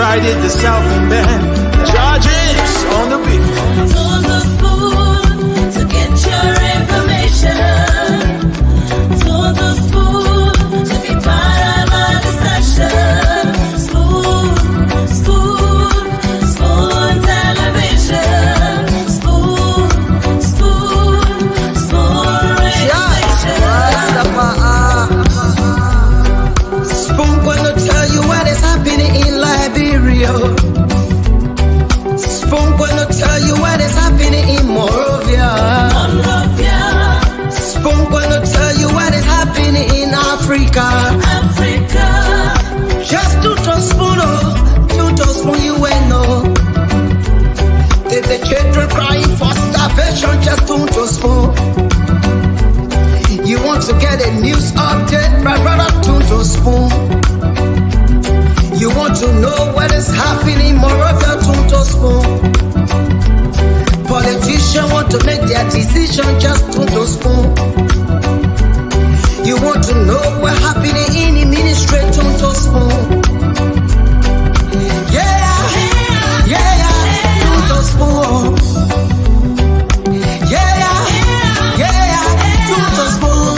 Friday the Southern Band. Charges on the beat. On the spoon to get your information. On the spoon to be part of our discussion. Spoon, spoon, spoon television. Spoon, spoon, spoon radio station. Spoon gonna tell you what is happening in Liberia. Spoon gonna tell you what is happening in Monrovia. Spoon gonna tell you what is happening in Africa. Just to spoon, you will know. If the children crying for starvation, just to spoon. You want to get a news update, my brother, to spoon. You want to know what is happening in Monrovia, to spoon. Politicians want to make their decision, just to spoon. You want to know what happening in the ministry, to spoon. Yeah, yeah, to spoon. Yeah, yeah, to spoon.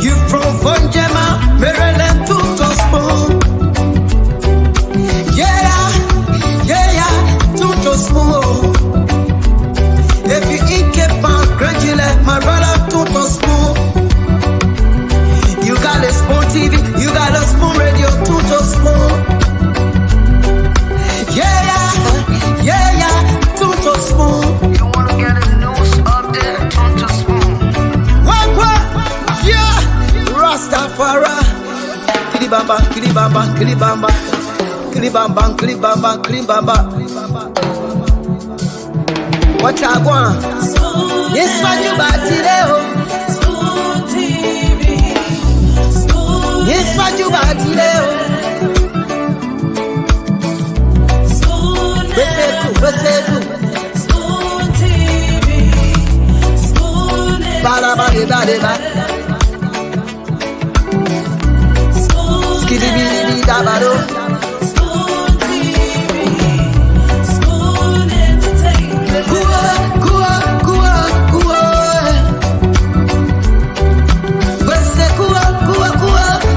You from Vonjema, Maryland, to spoon. Yeah, to spoon. If you eat Kepan, gradually, my brother, to spoon. You got a Spoon TV, you got a Spoon Radio, to spoon. Yeah, to spoon. You wanna get a news update, to spoon. What? Yeah, Rastafari. Kilibamba, kilibamba, kilibamba. Kilibamba, kilibamba, kilibamba. What I want? Yes, what you about today? Spoon TV. Spoon. Yes, what you about today? Spoon. Spoon TV. Spoon. Bada. Spoon. Skidibidi dabado. Spoon TV. Spoon Entertainment. Gua. Wese gua,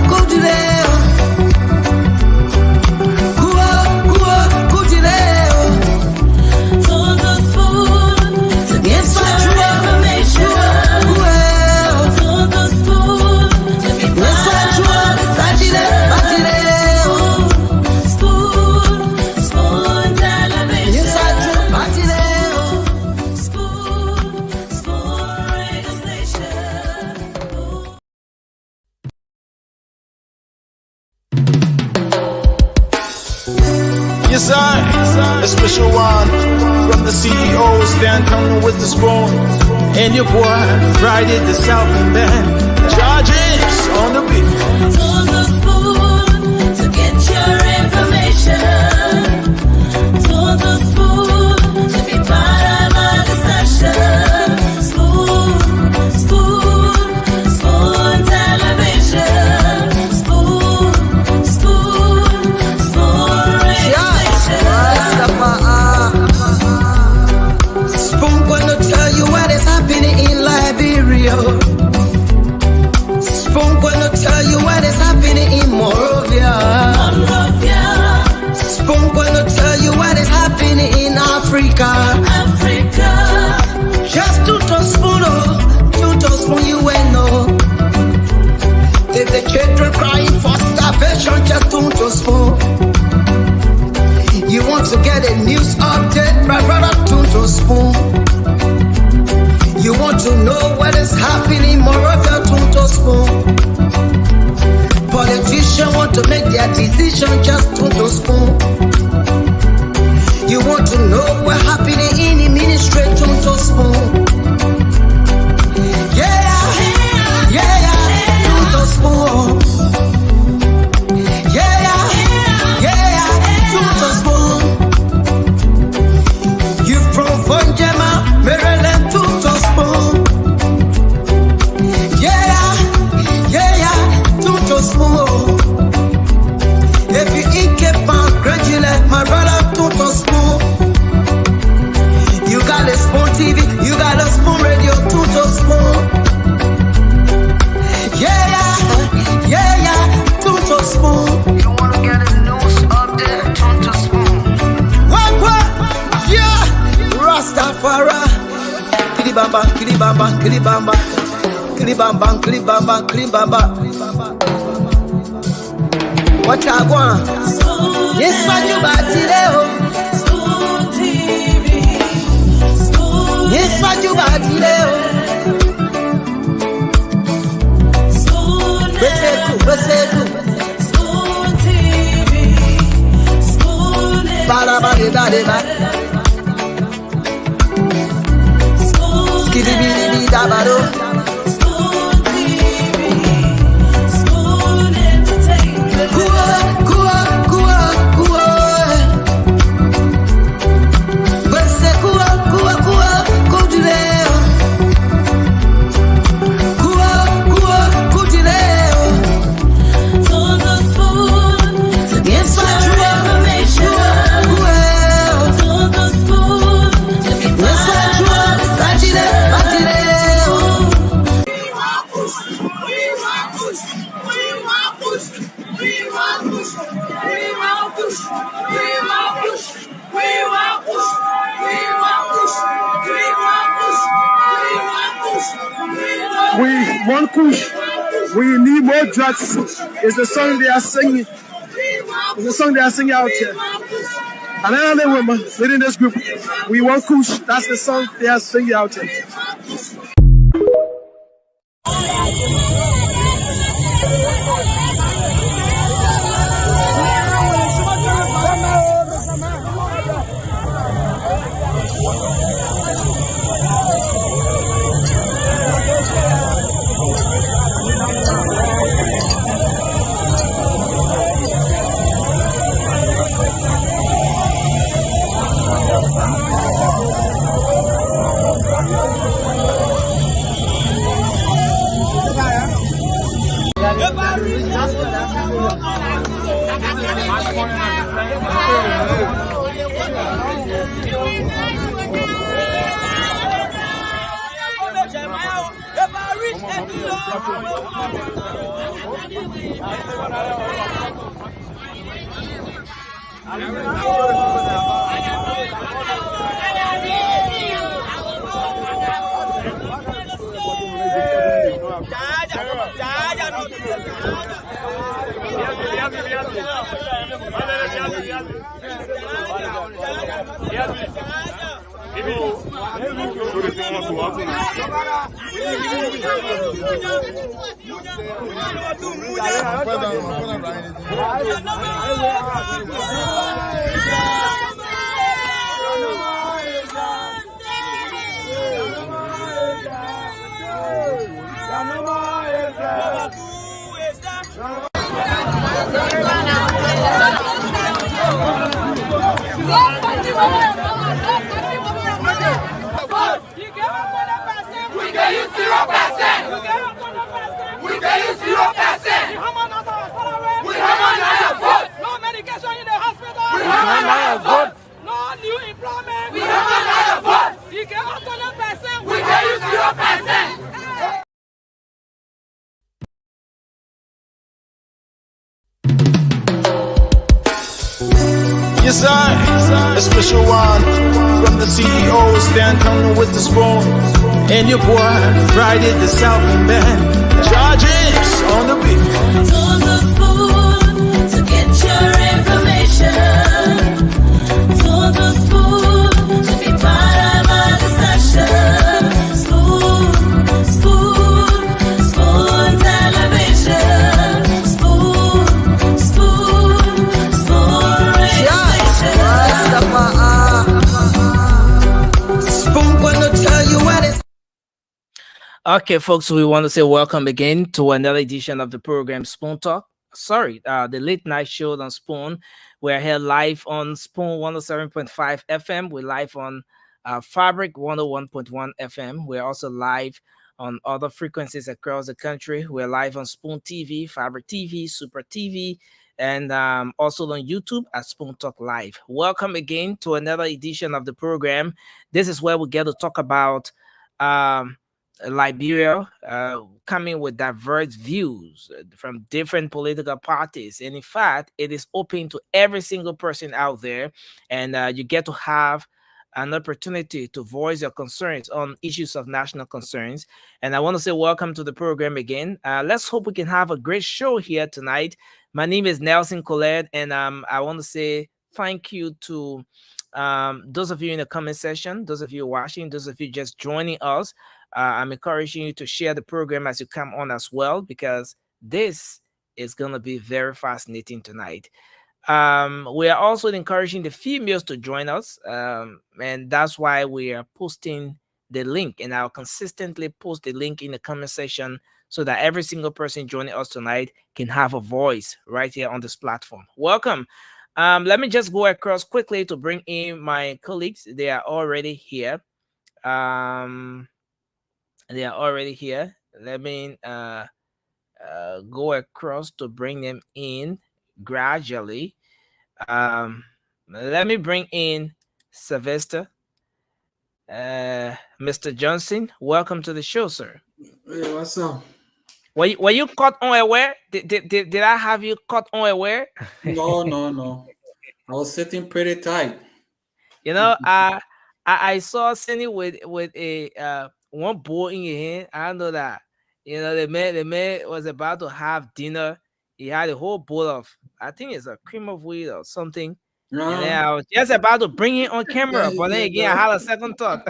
kudileo. Kudileo. On the spoon to get your information. On the spoon to be part of our discussion. Spoon television. Spoon radio station. Yes, I, a special one from the CEO, Stan Turner with the spoon. And your boy, Friday the Southern Band. Charges on the beat. On the spoon to get your information. On the spoon to be part of our discussion. Spoon, spoon, spoon television. Spoon, spoon, spoon radio station. Spoon gonna tell you what is happening in Liberia. Spoon gonna tell you what is happening in Monrovia. Spoon gonna tell you what is happening in Africa. Just to spoon, you will know. If the children crying for starvation, just to spoon. You want to get a news update, my brother, to spoon. You want to know what is happening in Monrovia, to spoon. Politicians want to make their decision, just to spoon. You want to know what happening in the ministry, to spoon. Yeah, to spoon. Yeah, to spoon. You from Vonjema, Maryland, to spoon. Yeah, to spoon. If you kilibamba, kilibamba, kilibamba, kilibamba, kilibamba, kilibamba. What I want? Yes, what you got today? Spoon TV. Spoon. Yes, what you got today? Spoon. Beseku. Spoon TV. Spoon. Bada. Spoon. Skidibidi dabado. Spoon TV. Spoon Entertainment. Kuwa. Beseku, kudileo. Kuwa, kudileo. Tons of spoon to get your information. Tons of spoon to be part of our discussion. We want push. We need more drugs. It's the song they are singing. It's the song they are singing out here. And another woman within this group, we want push. That's the song they are singing out here. Yes, I, a special one from the CEO, Stan Turner with the spoon. And your boy, Friday the Southern Band. Charges on the beat. Tons of spoon to get your information. Tons of spoon to be part of our discussion. Spoon television. Spoon radio station. Spoon gonna tell you what it's. Okay, folks, we want to say welcome again to another edition of the program Spoon Talk. The late night show on Spoon. We're here live on Spoon 107.5 FM. We're live on Fabric 101.1 FM. We're also live on other frequencies across the country. We're live on Spoon TV, Fabric TV, Super TV, and also on YouTube at Spoon Talk Live. Welcome again to another edition of the program. This is where we get to talk about Liberia, coming with diverse views from different political parties. And in fact, it is open to every single person out there. And you get to have an opportunity to voice your concerns on issues of national concerns. And I want to say welcome to the program again. Let's hope we can have a great show here tonight. My name is Nelson Colette, and I want to say thank you to those of you in the comment section, those of you watching, those of you just joining us. I'm encouraging you to share the program as you come on as well, because this is going to be very fascinating tonight. We are also encouraging the females to join us, and that's why we are posting the link, and I'll consistently post the link in the comment section so that every single person joining us tonight can have a voice right here on this platform. Welcome. Let me just go across quickly to bring in my colleagues. They are already here. They are already here. Let me go across to bring them in gradually. Let me bring in Sylvester. Mr. Johnson, welcome to the show, sir. Hey, what's up? Were you caught unaware? Did I have you caught unaware? No. I was sitting pretty tight. You know, I saw Cindy with a one bowl in your hand. I know that. You know, the man was about to have dinner. He had a whole bowl of, I think it's a cream of wheat or something. And then I was just about to bring it on camera, but then again, I had a second thought.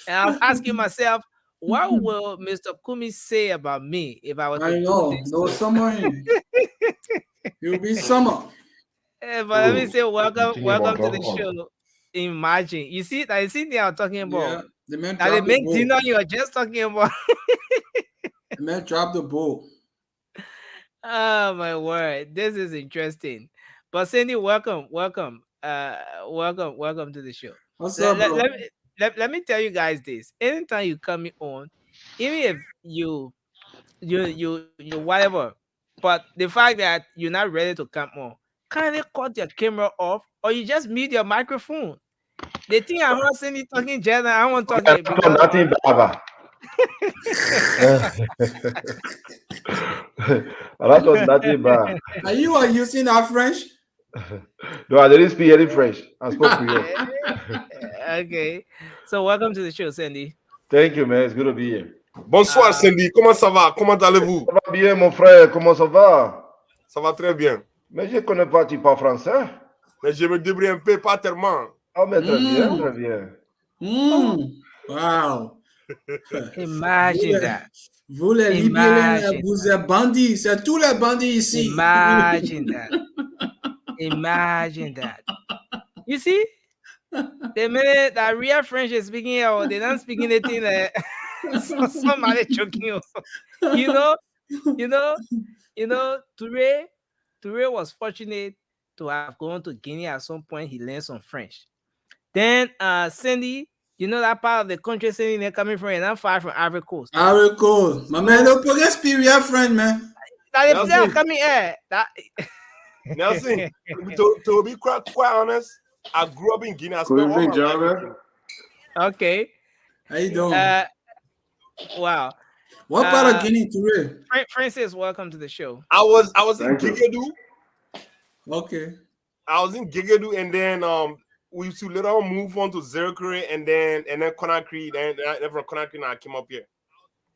And I was asking myself, what will Mr. Kumi say about me if I was I to know. do this? No summer. You'll be summer. But let me say welcome to the show. Imagine. You see, I see they are talking about. Yeah, the man Now the dropped the main ball. dinner you are just talking about. The man dropped the ball. Oh my word, this is interesting. But Cindy, welcome to the show. What's up, bro? Let me tell you guys this. Anytime you come on, even if you whatever, but the fact that you're not ready to come on, kindly cut your camera off, or you just mute your microphone. The thing I heard Cindy talking Jenna, I want to talk because Nothing bad. That was nothing bad. Are you using that French? No, I didn't speak any French. I spoke Creole. Okay. So welcome to the show, Cindy. Thank you, man. It's good to be here. Bonsoir, Cindy. Comment ça va? Comment allez-vous? Ça va bien, mon frère. Comment ça va? Ça va très bien. Mais je ne connais pas, tu parles français? Mais je me débrouille un peu, pas tellement. Ah, mais très bien, très bien. Wow. Imagine that. Vous les Libériens, vous êtes bandits. C'est tous les bandits ici. Imagine that. Imagine that. You see? The minute that real French is speaking, or they're not speaking anything that somebody choking. You know, Touré was fortunate to have gone to Guinea at some point. He learned some French. Then Cindy, you know that part of the country Cindy they're coming from, and I'm far from Ivory Coast. Ivory Coast. My man, don't forget speak real French, man. That they are coming here. Nelson, to be quite honest, I grew up in Guinea. I spent all my life. Okay. How you doing? Wow. What part of Guinea, Touré? Francis, welcome to the show. I was in Gigadu. Okay. I was in Gigadu, and then we used to later on move on to Zerikere, and then Conakry. Then from Conakry, I came up here.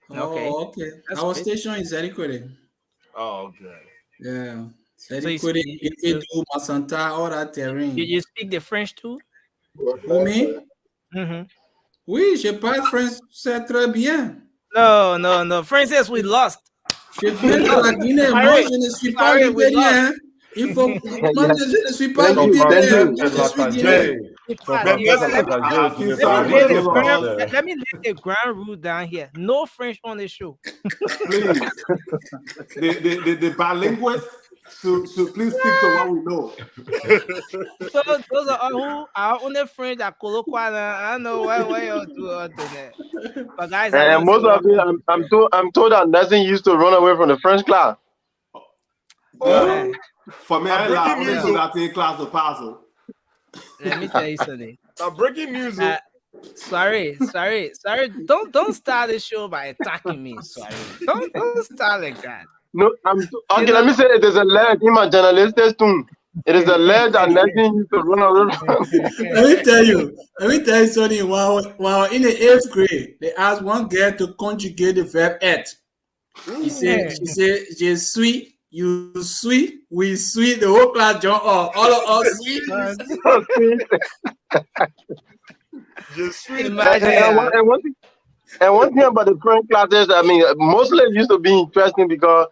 Oh, okay. Our station is Zerikere. Oh, okay. Yeah. Zerikere, Gigadu, Masanta, all that terrain. Did you speak the French too? Who, me? Mm-hmm. Oui, je parle français très bien. No. Francis, we lost. Je viens de la Guinée. Moi, je ne suis pas libérien. Il faut. Moi, je ne suis pas libérien. Je suis guinéen. Let me lay the ground rule down here. No French on the show. Please, the bilingual should please stick to what we know. So those are all who are only French that colloquial. I don't know why you do that. But guys, and most of it, I'm told that Nelson used to run away from the French class. Oh. For me, I only do that in class of puzzle. Let me tell you something. Breaking news. Sorry. Don't start the show by attacking me. Sorry. Don't start like that. No, okay. Let me say it. There's a lag in my journalist too. It is the leg that Nelson used to run away from. Let me tell you something. While in the 8th grade, they asked one girl to conjugate the verb être. She said, je suis, you sweet, we sweet, the whole class jump off. All of us sweet. Je suis. And one thing about the French classes, I mean, mostly it used to be interesting because,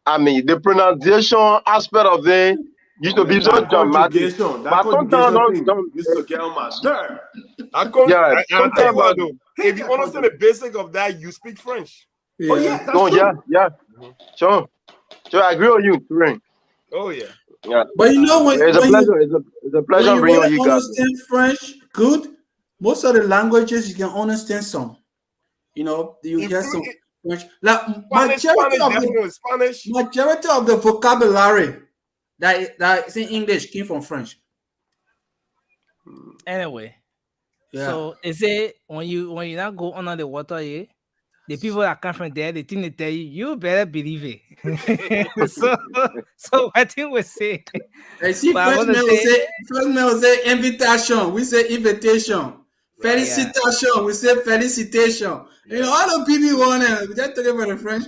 I mean, the pronunciation aspect of them used to be so dramatic. That conjugation thing used to get on my nerve. If you understand the basic of that, you speak French. Yeah. Oh, yeah, that's true. Sure, I agree with you, Turin. Oh, yeah. Yeah. But you know, it's a pleasure. It's a pleasure bringing you guys. Understand French good. Most of the languages you can understand some. You know, you get some French. Like majority of the vocabulary that is in English came from French. Anyway, so is it when you not go under the water here? The people that come from there, the thing they tell you, you better believe it. so I think we say. I see French men will say invitation. We say invitation. Felicitation. We say felicitation. You know, all the people want to just talking about the French.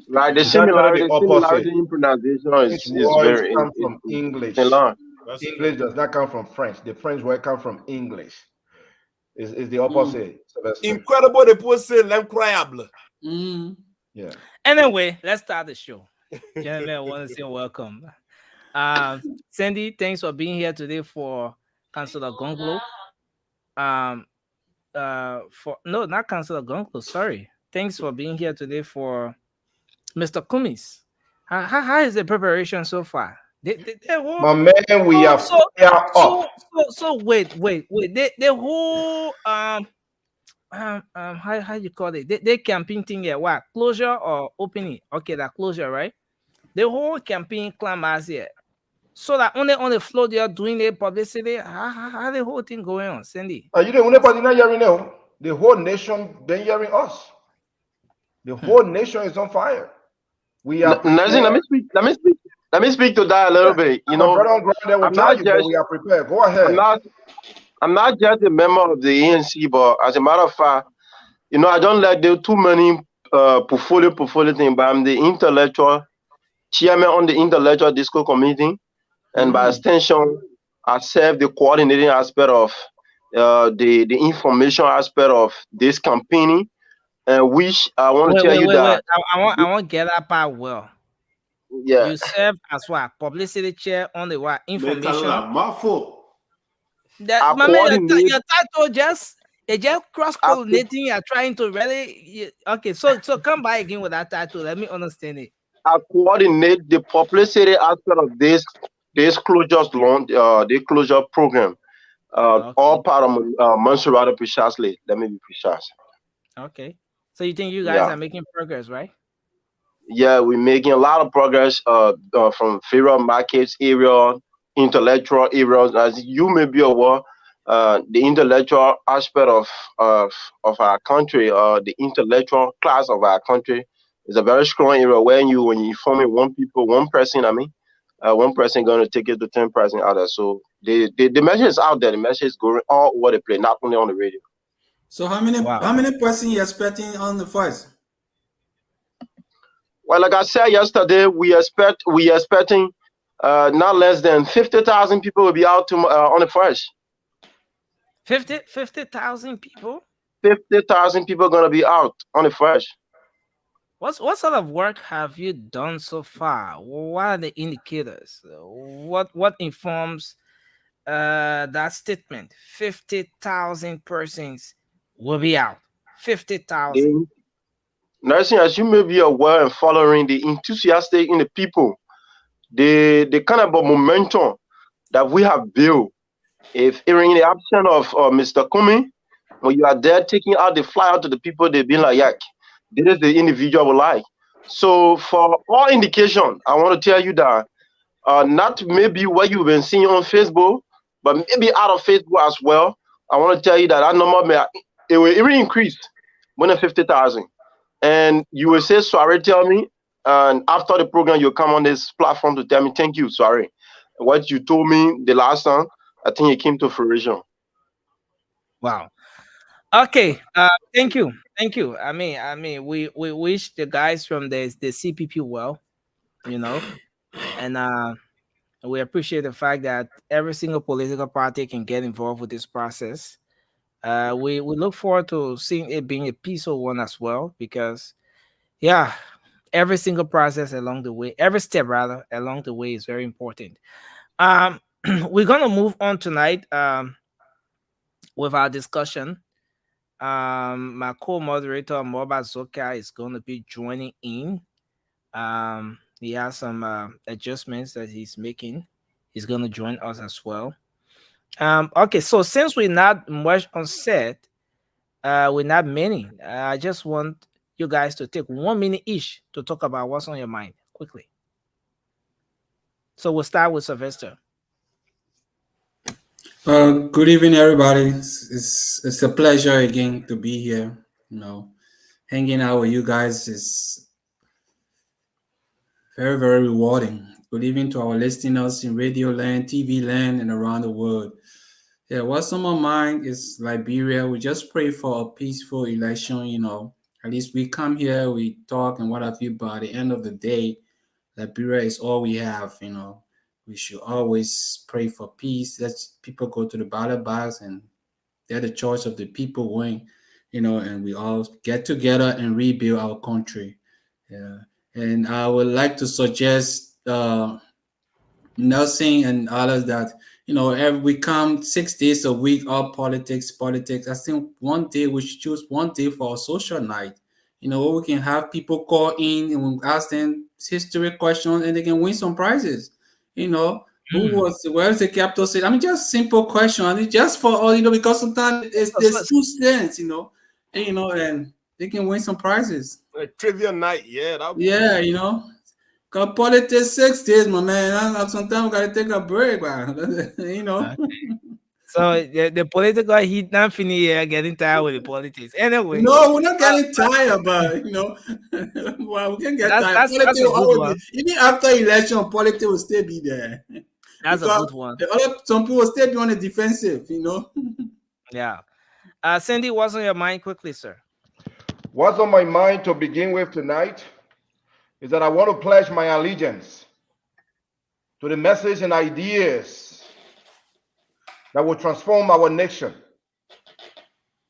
Like the similarity in pronunciation is very from English. English does not come from French. The French word come from English. Is the opposite. Incredible, they put say l'incroyable. Yeah. Anyway, let's start the show. Gentlemen, I want to say welcome. Sandy, thanks for being here today for Councillor Gonglo. Not Councillor Gonglo, sorry. Thanks for being here today for Mr. Kumis. How is the preparation so far? My man, we are so wait. The whole how you call it? They campaign thing here. What, closure or opening? Okay, that closure, right? The whole campaign clamours here. So that only on the floor they are doing the publicity. How the whole thing going on, Sandy? You the only party not hearing now. The whole nation then hearing us. The whole nation is on fire. We are. Let me speak to that a little bit. You know, I'm not just, we are prepared. Go ahead. I'm not just a member of the ANC, but as a matter of fact, you know, I don't like the too many portfolio thing, but I'm the intellectual chairman on the intellectual disco committee, and by extension, I serve the coordinating aspect of the information aspect of this campaigning, which I want to tell you that I want to get that part well. Yeah, you serve as what, publicity chair on the what, information. That my man, your title just cross pollinating. You're trying to really okay. So come by again with that title. Let me understand it. I coordinate the publicity aspect of this closures launch, the closure program. All part of Montserrat precisely. Let me be precise. Okay. So you think you guys are making progress, right? Yeah, we're making a lot of progress from federal markets area, intellectual areas. As you may be aware, the intellectual aspect of our country, the intellectual class of our country is a very strong area when you inform one person, one person going to take it to 10 person others. So the message is out there. The message is going all over the place, not only on the radio. So how many person you expecting on the first? Well, like I said yesterday, we expecting not less than 50,000 people will be out on the first. 50,000 people? 50,000 people are going to be out on the first. What sort of work have you done so far? What are the indicators? What informs that statement? 50,000 persons will be out. 50,000. Nursing, as you may be aware and following the enthusiastic in the people, the kind of a momentum that we have built. If in the absence of Mr. Kumi, when you are there taking out the flyer to the people, they've been like, this is the individual we like. So for all indication, I want to tell you that not maybe what you've been seeing on Facebook, but maybe out of Facebook as well. I want to tell you that number it will even increase more than 50,000. And you will say, sorry, tell me. And after the program, you'll come on this platform to tell me, thank you, sorry. what you told me the last time, I think it came to fruition. Wow. Okay. Thank you. Thank you. We wish the guys from the CPP well, you know, and we appreciate the fact that every single political party can get involved with this process. We look forward to seeing it being a peaceful one as well, because yeah, every single process along the way, every step rather along the way is very important. Um, we're gonna move on tonight with our discussion. My co-moderator Moba Zoka is going to be joining in. He has some adjustments that he's making. He's going to join us as well. Okay, so since we're not much on set, we're not many. I just want you guys to take 1 minute each to talk about what's on your mind quickly. So we'll start with Sylvester. Good evening, everybody. It's a pleasure again to be here. Hanging out with you guys is very, very rewarding. Good evening to our listeners in radio land, TV land, and around the world. Yeah, what's on my mind is Liberia. We just pray for a peaceful election. At least we come here, we talk and what have you, but at the end of the day, Liberia is all we have. We should always pray for peace. Let people go to the ballot box and they're the choice of the people win, and we all get together and rebuild our country. Yeah. And I would like to suggest Nelson and others that, we come 6 days a week, all politics. I think one day we should choose one day for a social night. We can have people call in and we ask them history questions and they can win some prizes. Where's the capital city? Just simple question. And it's just for all, because sometimes there's 2 cents, and they can win some prizes. A trivia night, yeah. Cause politics 6 days, my man. Sometimes we gotta take a break, man. Okay. So the political heat not finished yet, getting tired with the politics. Anyway. No, we're not getting tired, but well, we can get tired. That's a good one. Even after election, politics will still be there. That's a good one. Some people will still be on the defensive, Yeah. Sandy, what's on your mind quickly, sir? What's on my mind to begin with tonight is that I want to pledge my allegiance to the message and ideas that will transform our nation.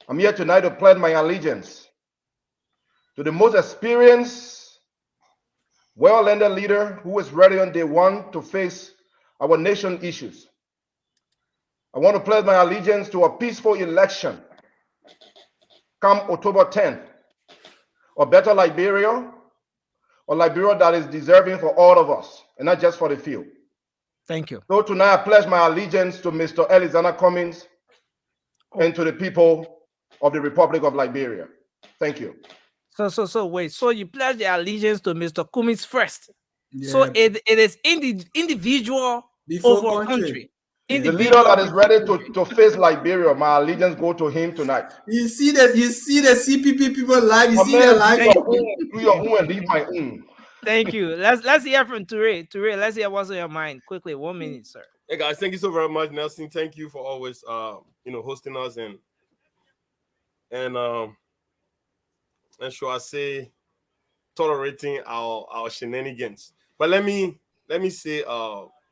I'm here tonight to pledge my allegiance to the most experienced, well-landed leader who is ready on day one to face our nation issues. I want to pledge my allegiance to a peaceful election come October 10th, or better Liberia, or Liberia that is deserving for all of us, and not just for the few. Thank you. So tonight I pledge my allegiance to Mr. Alexander Cummings and to the people of the Republic of Liberia. Thank you. So wait. So you pledge the allegiance to Mr. Cummings first. Yeah. So it is individual Before over country. The leader that is ready to face Liberia, my allegiance go to him tonight. You see the CPP people live. You see their live. Do your own and leave my own. Thank you. Let's hear from Toure. Toure, let's hear what's on your mind quickly. 1 minute, sir. Hey guys, thank you so very much, Nelson. Thank you for always hosting us and should I say tolerating our shenanigans. But let me say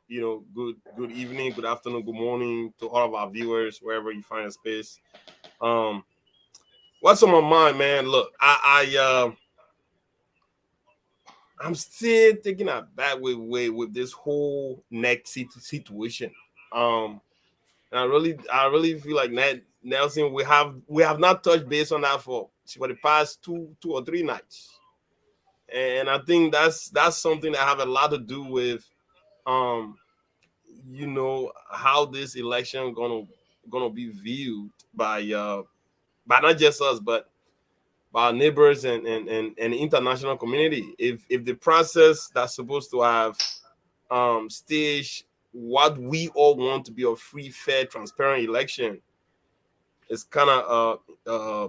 good evening, good afternoon, good morning to all of our viewers wherever you find a space. What's on my mind, man? Look, I'm still taking a bad way with this whole next situation. And I really feel like Nelson, we have not touched base on that for the past two or three nights. And I think that's something that have a lot to do with how this election gonna be viewed by not just us, but by our neighbors and the international community. If the process that's supposed to have staged what we all want to be a free, fair, transparent election is kind of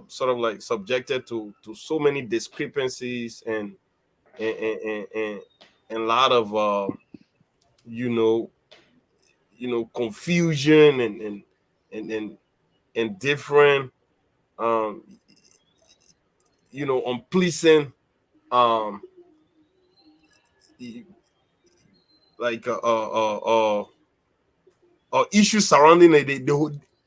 sort of like subjected to so many discrepancies and a lot of confusion and different unpleasant like issues surrounding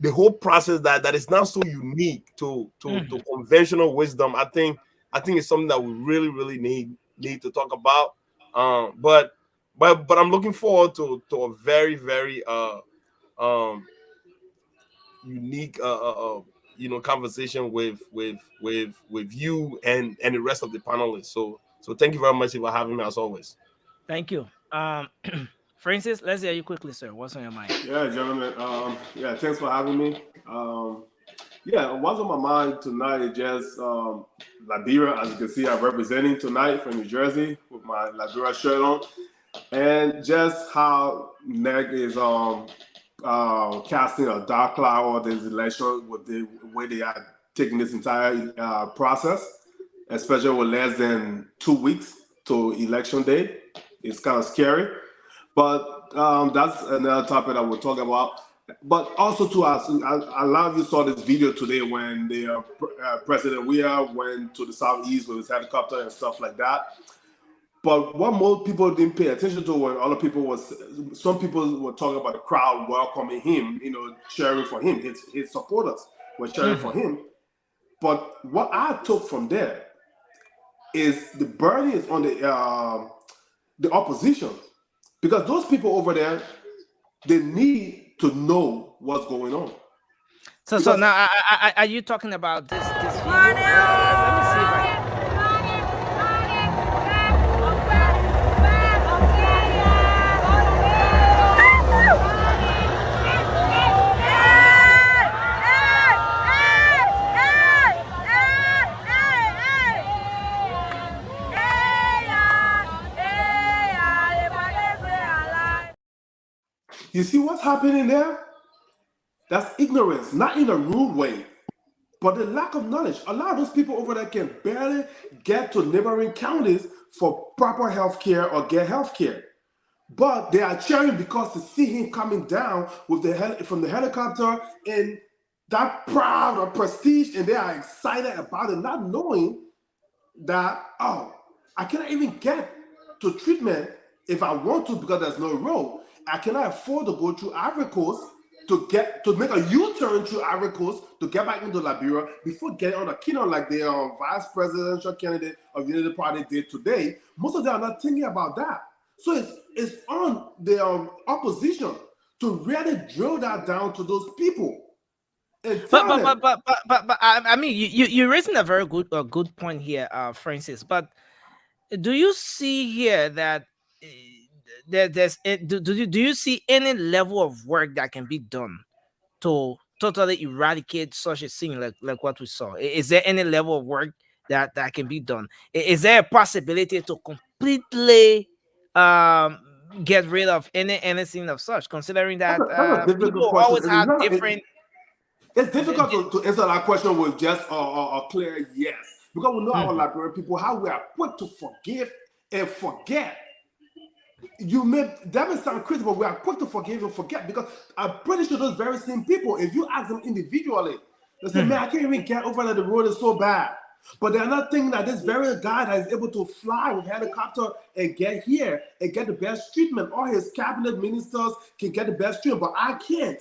the whole process that is now so unique to conventional wisdom. I think it's something that we really need to talk about. But I'm looking forward to a very unique conversation with you and the rest of the panelists. So thank you very much for having me as always. Thank you. Francis, let's hear you quickly, sir. What's on your mind? Yeah, gentlemen. Thanks for having me. What's on my mind tonight is just Liberia. As you can see, I'm representing tonight from New Jersey with my Liberia shirt on, and just how NEC is casting a dark cloud on this election with the way they are taking this entire process, especially with less than 2 weeks to election day. It's kind of scary. But that's another topic I will talk about. But also, too, a lot of you saw this video today when the President Weah went to the southeast with his helicopter and stuff like that. But what most people didn't pay attention to when some people were talking about the crowd welcoming him, cheering for him. His supporters were cheering for him. But what I took from there is the burden is on the opposition. Because those people over there, they need to know what's going on. So now, are you talking about this video? Let me see if I... You see what's happening there? That's ignorance, not in a rude way, but the lack of knowledge. A lot of those people over there can barely get to neighboring counties for proper health care or get health care. But they are cheering because to see him coming down with from the helicopter and that proud of prestige, and they are excited about it, not knowing that, I cannot even get to treatment if I want to because there's no road. I cannot afford to go through Ivory Coast to make a U-turn through Ivory Coast to get back into Liberia before getting on a keynote like the vice presidential candidate of the Unity Party did today. Most of them are not thinking about that. So it's on the opposition to really drill that down to those people. But I mean, you're raising a very good point here, Francis. But do you see here that do you see any level of work that can be done to totally eradicate such a thing like what we saw? Is there any level of work that can be done? Is there a possibility to completely get rid of anything of such, considering that people always have different... It's difficult to answer that question with just a clear yes, because we know our Liberian people, how we are quick to forgive and forget. That may sound crazy, but we are quick to forgive and forget, because I'm pretty sure those very same people, if you ask them individually, they say, man, I can't even get over that, the road is so bad. But they're not thinking that this very guy that is able to fly with helicopter and get here and get the best treatment, all his cabinet ministers can get the best treatment, but I can't.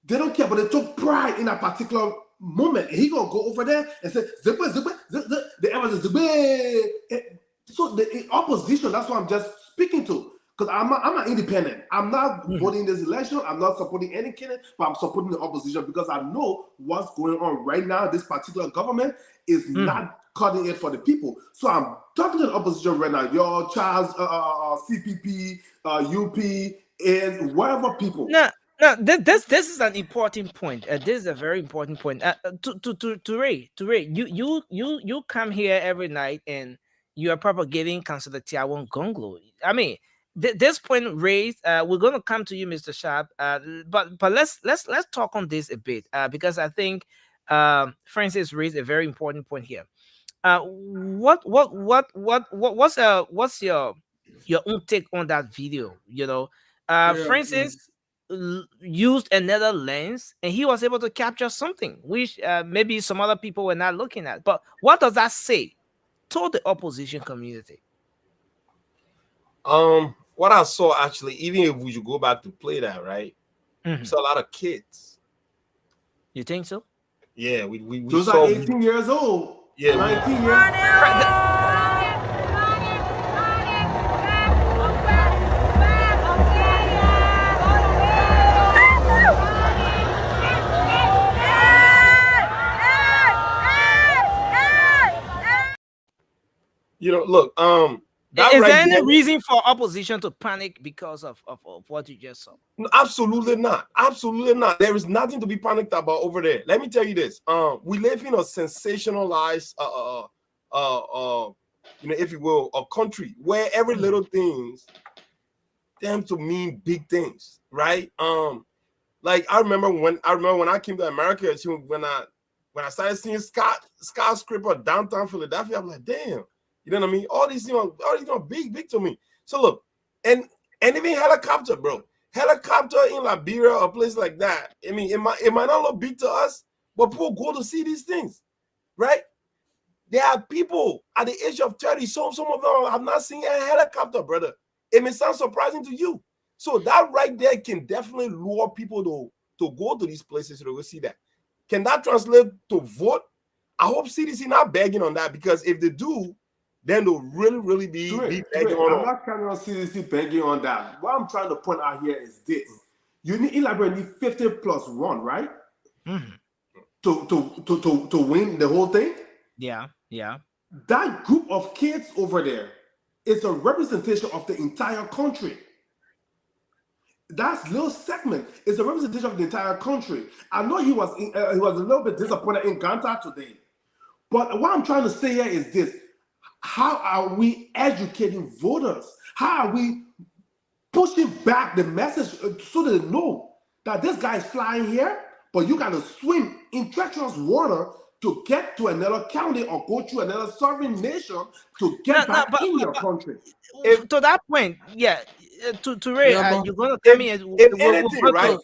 They don't care, but they took pride in a particular moment. And he gonna go over there and say, the evidence, so the opposition, that's what I'm just speaking to. Because I'm an independent. I'm not voting this election. I'm not supporting any candidate, but I'm supporting the opposition because I know what's going on right now. This particular government is not cutting it for the people. So I'm talking to the opposition right now. Your Charles, CPP, UP, and whatever people. No, this is an important point. This is a very important point. To Ray, you come here every night and you are propagating Councillor Tiawon Gonglo. I mean, this point raised, we're going to come to you, Mr. Sharp. But let's talk on this a bit because I think Francis raised a very important point here. What's your own take on that video? You know, Francis. used another lens, and he was able to capture something which maybe some other people were not looking at. But what does that say to the opposition community? What I saw actually, even if we should go back to play that, right? Mhm. We saw a lot of kids. You think so? Yeah, we Those saw. are 18 years old. Yeah, 19 years. You know, look, that Is right there any there- reason for opposition to panic because of what you just saw? No, absolutely not. Absolutely not. There is nothing to be panicked about over there. Let me tell you this. We live in a sensationalized, you know, if you will, a country where every little things tend to mean big things, right? Like I remember when I came to America, when I started seeing skyscraper downtown Philadelphia, I'm like, damn, you know what I mean? All these things are big to me. So look, and even helicopter, bro. Helicopter in Liberia or a place like that. I mean, it might not look big to us, but people go to see these things, right? There are people at the age of 30. Some of them have not seen a helicopter, brother. It may sound surprising to you. So that right there can definitely lure people to go to these places to go see that. Can that translate to vote? I hope CDC not begging on that, because if they do, then they'll really be begging on. I'm not trying to CDC begging on that. What I'm trying to point out here is this: you need in Liberia need 50 plus 1, right? To win the whole thing. Yeah. That group of kids over there is a representation of the entire country. That little segment is a representation of the entire country. I know he was a little bit disappointed in Ganta today, but what I'm trying to say here is this: how are we educating voters? How are we pushing back the message so they know that this guy is flying here, but you got to swim in treacherous water to get to another county or go to another sovereign nation to get back in your country? To that point, yeah. To Ray, Yeah, you're gonna tell me If anything, right?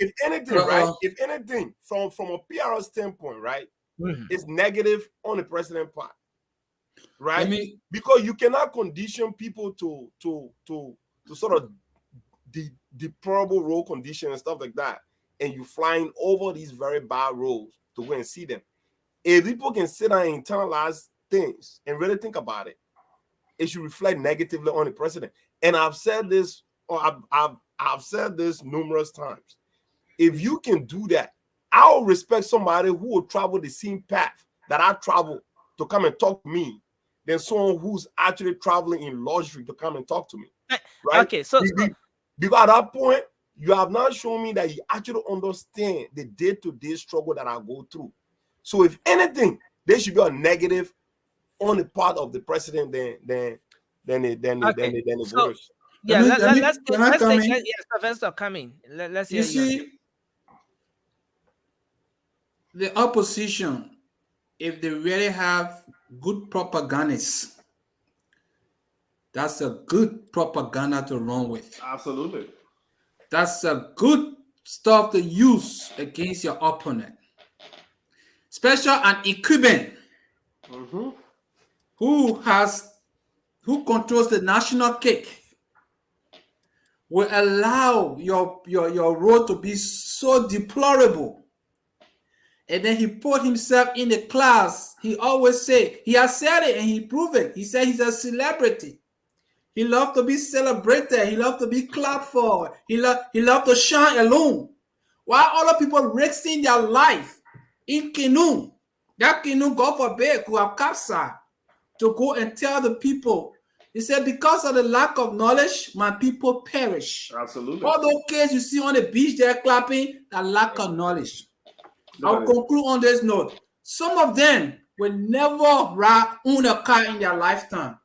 If anything, from a PR standpoint, right, it's negative on the president part, right? Because you cannot condition people to sort of deplorable road conditions and stuff like that, and you flying over these very bad roads to go and see them. If people can sit down and internalize things and really think about it, it should reflect negatively on the president. And I've said this, or I've said this numerous times. If you can do that, I'll respect somebody who will travel the same path that I travel to come and talk to me than someone who's actually traveling in luxury to come and talk to me. Right? Okay, so because at that point, you have not shown me that you actually understand the day-to-day struggle that I go through. So if anything, there should be a negative on the part of the president than the voters. Yeah, let's come take in? Sylvester, come in. Let's hear You see, the opposition, if they really have good propagandists, that's a good propaganda to run with. Absolutely. That's a good stuff to use against your opponent. Special an Ikuben, who controls the national cake, will allow your road to be so deplorable. And then he put himself in the class. He always say, he has said it and he proved it. He said he's a celebrity. He loves to be celebrated. He loves to be clapped for. He loves to shine alone. While other people risking their life in canoe, that canoe, God forbid, could have capsized, to go and tell the people. He said, because of the lack of knowledge, my people perish. Absolutely. All those kids you see on the beach there clapping, that lack of knowledge. I'll conclude on this note. Some of them will never own a car in their lifetime.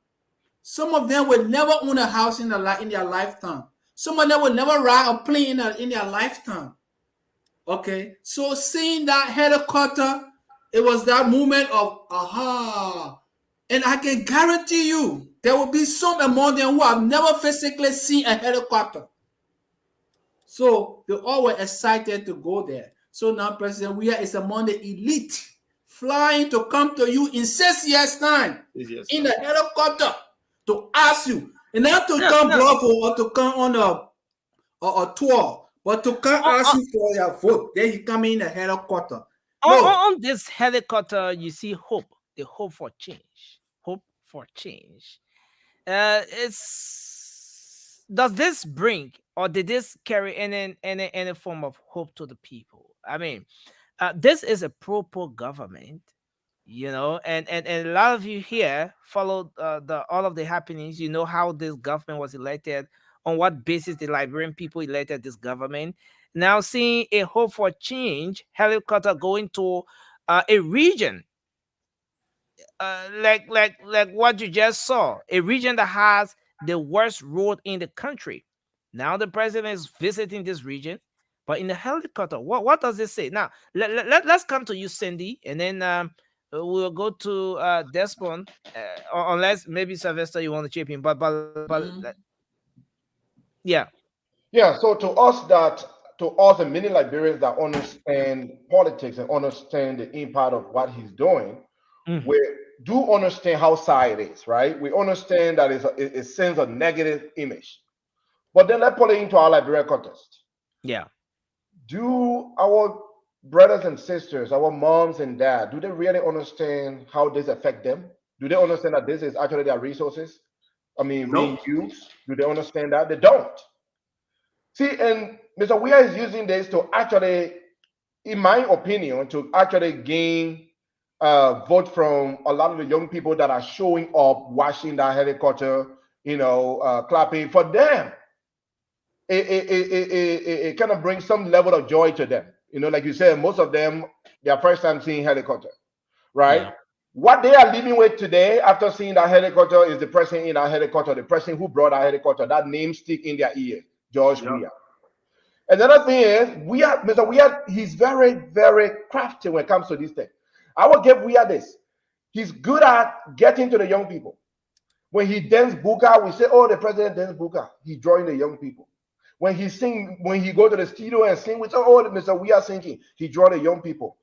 Some of them will never own a house in their lifetime. Some of them will never ride a plane in their lifetime. Okay, so seeing that helicopter, it was that moment of aha. And I can guarantee you, there will be some among them who have never physically seen a helicopter. So they all were excited to go there. So now President Weah is among the elite flying to come to you in 6 years' time in a helicopter to ask you, and not to come bluff or to come on a tour, but to come ask you for your vote. Then he come in a helicopter. On this helicopter, you see hope, the hope for change. Hope for change. Does this bring or did this carry any form of hope to the people? I mean, this is a pro government, you know, and a lot of you here followed all of the happenings. You know how this government was elected, on what basis the Liberian people elected this government. Now seeing a hope for change helicopter going to a region like what you just saw, a region that has the worst road in the country. Now the president is visiting this region, but in the helicopter. What does it say? Now let's come to you, Cindy, and then we'll go to Desmond, unless maybe Sylvester you want to chip in, but yeah. So to us, the many Liberians that understand politics and understand the impact of what he's doing, we do understand how sad it is, right? We understand that it sends a negative image. But then let's put it into our Liberian context. Yeah. Do our brothers and sisters, our moms and dads, do they really understand how this affects them? Do they understand that this is actually their resources? I mean, being used? Do they understand that? They don't. See, and Mr. Weah is using this to actually, in my opinion, to actually gain vote from a lot of the young people that are showing up, watching that helicopter, clapping for them. It kind of brings some level of joy to them. Like you said, most of them, their first time seeing helicopter, right? Yeah. What they are living with today after seeing that helicopter is the person in that helicopter, the person who brought that helicopter, that name stick in their ear, George Weah. Another thing is, Mr. Weah, he's very, very crafty when it comes to this thing. I will give Weah this. He's good at getting to the young people. When he dance buka, we say, oh, the president dance buka. He's drawing the young people. When he go to the studio and sing, we say, oh, Mr. Weah singing. He draw the young people.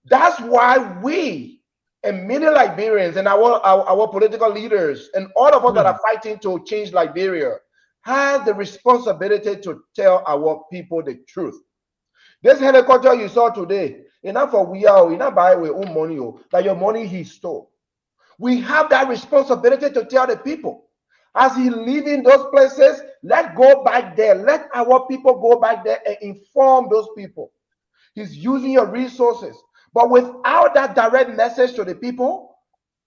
That's why we and many Liberians and our political leaders and all of us that are fighting to change Liberia have the responsibility to tell our people the truth. This helicopter you saw today, enough for Weah, enough buy our own money, that your money he stole. We have that responsibility to tell the people. As he leaving those places, let's go back there. Let our people go back there and inform those people. He's using your resources. But without that direct message to the people,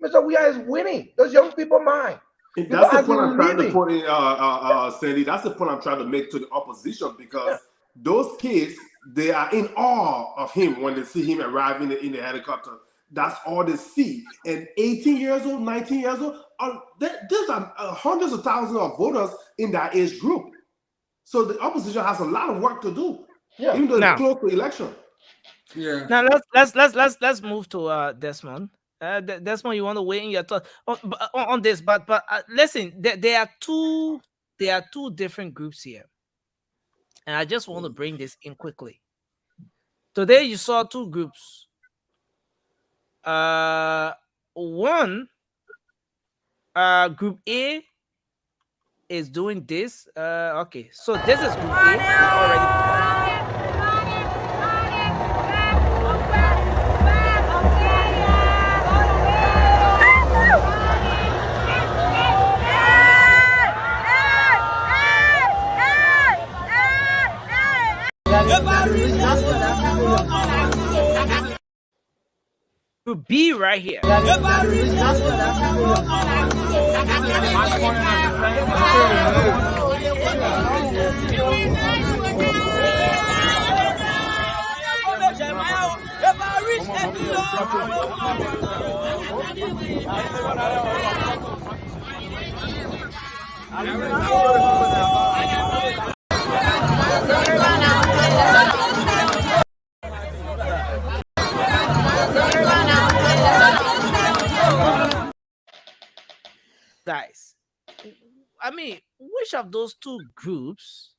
Mr. Weah is winning. Those young people mind. That's the point I'm trying to put in, Sandy. That's the point I'm trying to make to the opposition, because those kids, they are in awe of him when they see him arriving in the helicopter. That's all they see. And 18 years old, 19 years old, there's hundreds of thousands of voters in that age group. So the opposition has a lot of work to do, even though it's close to election. Yeah. Now let's move to Desmond. Desmond, you want to weigh in your thoughts on this? But listen, there are two different groups here, and I just want to bring this in quickly. Today you saw two groups. One, group A is doing this. Okay, so this is group A. Group B right here. Guys, I mean, which of those two groups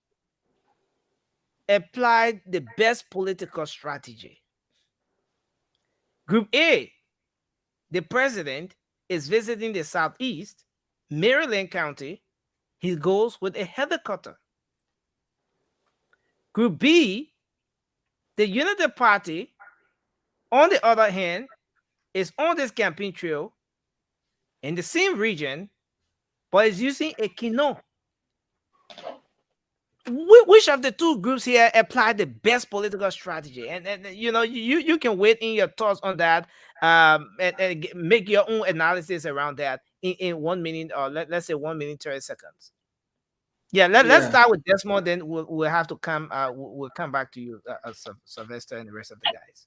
applied the best political strategy. Group A, the president is visiting the Southeast, Maryland County. He goes with a helicopter. Group B, the Unity Party, on the other hand, is on this campaign trail in the same region, but is using a Kino. Which of the two groups here apply the best political strategy? And you know, you can weigh in your thoughts on that, and make your own analysis around that in 1 minute, or let's say 1 minute 30 seconds. Yeah, let's start with Desmond, then we'll have to come we'll come back to you, Sylvester, and the rest of the guys.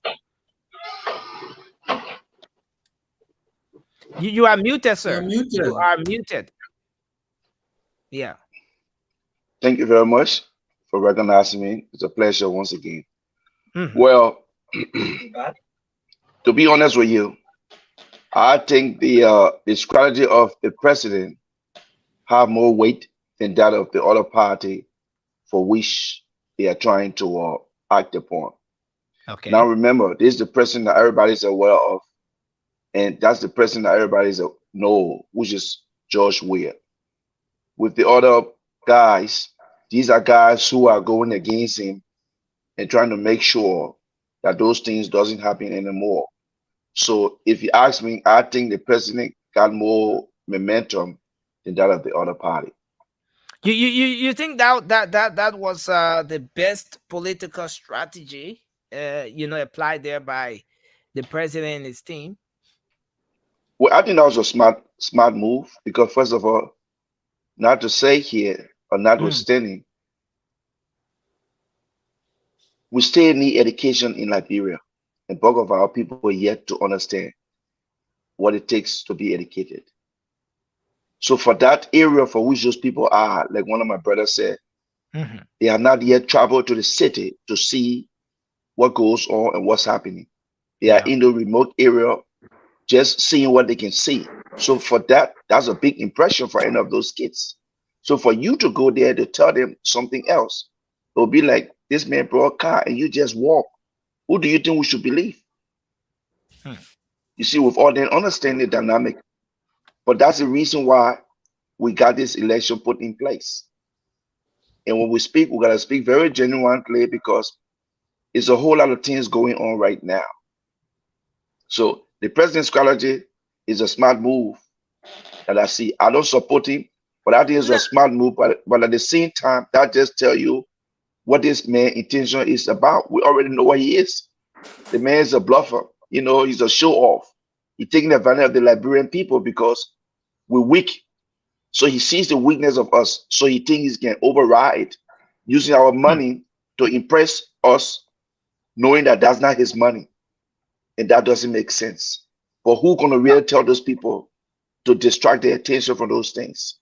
You are muted, sir. You're muted. You are muted. Yeah. Thank you very much for recognizing me. It's a pleasure once again. Mhm. Well, to be honest with you, I think the strategy of the president have more weight than that of the other party for which they are trying to act upon. Okay. Now remember, this is the president that everybody's aware of, and that's the president that everybody's know, which is George Weah. With the other guys, these are guys who are going against him and trying to make sure that those things doesn't happen anymore. So if you ask me, I think the president got more momentum than that of the other party. You think that was the best political strategy, applied there by the president and his team? Well, I think that was a smart move, because first of all, not to say here or notwithstanding, we still need education in Liberia, and bulk of our people are yet to understand what it takes to be educated. So for that area for which those people are, like one of my brothers said, they have not yet traveled to the city to see what goes on and what's happening. They are in the remote area, just seeing what they can see. So for that, that's a big impression for any of those kids. So for you to go there to tell them something else, it will be like, this man brought a car and you just walk. Who do you think we should believe? You see, with all that understanding the dynamic, but that's the reason why we got this election put in place. And when we speak, we got to speak very genuinely, because it's a whole lot of things going on right now. So the president's strategy is a smart move that I see. I don't support him, but that is a smart move. But at the same time, that just tell you what this man's intention is about. We already know what he is. The man is a bluffer. You know, he's a show off. He's taking advantage of the Liberian people because we're weak. So he sees the weakness of us. So he thinks he can override using our money to impress us, knowing that that's not his money. And that doesn't make sense. But who's going to really tell those people to distract their attention from those things?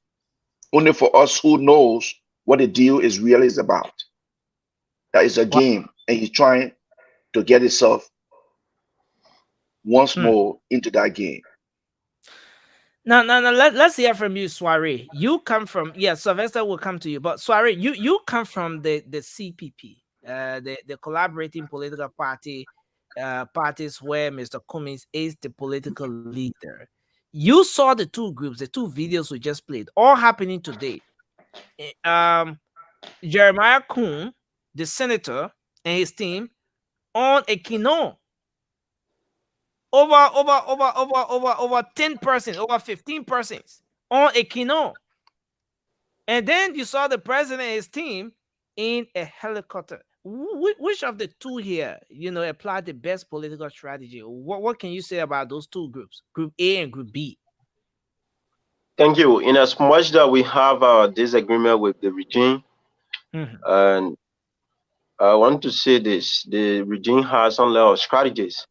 Only for us who knows what the deal is really is about. That is a game, and he's trying to get himself once more into that game. No. Let's hear from you, Soiree. You come from, Sylvester will come to you, but Soiree, you come from the CPP, the collaborating political party, parties where Mr. Cummings is the political leader. You saw the two groups, the two videos we just played, all happening today. Jeremiah Kuhn, the senator, and his team on a Kino. Over 10 persons, over 15 persons on a Kino. And then you saw the president and his team in a helicopter. Which of the two here, applied the best political strategy? What can you say about those two groups, Group A and Group B? Thank you. In as much that we have a disagreement with the regime, and I want to say this, the regime has some level of strategies.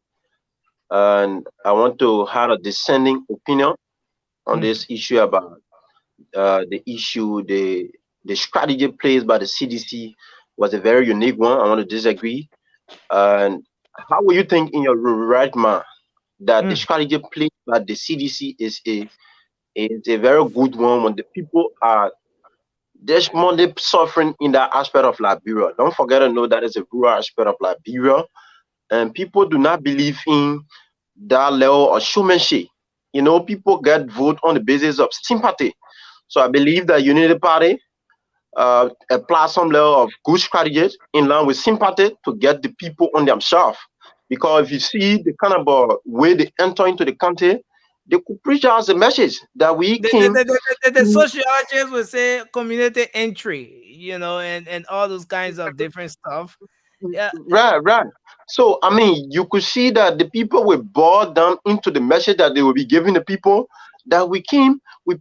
And I want to have a dissenting opinion on this issue about the strategy played by the CDC was a very unique one. I want to disagree. And how will you think in your right mind that the strategy played by the CDC is a very good one when the people are there's more suffering in that aspect of Liberia. Don't forget to know that it's a rural aspect of Liberia, and people do not believe in that level of showmanship. You know, people get vote on the basis of sympathy. So I believe that Unity Party apply some level of good strategy in line with sympathy to get the people on themselves. Because if you see the kind of way they enter into the country, they could preach us a message that we can. The sociologists would say community entry, you know, and all those kinds of different stuff. Yeah. Right. So I mean, you could see that the people were brought down into the message that they will be giving the people. That we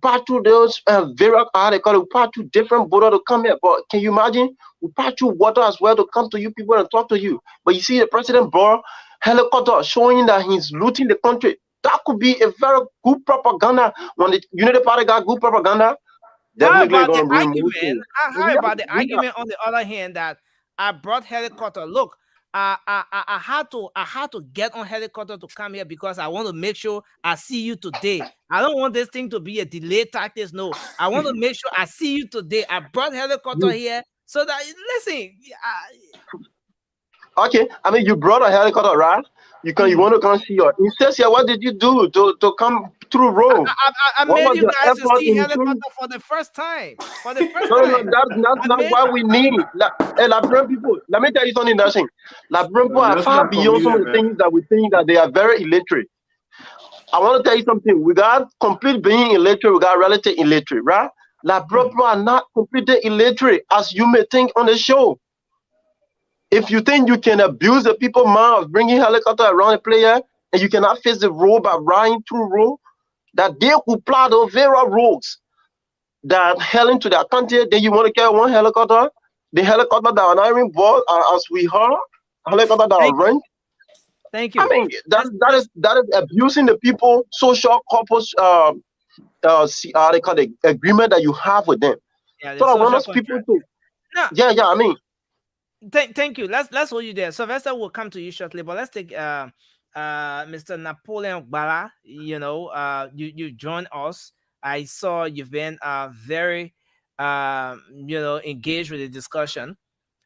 pass through those various we pass through different border to come here. But can you imagine? We pass through water as well to come to you people and talk to you. But you see, the president brought helicopter showing that he's looting the country. That could be a very good propaganda. When the Unity Party got good propaganda, how about the argument? How about the argument on the other hand that I brought helicopter? Look, I had to get on helicopter to come here because I want to make sure I see you today. I don't want this thing to be a delay tactics. No, I want to make sure I see you today. I brought helicopter here so that listen. Okay, I mean you brought a helicopter, right? You want to come see your. It says here, what did you do to come through Rome? I made you guys to see helicopter for the first time. For the first time. No, that's not what we need. Liberian people, let me tell you something. Liberian people are far beyond some of the things that we think that they are very illiterate. I want to tell you something. We got complete being illiterate. We got relative illiterate, right? Liberian people are not completely illiterate as you may think on the show. If you think you can abuse the people's mind of bringing helicopter around a player and you cannot face the road by riding through road, that they could plot those very roads that hell into their country, then you want to carry one helicopter, the helicopter that are not even bought as we heard, helicopter that are rent. Thank you. I mean, that is abusing the people social corpus they call the agreement that you have with them. Yeah, so I want us people to I mean. Thank you. Let's hold you there. Sylvester will come to you shortly, but let's take Mr. Napoleon Gbala. You know, you joined us. I saw you've been very engaged with the discussion.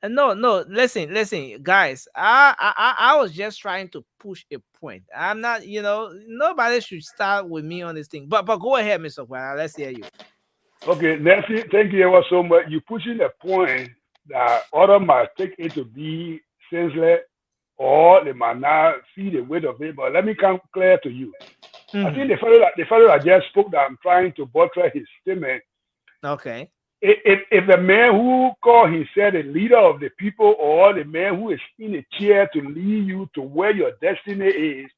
And no, listen, guys. I was just trying to push a point. I'm not, nobody should start with me on this thing. But go ahead, Mr. Gbala. Let's hear you. Okay, Nancy, thank you ever so much. You're pushing a point that other might take it to be senseless or they might not see the weight of it. But let me come clear to you. I think the fellow that just spoke that I'm trying to buttress his statement. Okay. If the man who called himself the leader of the people or the man who is in a chair to lead you to where your destiny is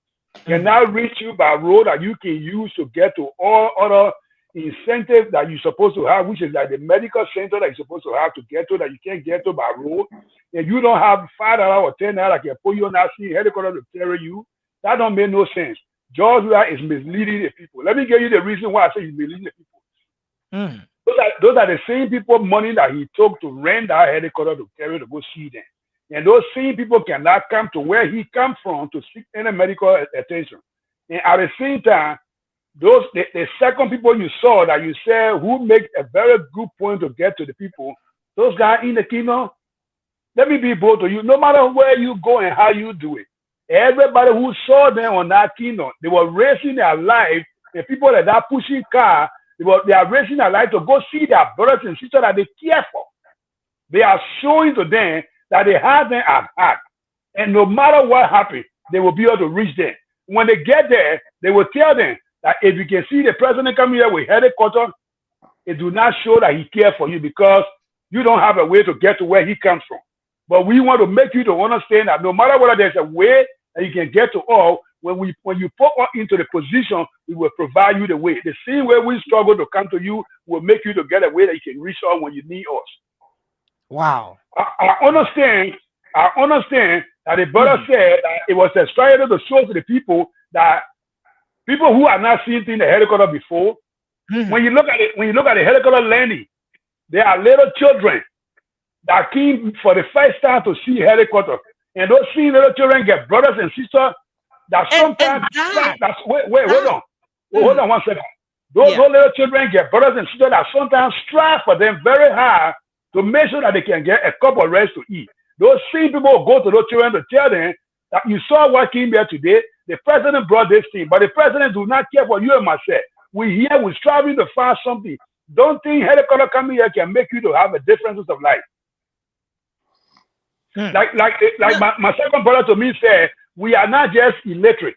cannot reach you by road that you can use to get to all other incentives that you're supposed to have, which is like the medical center that you're supposed to have to get to that you can't get to by road, and you don't have $5 or $10 that can put you on that seat helicopter to carry you, that don't make no sense. George Weah is misleading the people. Let me give you the reason why I say he's misleading the people. Those are the same people money that he took to rent that helicopter to carry to go see them. And those same people cannot come to where he comes from to seek any medical attention. And at the same time, the second people you saw that you said who make a very good point to get to the people, those guys in the kingdom, let me be bold to you, no matter where you go and how you do it, everybody who saw them on that kingdom, they were racing their life, the people that pushing car, they are racing their life to go see their brothers and sisters that they care for. They are showing to them that they have them at heart. And no matter what happens, they will be able to reach them. When they get there, they will tell them that if you can see the president coming here with helicopter, it do not show that he cares for you because you don't have a way to get to where he comes from. But we want to make you to understand that no matter whether there's a way that you can get to all, when you put us into the position, we will provide you the way. The same way we struggle to come to you will make you to get a way that you can reach us when you need us. Wow. I understand that the brother said that it was a strategy to show to the people that people who are not seen in the helicopter before, when you look at the helicopter landing, there are little children that came for the first time to see helicopter. And those same little children get brothers and sisters that sometimes hold on 1 second. Those little children get brothers and sisters that sometimes strive for them very hard to make sure that they can get a cup of rice to eat. Those same people go to those children to tell them that you saw what came here today. The president brought this thing, but the president do not care for you and myself. We here, we're striving to find something. Don't think helicopter coming here can make you to have a differences of life. Like my second brother to me said, we are not just illiterate.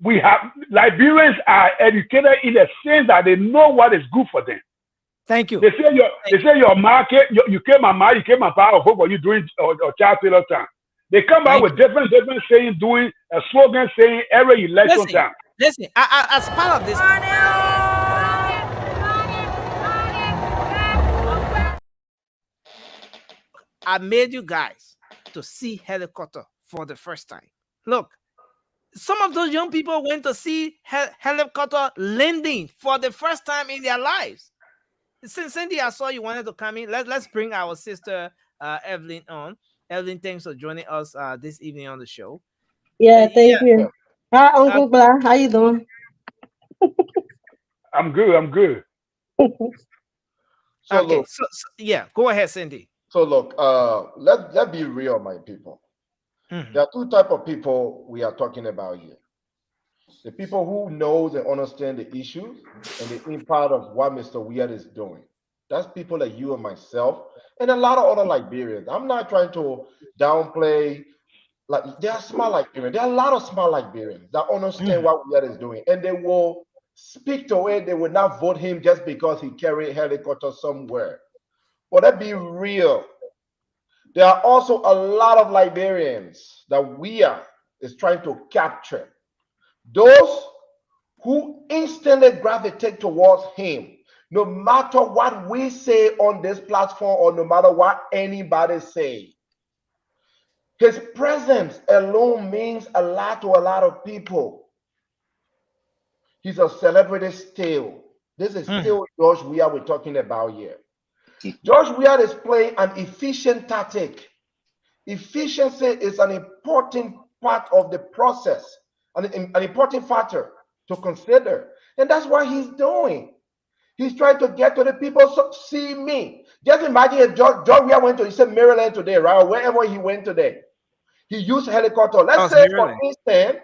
We have Liberians are educated in the sense that they know what is good for them. Thank you. They say your market, you came on market, you came on power vote for you during child failure time. They come out with different saying, doing a slogan saying every election time. Listen, as part of this. I made you guys to see helicopter for the first time. Look, some of those young people went to see helicopter landing for the first time in their lives. Since Cindy, I saw you wanted to come in. Let's bring our sister Evelyn on. Evelyn, thanks for joining us this evening on the show. Yeah, thank you. Hi, Uncle Blah. How you doing? I'm good. So yeah, go ahead, Cindy. So look, let's be real, my people. There are two types of people we are talking about here. The people who knows and understand the issues and the impact of what Mr. Weir is doing. That's people like you and myself and a lot of other Liberians. I'm not trying to downplay, like there are smart Liberians. There are a lot of smart Liberians that understand what Weir is doing, and they will speak to it. They will not vote him just because he carried a helicopter somewhere. But let's be real. There are also a lot of Liberians that Weir is trying to capture. Those who instantly gravitate towards him, no matter what we say on this platform or no matter what anybody say. His presence alone means a lot to a lot of people. He's a celebrity still. This is still George Weir we're talking about here. George Weir is playing an efficient tactic. Efficiency is an important part of the process, an important factor to consider. And that's what he's doing. He's trying to get to the people, so see me. Just imagine if George Weir went to, he said Maryland today, right? Or wherever he went today. He used a helicopter. Let's say, for instance,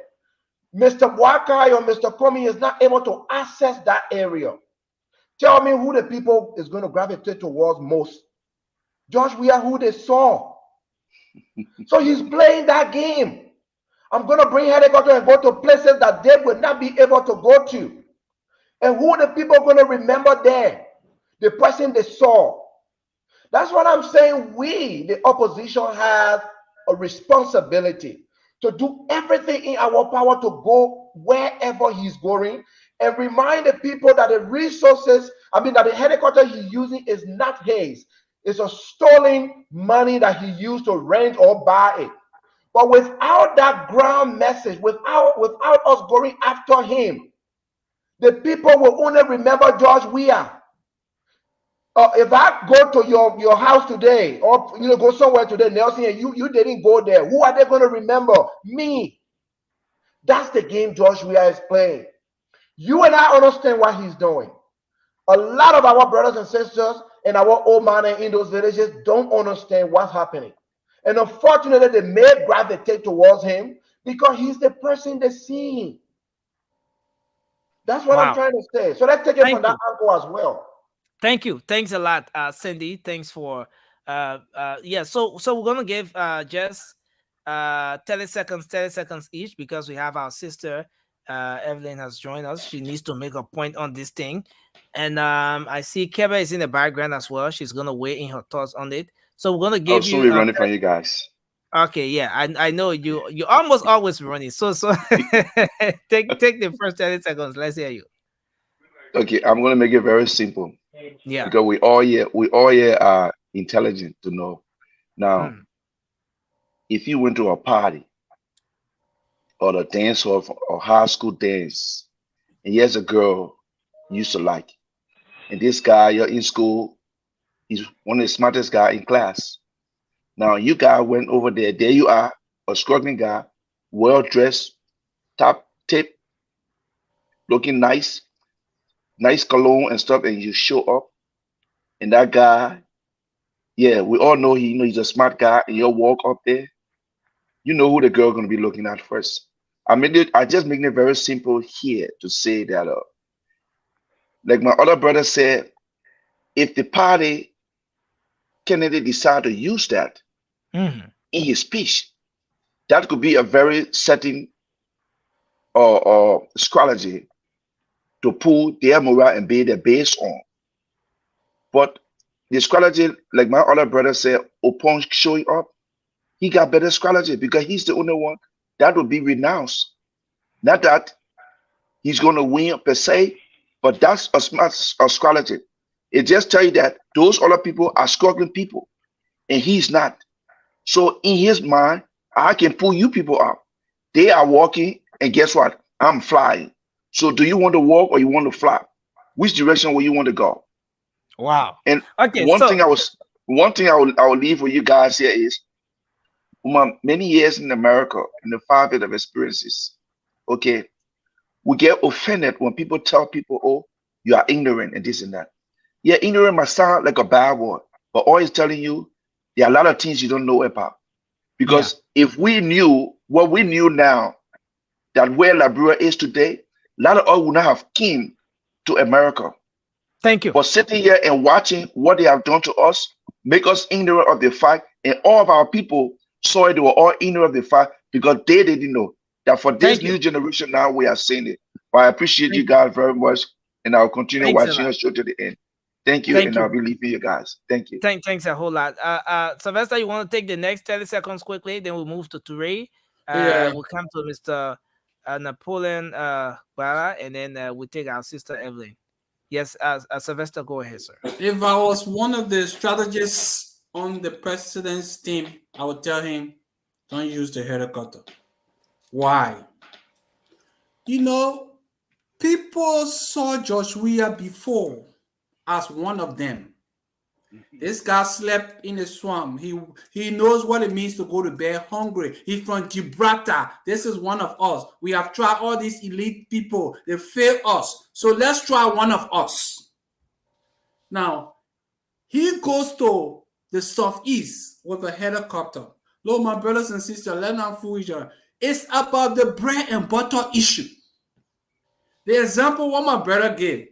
Mr. Boakai or Mr. Comey is not able to access that area. Tell me who the people is going to gravitate towards most. George Weir, who they saw. So he's playing that game. I'm going to bring helicopter and go to places that they will not be able to go to. And who the people are going to remember there? The person they saw. That's what I'm saying. We, the opposition, have a responsibility to do everything in our power to go wherever he's going and remind the people that the resources, that the helicopter he's using is not his. It's a stolen money that he used to rent or buy it. But without that ground message, without us going after him, the people will only remember George Weir. If I go to your house today, or go somewhere today, Nelson, and you didn't go there, who are they going to remember? Me. That's the game George Weir is playing. You and I understand what he's doing. A lot of our brothers and sisters and our old man in those villages don't understand what's happening. And unfortunately, they may gravitate towards him because he's the person they see. That's what I'm trying to say. So let's take it from that angle as well. Thank you. Thanks a lot, Cindy. Thanks for so we're gonna give just 30 seconds each because we have our sister Evelyn has joined us. She needs to make a point on this thing. And I see Keba is in the background as well. She's gonna weigh in her thoughts on it. So we're gonna give you we're running for you guys. Okay, yeah, I know you almost always running. So take the first 30 seconds. Let's hear you. Okay, I'm gonna make it very simple. Yeah. Because we all here are intelligent to know. Now, if you went to a party or a dance or high school dance, and here's a girl you used to like, and this guy you're in school, he's one of the smartest guy in class. Now you guys went over there. There you are, a struggling guy, well dressed, top tip, looking nice. nice cologne and stuff, and you show up, and that guy, yeah, we all know he's a smart guy, and you walk up there, you know who the girl gonna be looking at first. I just make it very simple here to say that, like my other brother said, if the party Kennedy decide to use that in his speech, that could be a very certain or strategy to pull their morale and build their base on. But the strategy, like my other brother said, upon showing up, he got better strategy because he's the only one that will be renounced. Not that he's going to win per se, but that's a smart strategy. It just tells you that those other people are struggling people, and he's not. So in his mind, I can pull you people up. They are walking, and guess what? I'm flying. So do you want to walk or you want to fly? Which direction will you want to go? Wow. And okay, one thing I will leave with you guys here is many years in America, in the 5 years of experiences, okay, we get offended when people tell people, oh, you are ignorant and this and that. Yeah, ignorant might sound like a bad word, but always telling you there are a lot of things you don't know about. Because if we knew what we knew now, that where Liberia is today, a lot of us would not have came to America. Thank you. But sitting here and watching what they have done to us, make us ignorant of the fact, and all of our people saw it, they were all ignorant of the fact because they didn't know that for this new generation now we are seeing it. But I appreciate you guys very much, and I'll continue watching your show to the end. Thank you, and I'll be leaving you guys. Thank you. Thanks a whole lot. Sylvester, you want to take the next 30 seconds quickly, then we'll move to Toure. We'll come to Mr. Napoleon Barra, and then we'll take our sister Evelyn. Yes, Sylvester, go ahead, sir. If I was one of the strategists on the president's team, I would tell him, don't use the helicopter. Why? You know, people saw George Weah before as one of them. This guy slept in the swamp. He knows what it means to go to bed hungry. He's from Gibraltar. This is one of us. We have tried all these elite people. They failed us. So let's try one of us. Now, he goes to the southeast with a helicopter. Lord, my brothers and sisters, let not fool each other. It's about the bread and butter issue. The example what my brother gave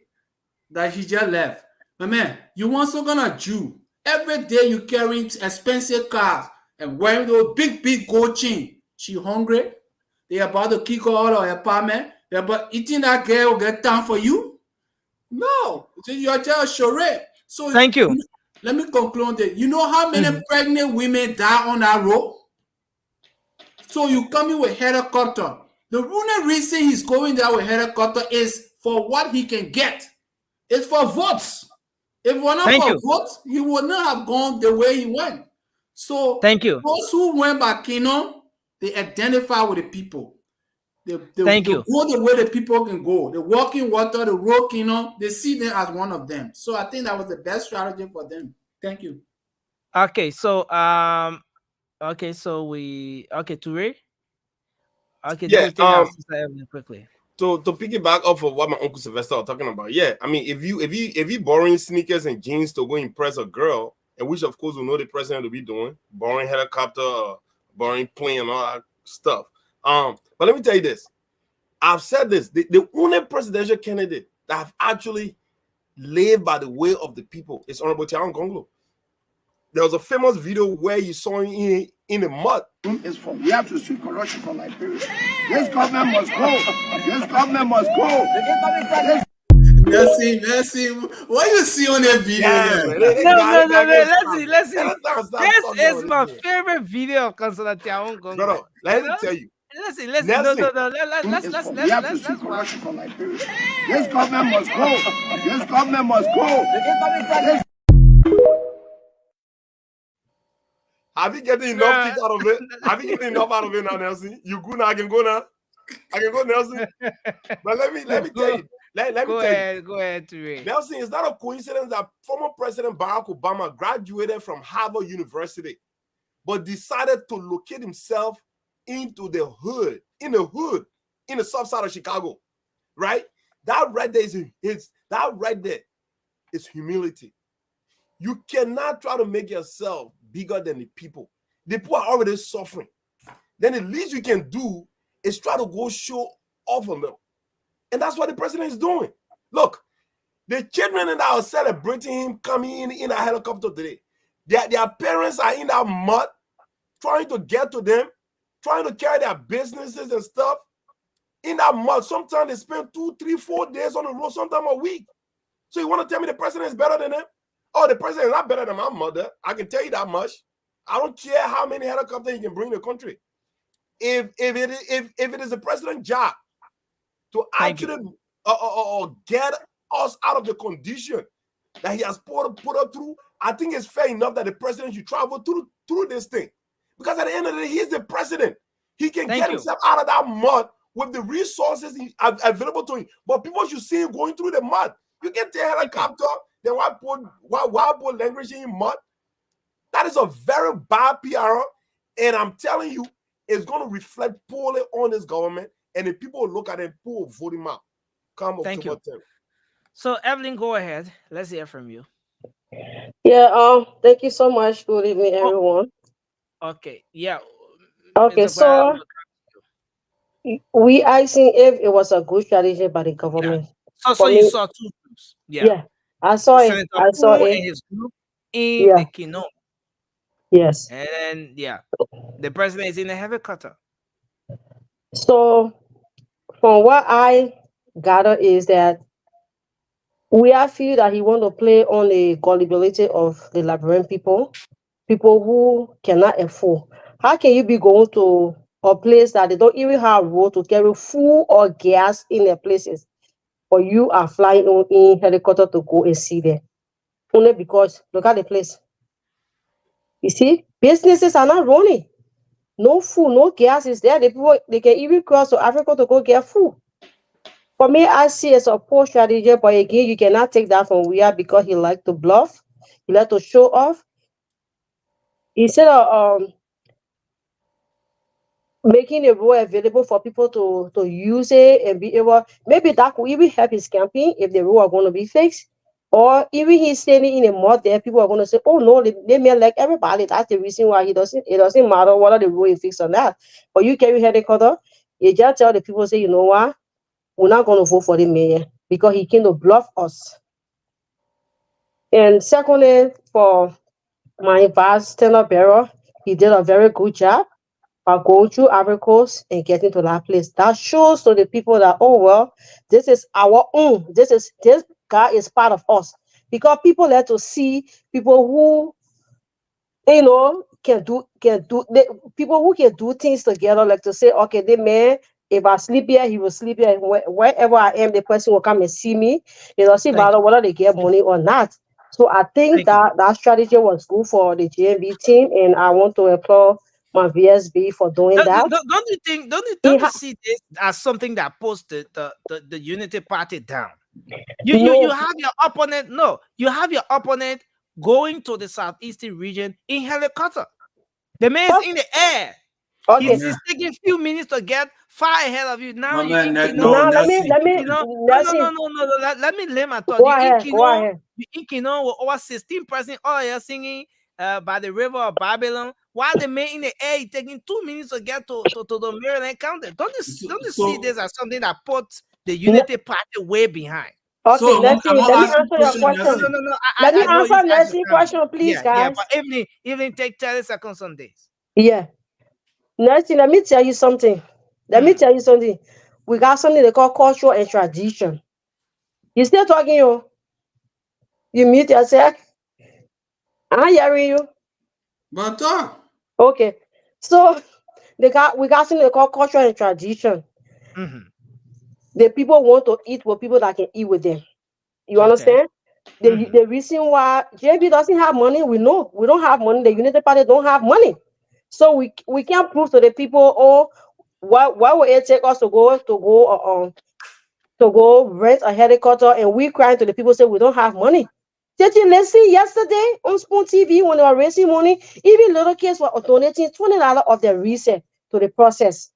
that he just left. My man, you want some kind of Jew. Every day you carrying expensive cars and wearing those big gold chain. She hungry. They about to kick her out of her apartment. They about eating that girl will get time for you. No, you are just charade. So thank you. Let me conclude that. You know how many pregnant women die on that road? So you come in with helicopter. The only reason he's going there with helicopter is for what he can get. It's for votes. If it were not for votes, he would not have gone the way he went. So those who went by Kino, they identify with the people. They go the way the people can go. The walking water, the road Kino, they see them as one of them. So I think that was the best strategy for them. Thank you. Okay, so Toure. Okay, quickly. To piggyback off of what my uncle Sylvester was talking about, yeah, I mean, if you borrowing sneakers and jeans to go impress a girl, and which of course we know the president will be doing, borrowing helicopter, borrowing plane, and all that stuff. But let me tell you this: I've said this: the only presidential candidate that have actually lived by the will of the people is Honorable Tian Gonglo. There was a famous video where you saw him in the mud. We have to see corruption from Liberia. This government must go. This government must go. Merci. What you see on that video? No. Let's see. This is my favorite video of Councilor Tian Gonglo. No. Let me tell you. Listen. No. We have to see corruption from Liberia. This government must go. This government must go. Have you getting enough kick out of it? Have you getting enough out of it now, Nelson? You go now, I can go now. I can go, Nelson. But let me tell you. Let me tell you. Go ahead, Toure. Nelson, it's not a coincidence that former President Barack Obama graduated from Harvard University, but decided to locate himself into the hood, in the south side of Chicago, right? That right there is humility. You cannot try to make yourself bigger than the people. The people are already suffering. Then the least you can do is try to go show off on them. And that's what the president is doing. Look, the children that are celebrating him coming in a helicopter today, their parents are in that mud, trying to get to them, trying to carry their businesses and stuff in that mud. Sometimes they spend 2, 3, 4 days on the road, sometimes a week. So you want to tell me the president is better than them? Oh, the president is not better than my mother. I can tell you that much. I don't care how many helicopters he can bring to the country. If it is the president's job to actually get us out of the condition that he has put us through, I think it's fair enough that the president should travel through this thing. Because at the end of the day, he's the president. He can get himself out of that mud with the resources available to him. But people should see him going through the mud. You can take a helicopter, then why put language in mud? That is a very bad PR. And I'm telling you, it's going to reflect poorly on this government. And the people will look at it, people will vote him out. Come October 10th. So, Evelyn, go ahead. Let's hear from you. Yeah, thank you so much. Good evening, everyone. Okay, yeah. Okay, so we asking if it was a good strategy by the government. Yeah. So you saw two groups. Yeah, I saw it. I saw it. And his group in the Kino. Yes. And the president is in a helicopter. So, from what I gather is that we are feel that he want to play on the gullibility of the Liberian people who cannot afford. How can you be going to a place that they don't even have road to carry food or gas in their places, or you are flying in helicopter to go and see them? Only because look at the place. You see, businesses are not running. No food, no gas is there. The people, they can even cross to Africa to go get food. For me, I see it as a poor strategy, but again, you cannot take that from Weah because he like to bluff, he like to show off. Instead of making the road available for people to use it and be able, maybe that could even help his campaign if the road are going to be fixed. Or even he's standing in a mud there, people are going to say, oh no, they may like everybody. That's the reason why it doesn't matter whether the road is fixed or not. But you carry helicopter, you just tell the people, say, you know what, we're not going to vote for the mayor because he came to bluff us. And secondly, for my vice Tanner Barrow, he did a very good job by going through Ivory Coast and getting to that place. That shows to the people that, oh well, this is our own. This guy is part of us. Because people like to see people who, can do people who can do things together, like to say, okay, the man, if I sleep here, he will sleep here. Wherever I am, the person will come and see me. It doesn't matter whether they get money or not. So I think that strategy was good for the GMB team, and I want to applaud my VSB for doing that. Don't you see this as something that puts the Unity Party down? You have your opponent. No, you have your opponent going to the southeastern region in helicopter. The man is in the air. Okay. He's taking a few minutes to get far ahead of you. Now let me lay my thought. Go ahead. You know, over 16% all you're singing by the river of Babylon, while the man in the air is taking 2 minutes to get to the Maryland County. Don't you see this as something that puts the Unity Party way behind? Okay, let me answer your question. Let me answer Nancy's question, please, guys. Yeah, but even take 30 seconds on this. Yeah. Nancy, let me tell you something. We got something they call culture and tradition. You still talking, you? You mute yourself? I'm hearing you. But talk. Okay. So we got something they call culture and tradition. Mm-hmm. The people want to eat with people that can eat with them. You understand? The reason why JB doesn't have money, we know. We don't have money. The Unity Party don't have money. So we can't prove to the people, oh, why will it take us to go rent a helicopter, and we crying to the people say we don't have money. Did you listen yesterday on Spoon TV when they were raising money? Even little kids were donating $20 of their research to the process.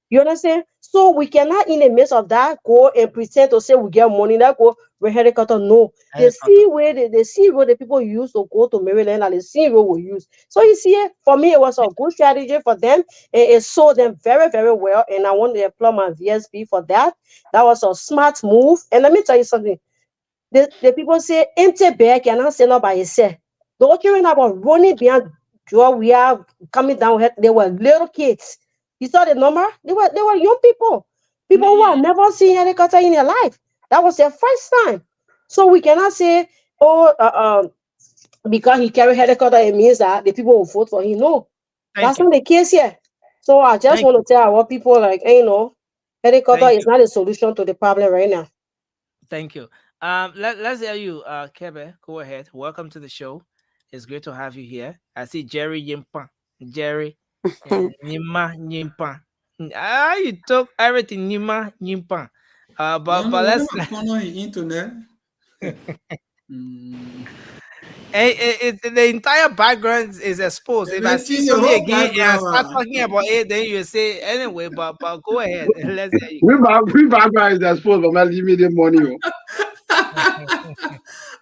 You understand? So we cannot, in the midst of that, go and pretend to say we get money. That go with helicopter. No, the same way the same road the people use to go to Maryland, and the same road we use. So you see, for me, it was a good strategy for them, and it sold them very, very well. And I want to applaud my VSP for that. That was a smart move. And let me tell you something. The people say empty bag cannot stand up by itself. The children about running behind Joe, we are coming down. They were little kids. You saw the number? They were young people. People who have never seen helicopter in their life. That was their first time. So we cannot say, oh, because he carry helicopter, it means that the people will vote for him. No, that's not the case here. So I just want to tell our people, like, hey, helicopter is not a solution to the problem right now. Thank you. Let's hear you, Kebe. Go ahead. Welcome to the show. It's great to have you here. I see Jerry Yimpa. Jerry Nima Yimpa. You talk everything Nima Yimpa. But let's internet. the entire background is exposed. If I see something again and I start talking about it, then you say anyway. But go ahead. Let's hear you. We background is exposed, but man, give me the money.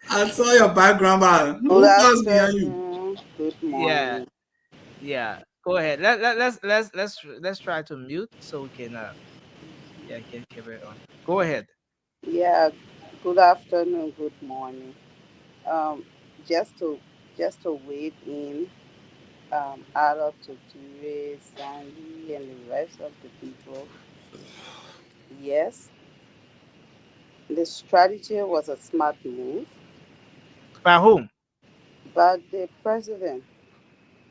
I saw your background, but who else behind you? Good morning. Yeah. Go ahead. Let's try to mute so we can can carry on. Go ahead. Yeah. Good afternoon. Good morning. Just to wade in, add up to Dure, Sandy, and the rest of the people. Yes, the strategy was a smart move. By whom? By the president.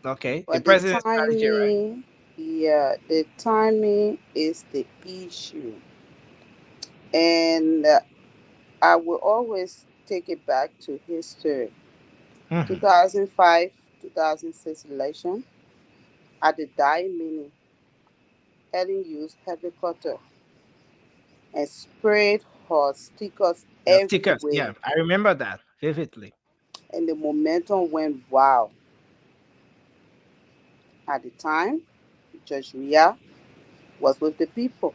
Okay, but the president's strategy, right? Yeah, the timing is the issue. And I will always take it back to history. 2005, 2006 election, at the dying minute, Ellen used helicopter and sprayed her stickers everywhere. Stickers, yeah, I remember that vividly. And the momentum went wild. At the time, Judge Ria was with the people.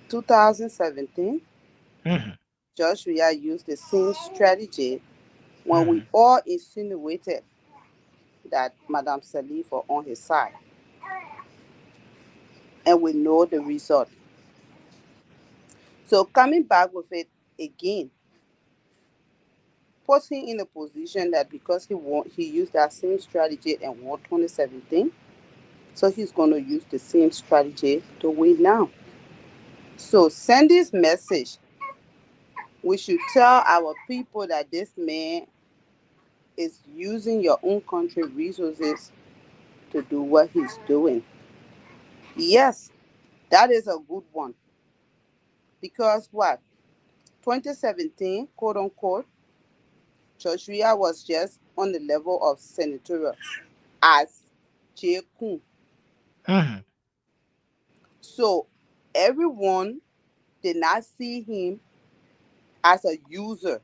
2017, Judge Ria used the same strategy when we all insinuated that Madame Salif was on his side. And we know the result. So coming back with it again, puts him in a position that because he used that same strategy and won 2017, so he's going to use the same strategy to win now. So send this message. We should tell our people that this man is using your own country resources to do what he's doing. Yes, that is a good one. Because what? 2017, quote unquote, Judge Ria was just on the level of senatorial as Jay Kun. So everyone did not see him as a user.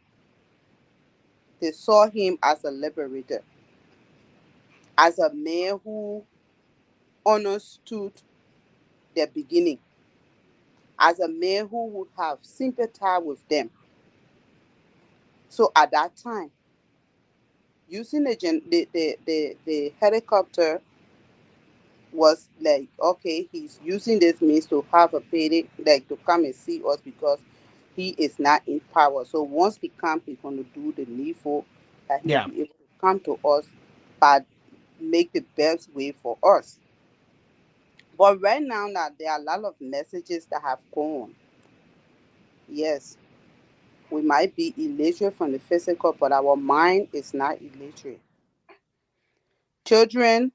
They saw him as a liberator, as a man who understood their beginning, as a man who would have sympathy with them. So at that time, using the helicopter was like, okay, he's using this means to have a payday, like to come and see us because he is not in power. So once he comes, he's going to do the needful that he'll be able to come to us, but make the best way for us. But right now, there are a lot of messages that have gone. Yes, we might be illiterate from the physical, but our mind is not illiterate. Children,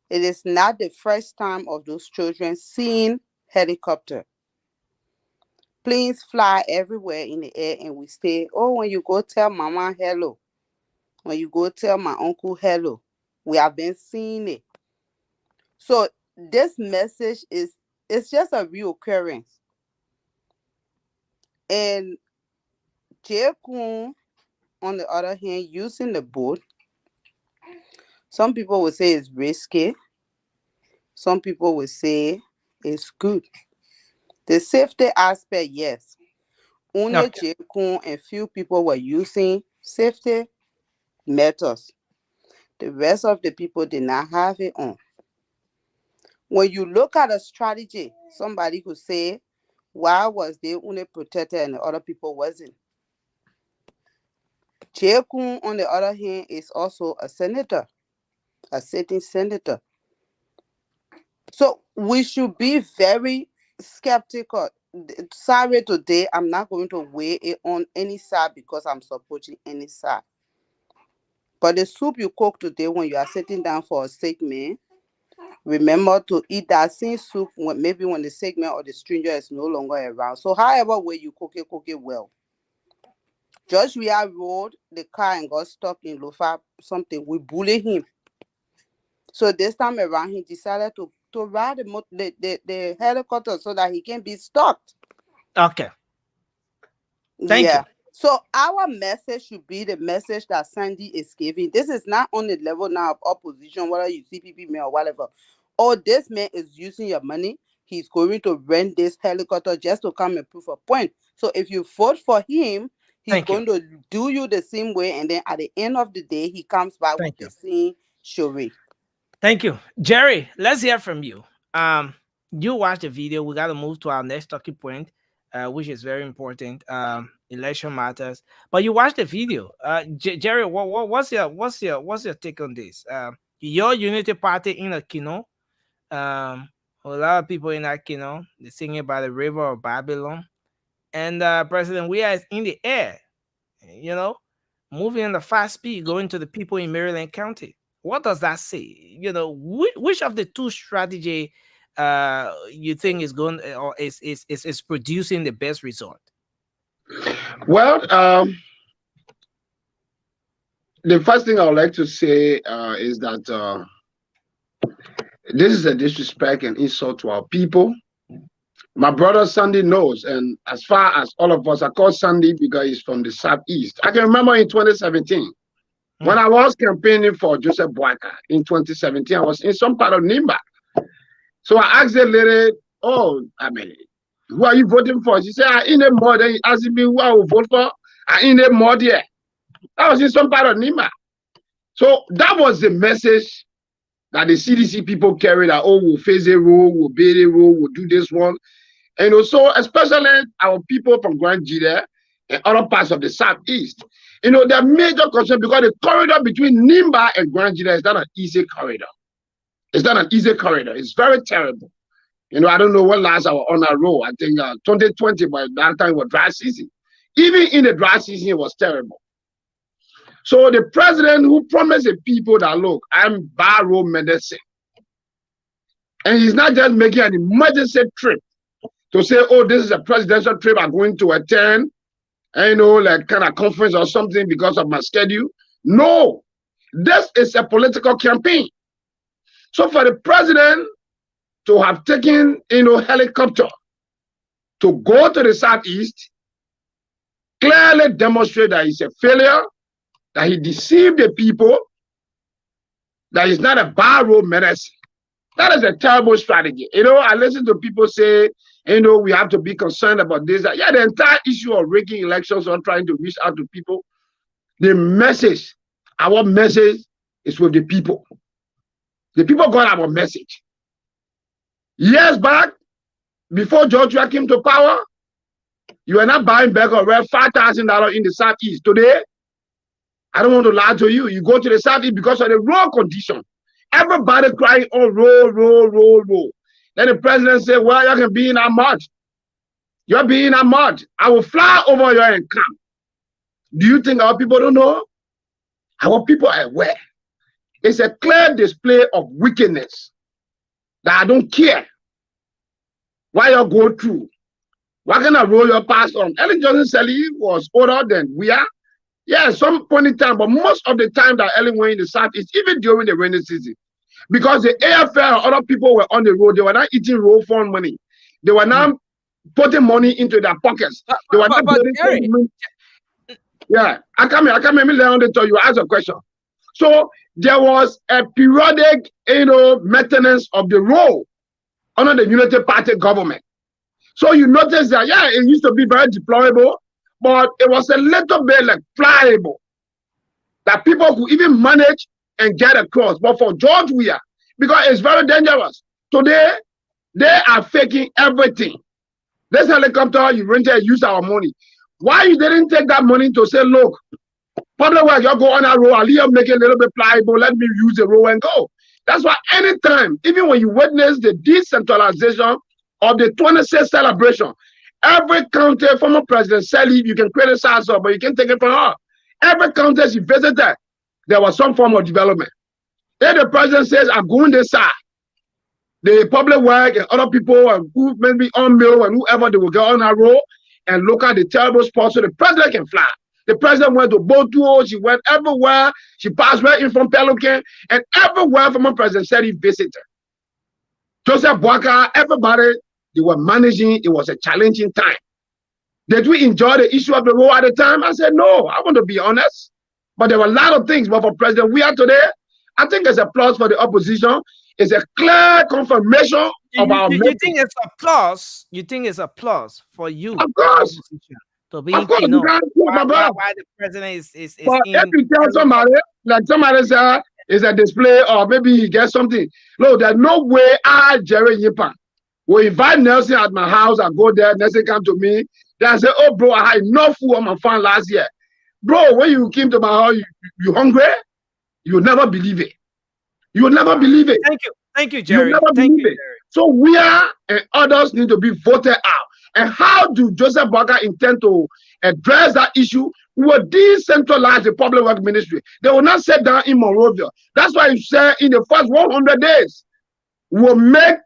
it is not the first time of those children seeing helicopter. Planes fly everywhere in the air and we say, oh, when you go tell mama hello, when you go tell my uncle hello, we have been seeing it. So this message it's just a reoccurrence. And Jay Kun, on the other hand, using the boat, some people would say it's risky. some people will say it's good. The safety aspect, yes. Only Okay. Jekun and few people were using safety methods. The rest of the people did not have it on. When you look at a strategy, somebody could say, why was they only protected and the other people wasn't? Jekun, on the other hand, is also a senator, a sitting senator. So we should be very skeptical. Sorry, today I'm not going to weigh it on any side because I'm supporting any side. But the soup you cook today when you are sitting down for a sick man, remember to eat that same soup maybe when the sick man or the stranger is no longer around. So however way you cook it well. Judge Ria rode the car and got stuck in Lofa something. We bullied him. So this time around, he decided to ride the helicopter so that he can be stopped. Okay. Thank you. So our message should be the message that Sandy is giving. This is not on the level now of opposition, whether you CPP man or whatever. Oh, this man is using your money. He's going to rent this helicopter just to come and prove a point. So if you vote for him, he's going to do you the same way. And then at the end of the day, he comes back with the same story. Thank you. Jerry, let's hear from you. You watched the video. We got to move to our next talking point, which is very important. Election matters. But you watched the video. Jerry, what's your take on this? Your Unity Party in Aquino, a lot of people in Aquino, they're singing by the river of Babylon. And President Weah is in the air, moving in the fast speed, going to the people in Maryland County. What does that say? Which of the two strategy you think is going or is producing the best result? Well, the first thing I would like to say is that this is a disrespect and insult to our people. My brother Sandy knows, and as far as all of us, I call Sandy because he's from the Southeast. I can remember in 2017, when I was campaigning for Joseph Boyka in 2017, I was in some part of Nimba. So I asked the lady, who are you voting for? She said, I in the more. Then he asked me who I will vote for. I in the more there. That was in some part of Nimba. So that was the message that the CDC people carried that, we'll face a rule, we'll build a rule, we'll do this one. And also, especially our people from Grand Jide and other parts of the Southeast, they're major concern because the corridor between Nimba and Grand Jide is not an easy corridor. It's not an easy corridor. It's very terrible. I don't know what last I was on a road. I think 2020, but that time was dry season. Even in the dry season, it was terrible. So the president who promised the people that, look, I'm borrow medicine. And he's not just making an emergency trip to say, this is a presidential trip I'm going to attend, like kind of conference or something because of my schedule. No, this is a political campaign. So for the president to have taken, helicopter to go to the Southeast, clearly demonstrate that he's a failure, that he deceived the people, that he's not a borrowed medicine. That is a terrible strategy. I listen to people say, we have to be concerned about this. Yeah, the entire issue of rigging elections or trying to reach out to people, the message, our message is with the people. The people got our message. Years back, before George Weah came to power, you were not buying bag of red $5,000 in the Southeast. Today, I don't want to lie to you. You go to the Southeast because of the road condition. Everybody crying, roll. Then the president said, well, you can be in a mud. You're being in a mud. I will fly over here and come. Do you think our people don't know? Our people are aware. It's a clear display of wickedness that I don't care what you go through. What can I roll your past on? Ellen Johnson Sirleaf was older than we are. Yeah, some point in time, but most of the time that Ellen went in the Southeast, even during the rainy season, because the AFL and other people were on the road, they were not eating road fund money. They were not putting money into their pockets. They were not getting money. Yeah, I come here, let me tell you, ask a question. So there was a periodic, maintenance of the road under the Unity Party government. So you notice that, yeah, it used to be very deplorable, but it was a little bit like pliable, that people could even manage and get across. But for George Weah, because it's very dangerous. Today, they are faking everything. This helicopter you rented, use our money. Why you didn't take that money to say, look, public work, you go on a road, I'll make it a little bit pliable, let me use the road and go. That's why anytime, even when you witness the decentralization of the 26th celebration, every county, former President Sally, you can criticize her, but you can take it from her. Every county she visited, there was some form of development. If the president says, I'm going this side, the public work and other people and who maybe on mill and whoever, they will get on a road and look at the terrible spots so the president can fly. The president went to Botuo, she went everywhere, she passed right in from Pelican, and everywhere former President said he visited. Joseph Boakai, everybody, they were managing, it was a challenging time. Did we enjoy the issue of the road at the time? I said, no, I want to be honest. But there were a lot of things, but for President Weah today, I think it's a plus for the opposition. It's a clear confirmation of our you think it's a plus? You think it's a plus for you? Of course. To be, of course, you know, why the president is but in, if you tell somebody, like somebody say, it's a display or maybe he gets something. No, there's no way I, Jerry Yipan, will invite Nelson at my house and go there. Nelson come to me. Then I say, oh, bro, I had enough food on my farm last year. Bro, when you came to my house, you hungry? You will never believe it. You will never believe it. Thank you, Jerry. You will never believe it. So we are and others need to be voted out. And how do Joseph Boakai intend to address that issue? We will decentralize the public work ministry. They will not sit down in Monrovia. That's why you say in the first 100 days, we'll make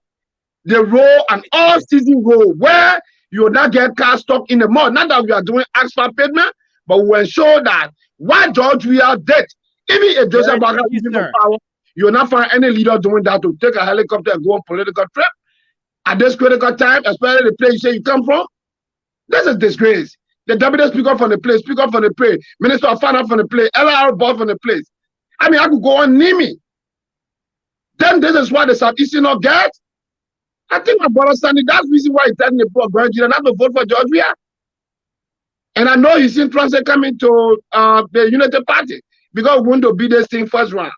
the road an all-season road where you will not get cars stuck in the mud. Not that we are doing asphalt pavement, but we will ensure that what George Weah did, even if Joseph Boakai is in power, you will not find any leader doing that to take a helicopter and go on political trip at this critical time, especially the place you say you come from. This is disgrace. The deputy speaker from the place, speaker from the place, minister of finance from the place, LR board from the place. I mean, I could go on near me. Then this is why the Southeastern get. I think my brother Sandy, that's the reason why he's telling the poor Grand Jury not to vote for George Weah. And I know he's seen Transit coming to the Unity Party because we want to beat this thing first round.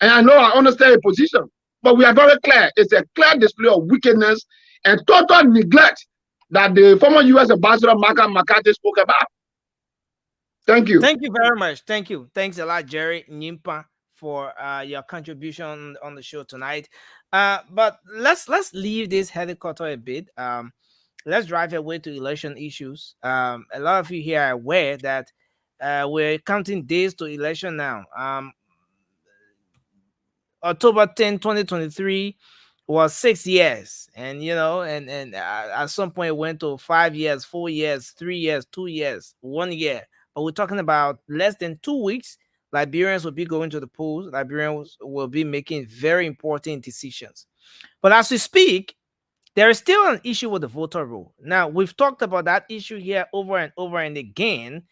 And I know I understand the position, but we are very clear. It's a clear display of wickedness and total neglect that the former U.S. Ambassador Mark McCarthy spoke about. Thank you. Thank you very much. Thank you. Thanks a lot, Jerry Nyimpa, for your contribution on the show tonight. But let's leave this helicopter a bit. Let's drive away to election issues. A lot of you here are aware that we're counting days to election now. October 10, 2023 was 6 years, and you know, and at some point it went to 5 years, 4 years, 3 years, 2 years, 1 year. But we're talking about less than 2 weeks. Liberians will be going to the polls. Liberians will be making very important decisions. But as we speak, there is still an issue with the voter roll. Now, we've talked about that issue here over and over and again.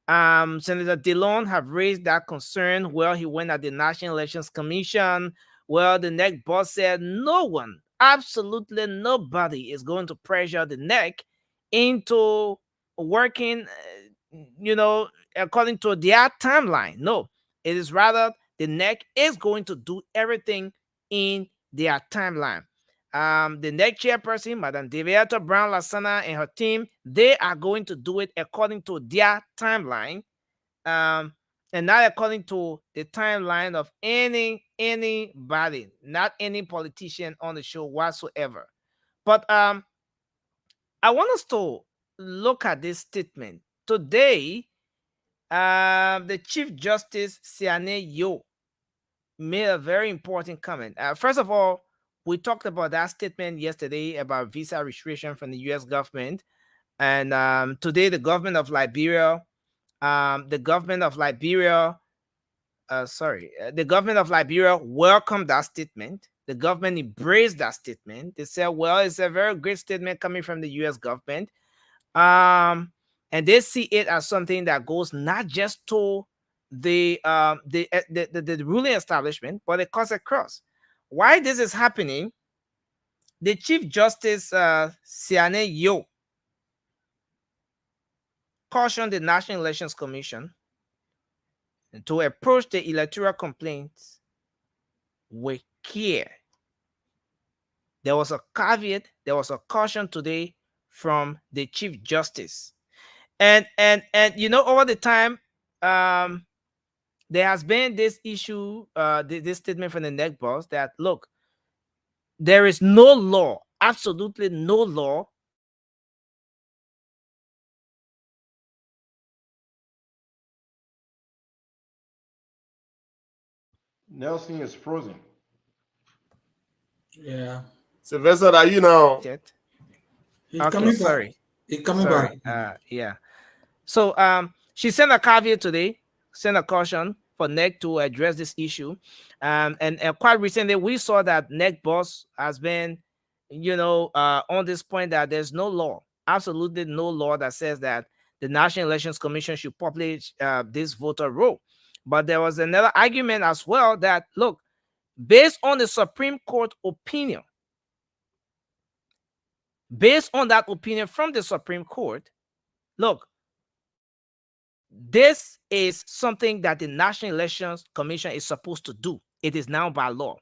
Senator Dillon have raised that concern. Well, he went at the National Elections Commission. Well, the NEC boss said no one, absolutely nobody is going to pressure the NEC into working, you know, according to their timeline. No, it is rather the NEC is going to do everything in their timeline. The NEC chairperson, Madam Deviata Brown Lasana, and her team, they are going to do it according to their timeline, and not according to the timeline of anybody, not any politician on the show whatsoever. But I want us to look at this statement today. The Chief Justice Siane Yo made a very important comment. First of all, we talked about that statement yesterday about visa restriction from the U.S. government. And today, the government of Liberia welcomed that statement. The government embraced that statement. They said, well, it's a very great statement coming from the U.S. government. And they see it as something that goes not just to the ruling establishment, but it cuts across. Why this is happening? The Chief Justice Siane Yo cautioned the National Elections Commission to approach the electoral complaints with care. There was a caveat, there was a caution today from the Chief Justice. And you know, over the time, there has been this issue, this statement from the NEC boss that, look, there is no law, absolutely no law Nelson is frozen. Yeah. Sylvester, are you now? He's Okay, coming back. sorry. He's coming Sorry. back. Yeah. So she sent a caveat today, sent a caution for NEC to address this issue. And quite recently, we saw that NEC boss has been, you know, on this point that there's no law, absolutely no law that says that the National Elections Commission should publish this voter roll. But there was another argument as well that, look, based on the Supreme Court opinion, based on that opinion from the Supreme Court, look, this is something that the National Elections Commission is supposed to do. It is now by law.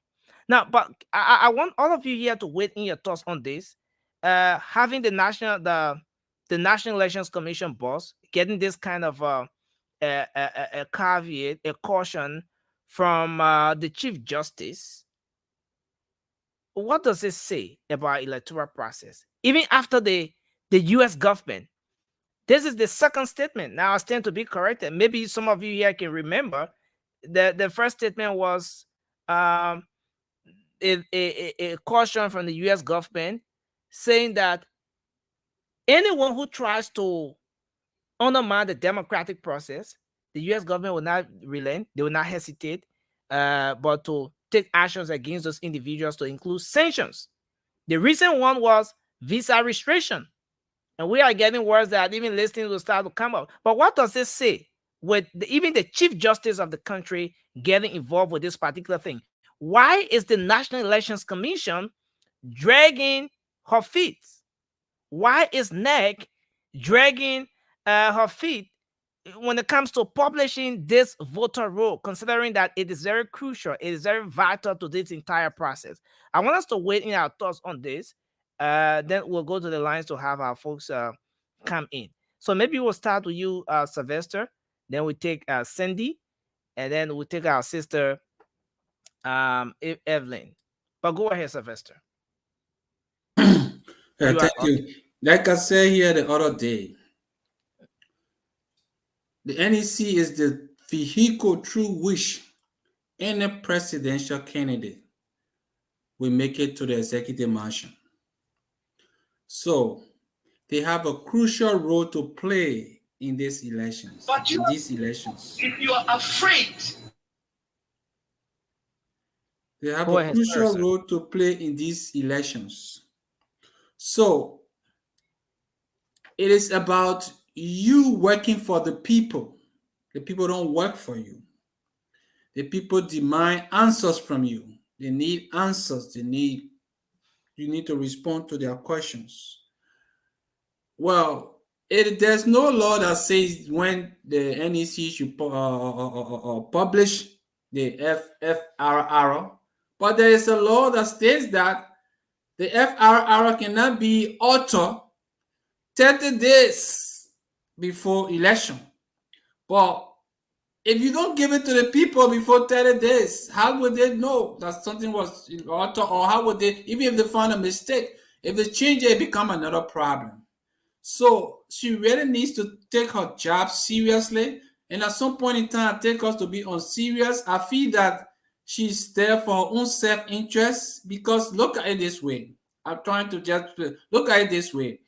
Now, but I want all of you here to weigh in your thoughts on this. Having the National Elections Commission boss getting this kind of a caveat, a caution from the Chief Justice. What does it say about electoral process? Even after the U.S. government, this is the second statement. Now I stand to be corrected. Maybe some of you here can remember the first statement was a caution from the U.S. government saying that anyone who tries to undermine the democratic process, the U.S. government will not relent, they will not hesitate, but to take actions against those individuals, to include sanctions. The recent one was visa restriction. And we are getting words that even listings will start to come up. But what does this say with even the Chief Justice of the country getting involved with this particular thing? Why is the National Elections Commission dragging her feet? Why is NEC dragging her feet when it comes to publishing this voter roll, considering that it is very crucial, it is very vital to this entire process? I want us to weigh in our thoughts on this. Then we'll go to the lines to have our folks come in. So maybe we'll start with you, Sylvester. Then we take Cindy, and then we'll take our sister, Evelyn. But go ahead, Sylvester. Thank you. Like I said here the other day, the NEC is the vehicle through which any presidential candidate will make it to the executive mansion. So they have a crucial role to play in these elections. If you are afraid, they have a crucial role to play in these elections. So it is about you working for the people. The people don't work for you. The people demand answers from you. They need answers. You need to respond to their questions. Well, there's no law that says when the NEC should publish the FRR, but there is a law that states that the FRR cannot be altered 30 days before election. But if you don't give it to the people before 30 days, how would they know that something was altered? Or how would they, even if they found a mistake, if they change it, it become another problem. So she really needs to take her job seriously. And at some point in time, take us to be unserious. I feel that she's there for her own self-interest, because look at it this way. I'm trying to just look at it this way.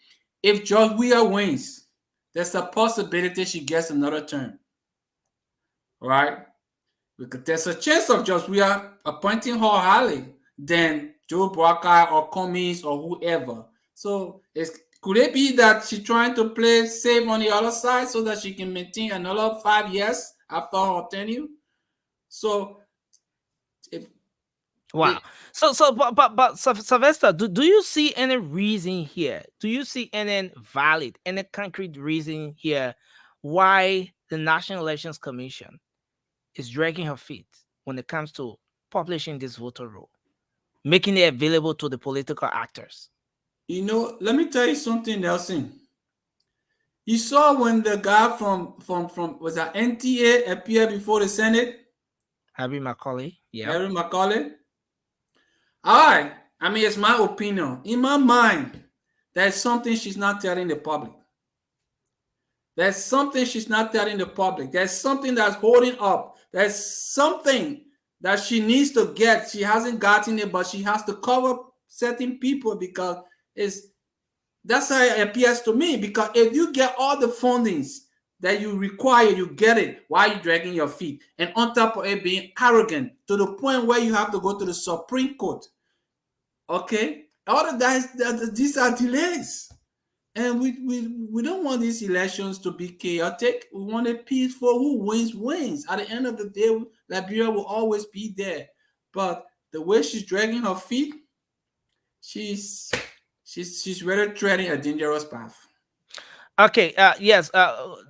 If George Weah wins, there's a possibility she gets another term. Right? Because there's a chance of George Weah appointing her highly than Joe Boakai or Cummings or whoever. So could it be that she's trying to play safe on the other side so that she can maintain another 5 years after her tenure. So if Wow. But Sylvester, do you see any reason here? Do you see any valid, any concrete reason here why the National Elections Commission is dragging her feet when it comes to publishing this voter roll, making it available to the political actors? You know, let me tell you something, Nelson. You saw when the guy from was that NTA appeared before the Senate? Harry Macaulay. Yeah. Harry Macaulay. All right. I mean, it's my opinion. In my mind, there's something she's not telling the public. There's something she's not telling the public. There's something that's holding up. There's something that she needs to get. She hasn't gotten it, but she has to cover certain people because that's how it appears to me. Because if you get all the fundings that you require, you get it. Why are you dragging your feet? And on top of it, being arrogant to the point where you have to go to the Supreme Court. Okay? All of that, these are delays. And we don't want these elections to be chaotic. We want it peaceful. Who wins, wins. At the end of the day, Liberia will always be there. But the way she's dragging her feet, she's really treading a dangerous path. Okay. Yes.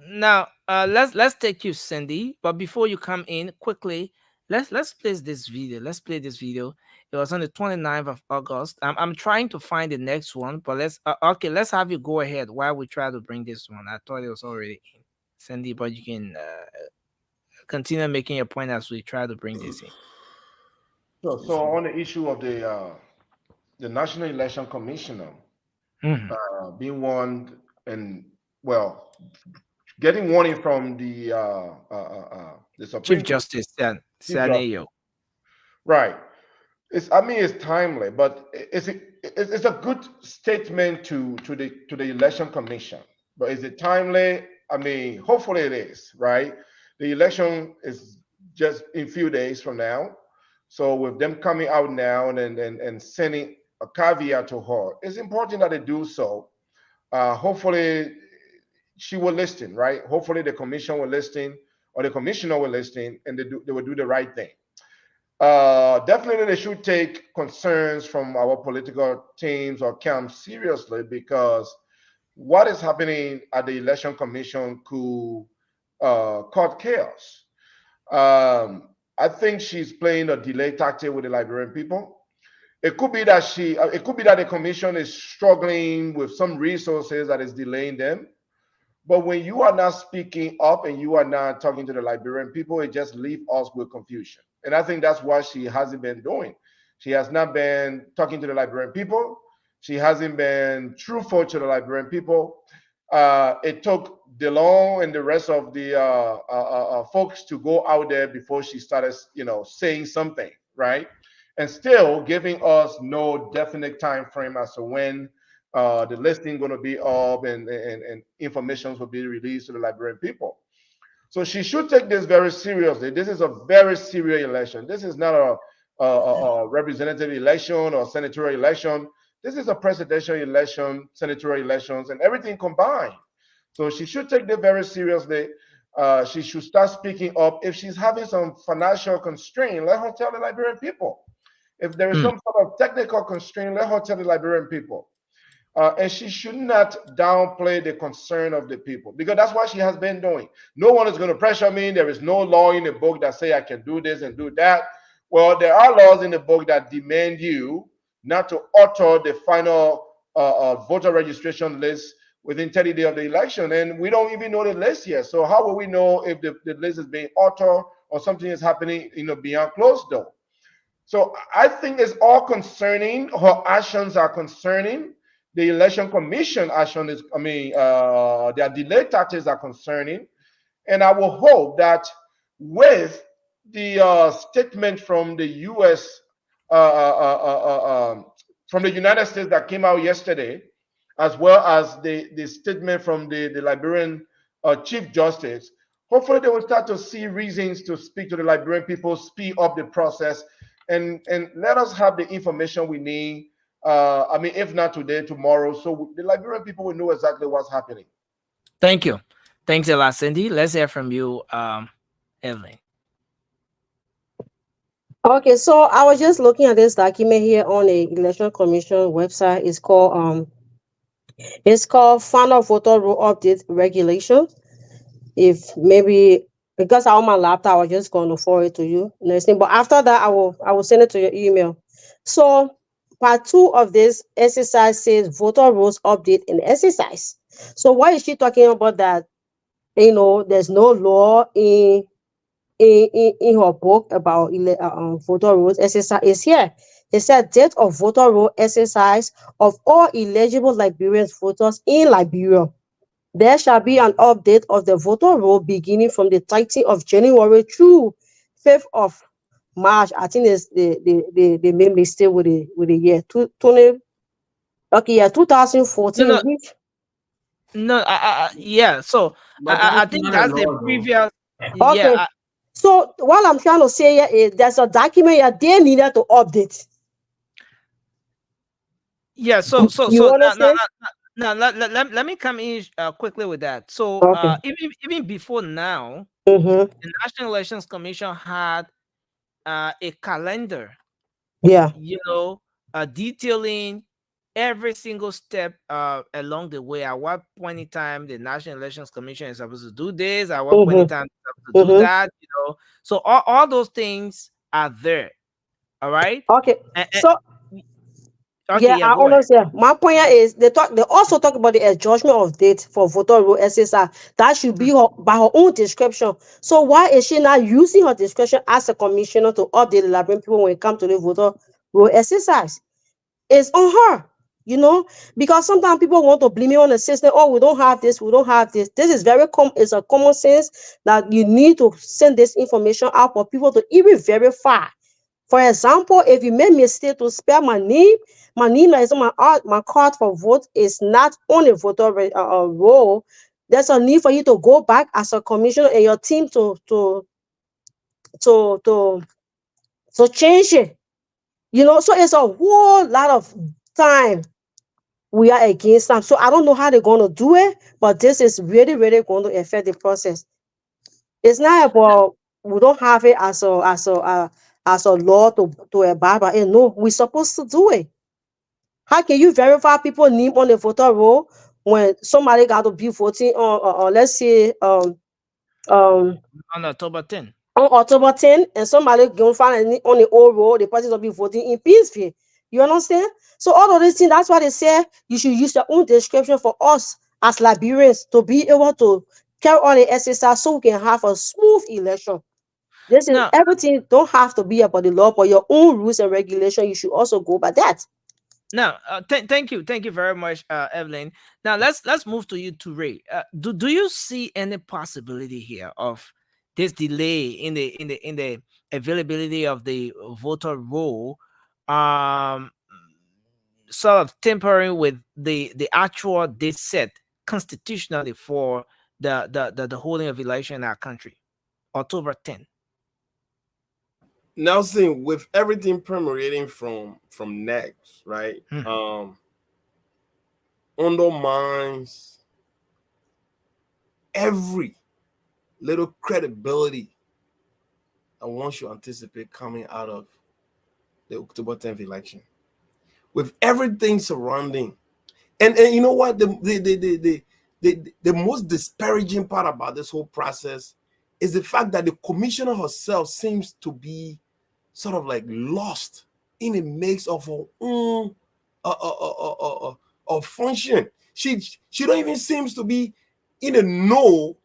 Now let's take you, Cindy. But before you come in, quickly, let's play this video. Let's play this video. It was on the 29th of August. I'm trying to find the next one, but let's have you go ahead while we try to bring this one. I thought it was already in, Cindy, but you can continue making your point as we try to bring this in. So on the issue of the National Election Commissioner being warned and getting warning from the Supreme Chief Justice Saneyo. Right. It's timely, but it's a good statement to the Election Commission. But is it timely? I mean, hopefully it is, right? The election is just in a few days from now. So with them coming out now and sending a caveat to her, it's important that they do so. Hopefully she will listen, right? Hopefully the commission will listen, or the commissioner will listen, and they will do the right thing. Definitely they should take concerns from our political teams or camps seriously, because what is happening at the election commission could cause chaos. I think she's playing a delay tactic with the Liberian people. It could be that the commission is struggling with some resources that is delaying them. But when you are not speaking up and you are not talking to the Liberian people, it just leaves us with confusion. And I think that's what she hasn't been doing. She has not been talking to the Liberian people. She hasn't been truthful to the Liberian people. It took DeLong and the rest of the folks to go out there before she started, saying something, right? And still giving us no definite time frame as to when the listing going to be up and information will be released to the Liberian people. So she should take this very seriously. This is a very serious election. This is not a representative election or senatorial election. This is a presidential election, senatorial elections, and everything combined. So she should take this very seriously. She should start speaking up. If she's having some financial constraint, let her tell the Liberian people. If there is some sort of technical constraint, let her tell the Liberian people. And she should not downplay the concern of the people, because that's what she has been doing. No one is going to pressure me. There is no law in the book that say I can do this and do that. Well, there are laws in the book that demand you not to alter the final voter registration list within 30 days of the election. And we don't even know the list yet. So how will we know if the list is being altered or something is happening, behind closed door? So I think it's all concerning. Her actions are concerning. The election commission action is, their delay tactics are concerning. And I will hope that with the statement from the U.S., from the United States that came out yesterday, as well as the statement from the Liberian Chief Justice, hopefully they will start to see reasons to speak to the Liberian people, speed up the process, and let us have the information we need. If not today, tomorrow, so the Liberian people will know exactly what's happening. Thank you. Thanks a lot, Cindy. Let's hear from you, Evelyn. Okay, so I was just looking at this document here on the Election Commission website. It's called Final Voter Roll Update Regulation. If maybe because I'm on my laptop, I was just going to forward it to you. But after that, I will send it to your email. So part 2 of this exercise says voter rolls update and exercise. So why is she talking about that? There's no law in her book about voter rolls exercise is here. It said date of voter roll exercise of all eligible Liberian voters in Liberia. There shall be an update of the voter roll beginning from the 30th of January through 5th of March. I think it's the main mistake with the year 2014. Yeah. So I think that's the previous. Okay. Yeah. So what I'm trying to say here is there's a document here they needed to update. Yeah. So You understand? now let me come in quickly with that. So Okay. even before now, Mm-hmm. the National Elections Commission had a calendar, Yeah. detailing every single step along the way. At what point in time the National Elections Commission is supposed to do this, at what point in time it's supposed to do that, So all those things are there. All right. Okay. So okay, yeah, I go ahead. understand. My point here is they also talk about the adjustment of date for voter roll exercise. That should be by her own description. So why is she not using her discretion as a commissioner to update the Liberian people when it comes to the voter roll exercise? It's on her, because sometimes people want to blame it on the system. Oh, we don't have this, we don't have this. This is it's a common sense that you need to send this information out for people to even verify. For example, if you made mistake to spell my name is on my card for vote is not on a voter roll. There's a need for you to go back as a commissioner and your team to change it. So it's a whole lot of time we are against them. So I don't know how they're going to do it, but this is really, really going to affect the process. It's not about we don't have it as a law to abide by it. No, we're supposed to do it. How can you verify people's name on the voter roll when somebody got to be voting on let's say on October 10? On October 10, and somebody going find on the old roll, the person will be voting in Peaceville. You understand? So all of these things, that's why they say you should use your own description for us as Liberians to be able to carry on the exercise so we can have a smooth election. This is everything don't have to be about the law, but your own rules and regulation, you should also go by that. Now, thank you very much, Evelyn. Now let's move to you, to Ray. Do you see any possibility here of this delay in the availability of the voter roll, sort of tempering with the actual date set constitutionally for the holding of election in our country, October 10? Nelson, with everything permeating from next, right? Undermines every little credibility I want you to anticipate coming out of the October 10th election. With everything surrounding, and you know what, the most disparaging part about this whole process is the fact that the commissioner herself seems to be sort of like lost in a mix of her own function. She don't even seems to be in a know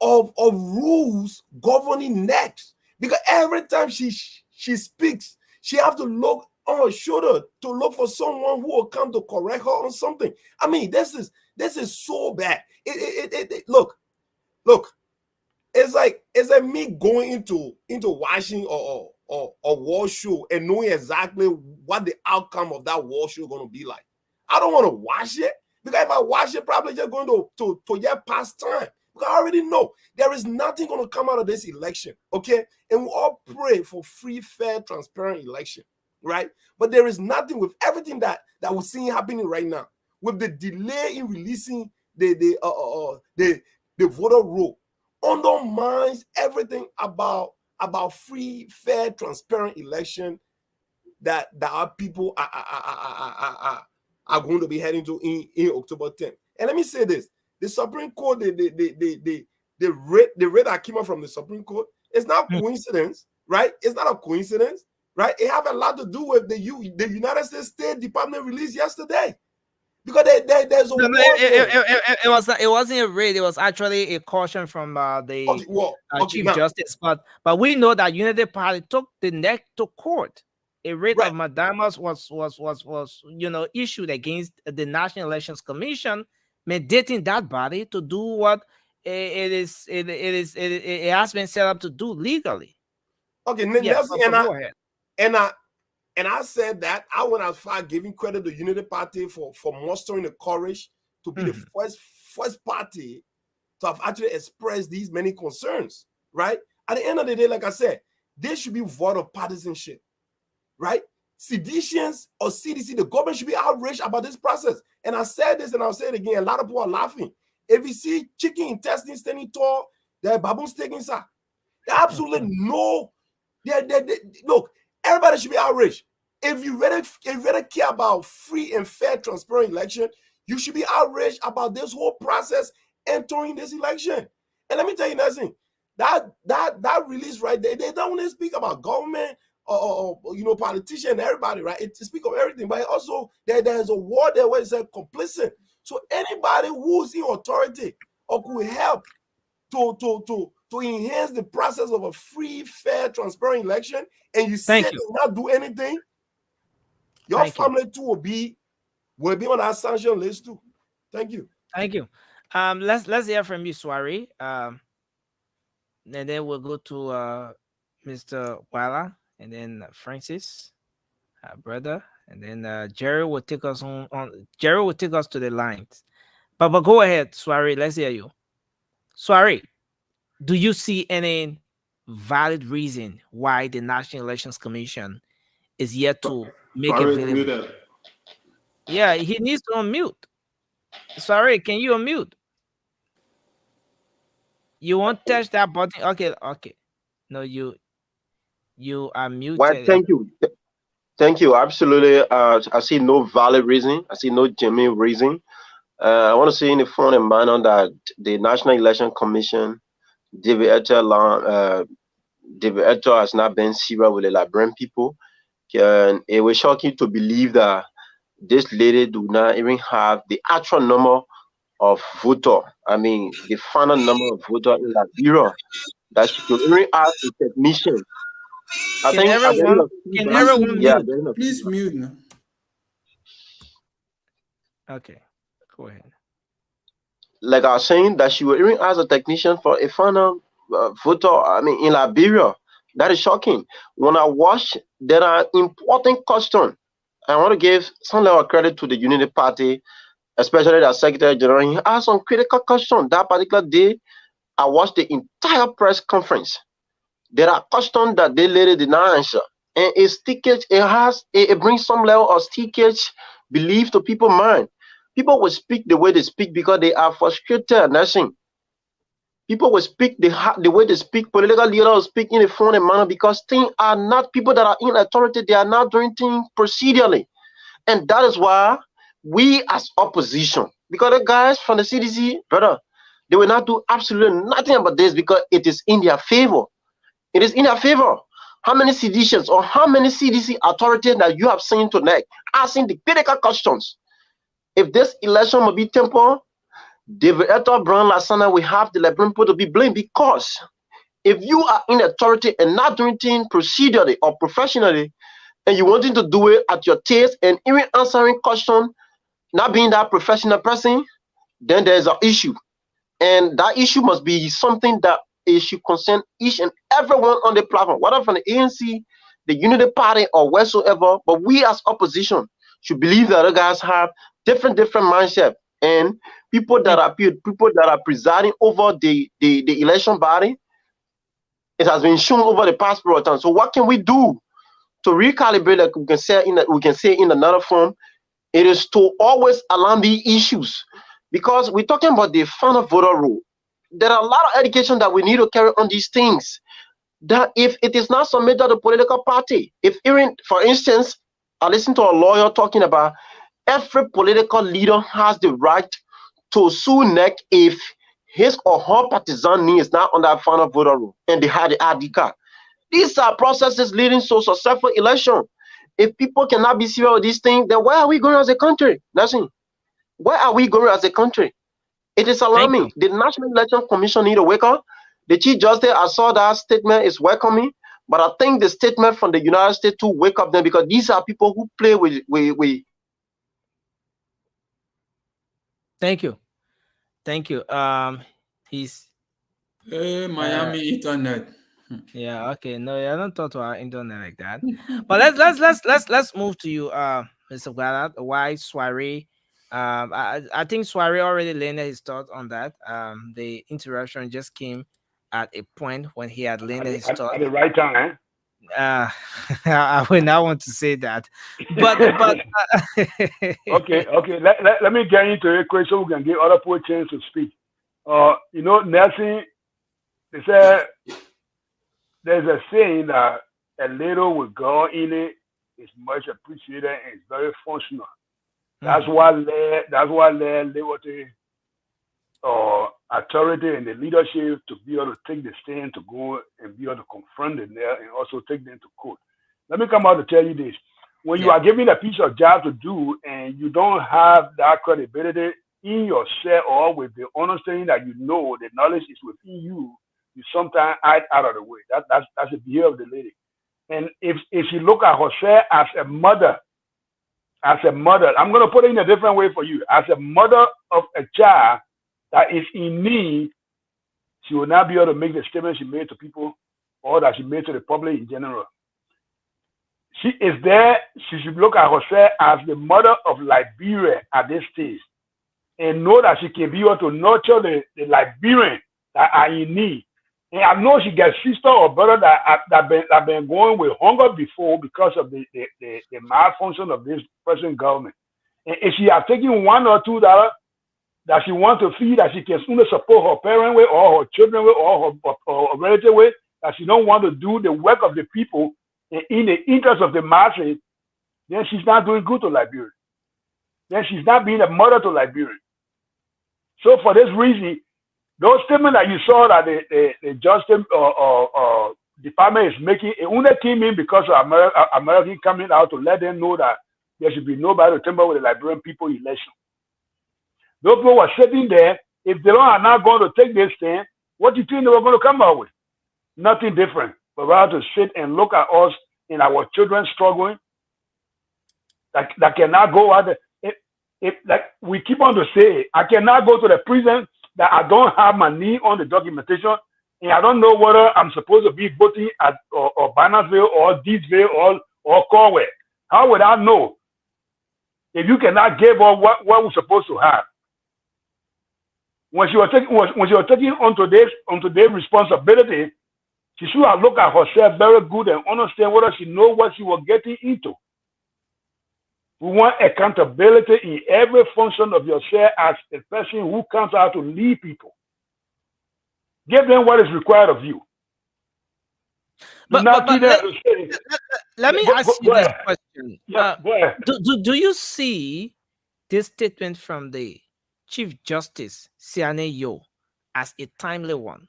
of rules governing next, because every time she speaks, she have to look on her shoulder to look for someone who will come to correct her on something. I mean, this is so bad. Look, it's like me going into watching a war show and knowing exactly what the outcome of that war show is going to be like. I don't want to watch it, because if I watch it, probably just going to get past time. Because I already know there is nothing going to come out of this election, okay? And we all pray for free, fair, transparent election, right? But there is nothing, with everything that we're seeing happening right now, with the delay in releasing the voter roll, undermines everything about free, fair, transparent election that our people are going to be heading to in October 10th. And let me say this: the Supreme Court, the rate that came out from the Supreme Court, it's not coincidence, right? It's not a coincidence, right? It have a lot to do with the United States State Department release yesterday, because there's a it wasn't a raid. It was actually a caution from the Chief Justice. But we know that Unity Party took the neck to court. A writ of mandamus was issued against the National Elections Commission, mandating that body to do what it has been set up to do legally. Okay, and I said that I went as far giving credit to Unity Party for mustering the courage to be the first party to have actually expressed these many concerns. Right at the end of the day, like I said, there should be void of partisanship. Right? Seditions or CDC, the government should be outraged about this process. And I said this and I'll say it again. A lot of people are laughing. If you see chicken intestines standing tall, there are baboons taking inside. There are absolutely no. Look, everybody should be outraged. If you really care about free and fair, transparent election, you should be outraged about this whole process entering this election. And let me tell you nothing. That release right there, they don't want to speak about government or politician and everybody, right? It speak of everything, but also there's a war there where it's complicit. So anybody who's in authority or could help to enhance the process of a free, fair, transparent election, and you say not do anything, your family too will be on that sanction list too. Thank you. Thank you. Let's hear from you, Swari. And then we'll go to Mr. Wala. And then Francis, brother, and then Jerry will take us on. Jerry will take us to the lines. But go ahead, Swari. Let's hear you. Swari, do you see any valid reason why the National Elections Commission is yet to make available? Yeah, he needs to unmute. Swari, can you unmute? You won't touch that button. Okay. No, you are muted. Well, thank you. Absolutely. I see no valid reason. I see no genuine reason. I want to say in the front and manner that the National Election Commission, David Eto has not been serious with the Liberian people. And it was shocking to believe that this lady do not even have the actual number of voters. I mean, the final number of voters in Liberia that she could even ask the technician. Can everyone mute? Please mute now. Okay, go ahead. Like I was saying, that she will even ask a technician for a final voter. I mean, in Liberia, that is shocking. When I watch, there are important questions. I want to give some level of credit to the Unity Party, especially the Secretary General. He asked some critical questions. That particular day, I watched the entire press conference. There are questions that they lady did not answer, and it brings some level of stickage belief to people's mind. People will speak the way they speak because they are frustrated. Nothing. People will speak the way they speak. Political leaders will speak in a phone and manner because things are not people that are in authority. They are not doing things procedurally, and that is why we as opposition, because the guys from the CDC, brother, they will not do absolutely nothing about this because it is in their favor. It is in their favor. How many seditions or how many CDC authorities that you have seen tonight asking the critical questions? If this election will be temporal, David Eto, Brown, Lassana will have the Liberian people to be blamed, because if you are in authority and not doing things procedurally or professionally, and you wanting to do it at your taste and even answering questions, not being that professional person, then there's an issue. And that issue must be something that it should concern each and everyone on the platform, whether from the ANC, the Unity Party, or whatsoever. But we as opposition should believe that other guys have different mindset, and people that are presiding over the election body. It has been shown over the past period of time. So what can we do to recalibrate? Like we can say in another form, it is to always align the issues, because we're talking about the final voter rule. there are a lot of education that we need to carry on these things. That if it is not submitted to the political party, if even, for instance, I listened to a lawyer talking about every political leader has the right to sue NEC if his or her partisan name is not on that final voter roll and they had the ID card. These are processes leading to successful election. If people cannot be serious with these things, then where are we going as a country? Nothing. Where are we going as a country? It is alarming. The National Election Commission need to wake up. The Chief Justice, I saw that statement, is welcoming, but I think the statement from the United States to wake up them, because these are people who play with. Thank you. He's Miami internet. yeah, okay. No, I don't talk to our internet like that. But let's move to you, Mr. Gadat. Why Soiree? I think Soiree already landed his thoughts on that. The interruption just came at a point when he had landed his thoughts at the right time. I would not want to say that, but okay. Let me get into it quick so we can give other people a chance to speak. Nelson, they said there's a saying that a little with God in it is much appreciated and it's very functional. That's why liberty authority and the leadership to be able to take the stand, to go and be able to confront them there and also take them to court. Let me come out to tell you this. When you are given a piece of job to do and you don't have that credibility in yourself or with the understanding that you know the knowledge is within you, you sometimes hide out of the way. That's the behavior of the lady. And if you look at herself as a mother, I'm going to put it in a different way for you. As a mother of a child that is in need, she will not be able to make the statement she made to people or that she made to the public in general. She is there. She should look at herself as the mother of Liberia at this stage and know that she can be able to nurture the Liberians that are in need. And I know she gets sister or brother that been going with hunger before because of the malfunction of this present government. And if she has taken $1 or $2 that she wants to feed, that she can sooner support her parent with or her children with or her relative with, that she don't want to do the work of the people in the interest of the masses, then she's not doing good to Liberia. Then she's not being a mother to Liberia. So for this reason, those statements that you saw that the Justice Department is making, it only came in because of American coming out to let them know that there should be nobody to tamper with the Liberian people election. Those people were sitting there. If they are not going to take this stand, what do you think they were going to come out with? Nothing different, but rather to sit and look at us and our children struggling that cannot go out there. Like we keep on to say, I cannot go to the prison that I don't have my name on the documentation, and I don't know whether I'm supposed to be voting at or Bannersville or Deesville or Corway. How would I know if you cannot give up what we're supposed to have? When she was taking on today's responsibility, she should have looked at herself very good and understand whether she knows what she was getting into. We want accountability in every function of yourself as a person who comes out to lead people. Give them what is required of you. But let me ask you this question. Yeah, go ahead. Do you see this statement from the Chief Justice Siane Yo as a timely one?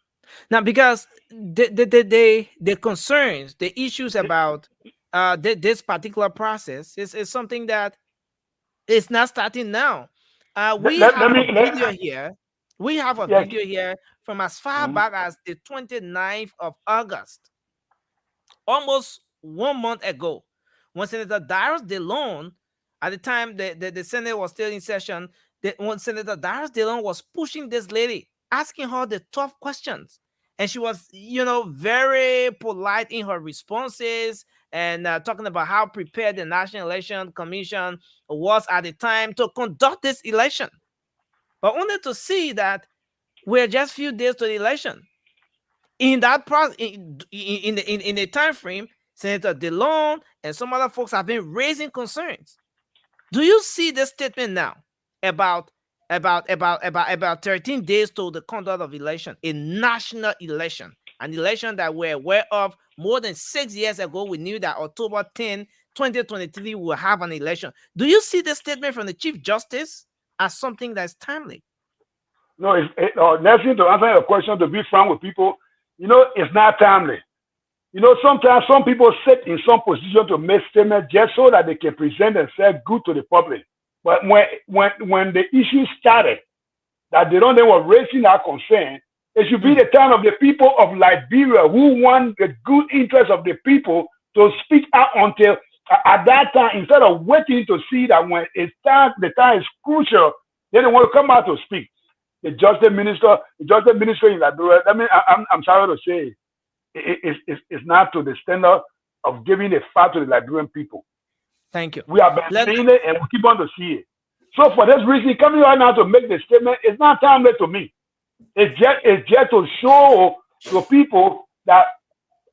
Now, because the concerns, the issues about this particular process is something that is not starting now. We have a video here. We have a video here from as far back as the 29th of August, almost 1 month ago, when Senator Darius DeLone, at the time the Senate was still in session, when Senator Darius DeLone was pushing this lady, asking her the tough questions. And she was, very polite in her responses and talking about how prepared the National Election Commission was at the time to conduct this election. But only to see that we're just few days to the election. In that process, in the time frame, Senator DeLone and some other folks have been raising concerns. Do you see this statement now about about 13 days to the conduct of election, a national election, an election that we're aware of more than 6 years ago. We knew that October 10, 2023, we'll have an election. Do you see the statement from the Chief Justice as something that's timely? No, Nelson, to answer your question, to be frank with people, it's not timely. Sometimes some people sit in some position to make statements just so that they can present themselves good to the public. But when the issue started, that they were raising that concern, it should be the time of the people of Liberia who want the good interest of the people to speak out until at that time, instead of waiting to see that when the time is crucial, then they want to come out to speak. The justice minister in Liberia, I'm sorry to say, it's not to the standard of giving a fact to the Liberian people. Thank you. We have been seeing it and we keep on to see it. So for this reason, coming right now to make the statement, it's not timely to me. It's just to show to people that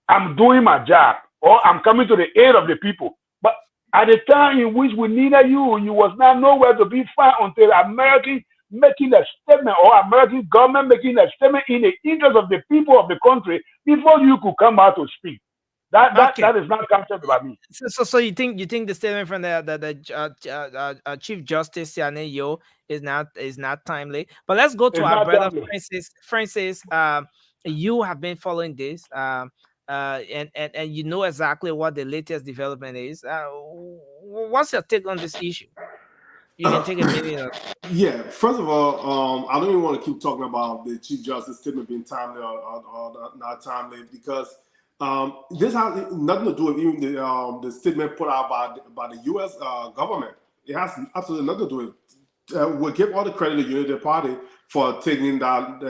I'm doing my job or I'm coming to the aid of the people. But at the time in which we needed you was not nowhere to be found until American making a statement or American government making a statement in the interest of the people of the country before you could come out to speak. That is not captured by me. So you think the statement from the Chief Justice Siane Yo is not timely? But let's go to our brother Francis. Francis, you have been following this, and you know exactly what the latest development is. What's your take on this issue? You can take a minute. Yeah, first of all, I don't even want to keep talking about the Chief Justice statement being timely or not timely, because this has nothing to do with even the statement put out by the U.S. Government. It has absolutely nothing to do with it. We'll give all the credit to the Unity Party for taking that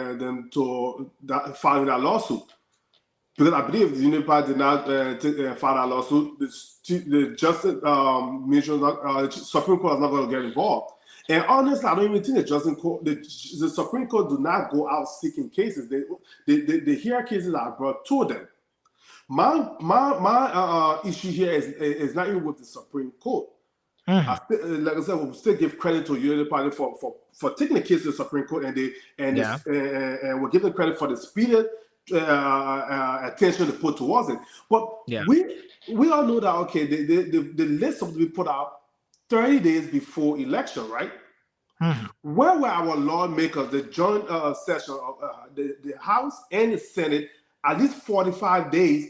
filing that lawsuit. Because I believe the Unity Party did not file that lawsuit, the Justice Supreme Court is not going to get involved. And honestly, I don't even think the Supreme Court do not go out seeking cases. They hear cases that are brought to them. My issue here is not even with the Supreme Court. Like I said, we'll still give credit to Unity Party for taking the case to the Supreme Court, and we'll give them credit for the speeded attention to put towards it. But we all know that the list will be put out 30 days before election, right? Where were our lawmakers, the joint session of the House and the Senate, at least 45 days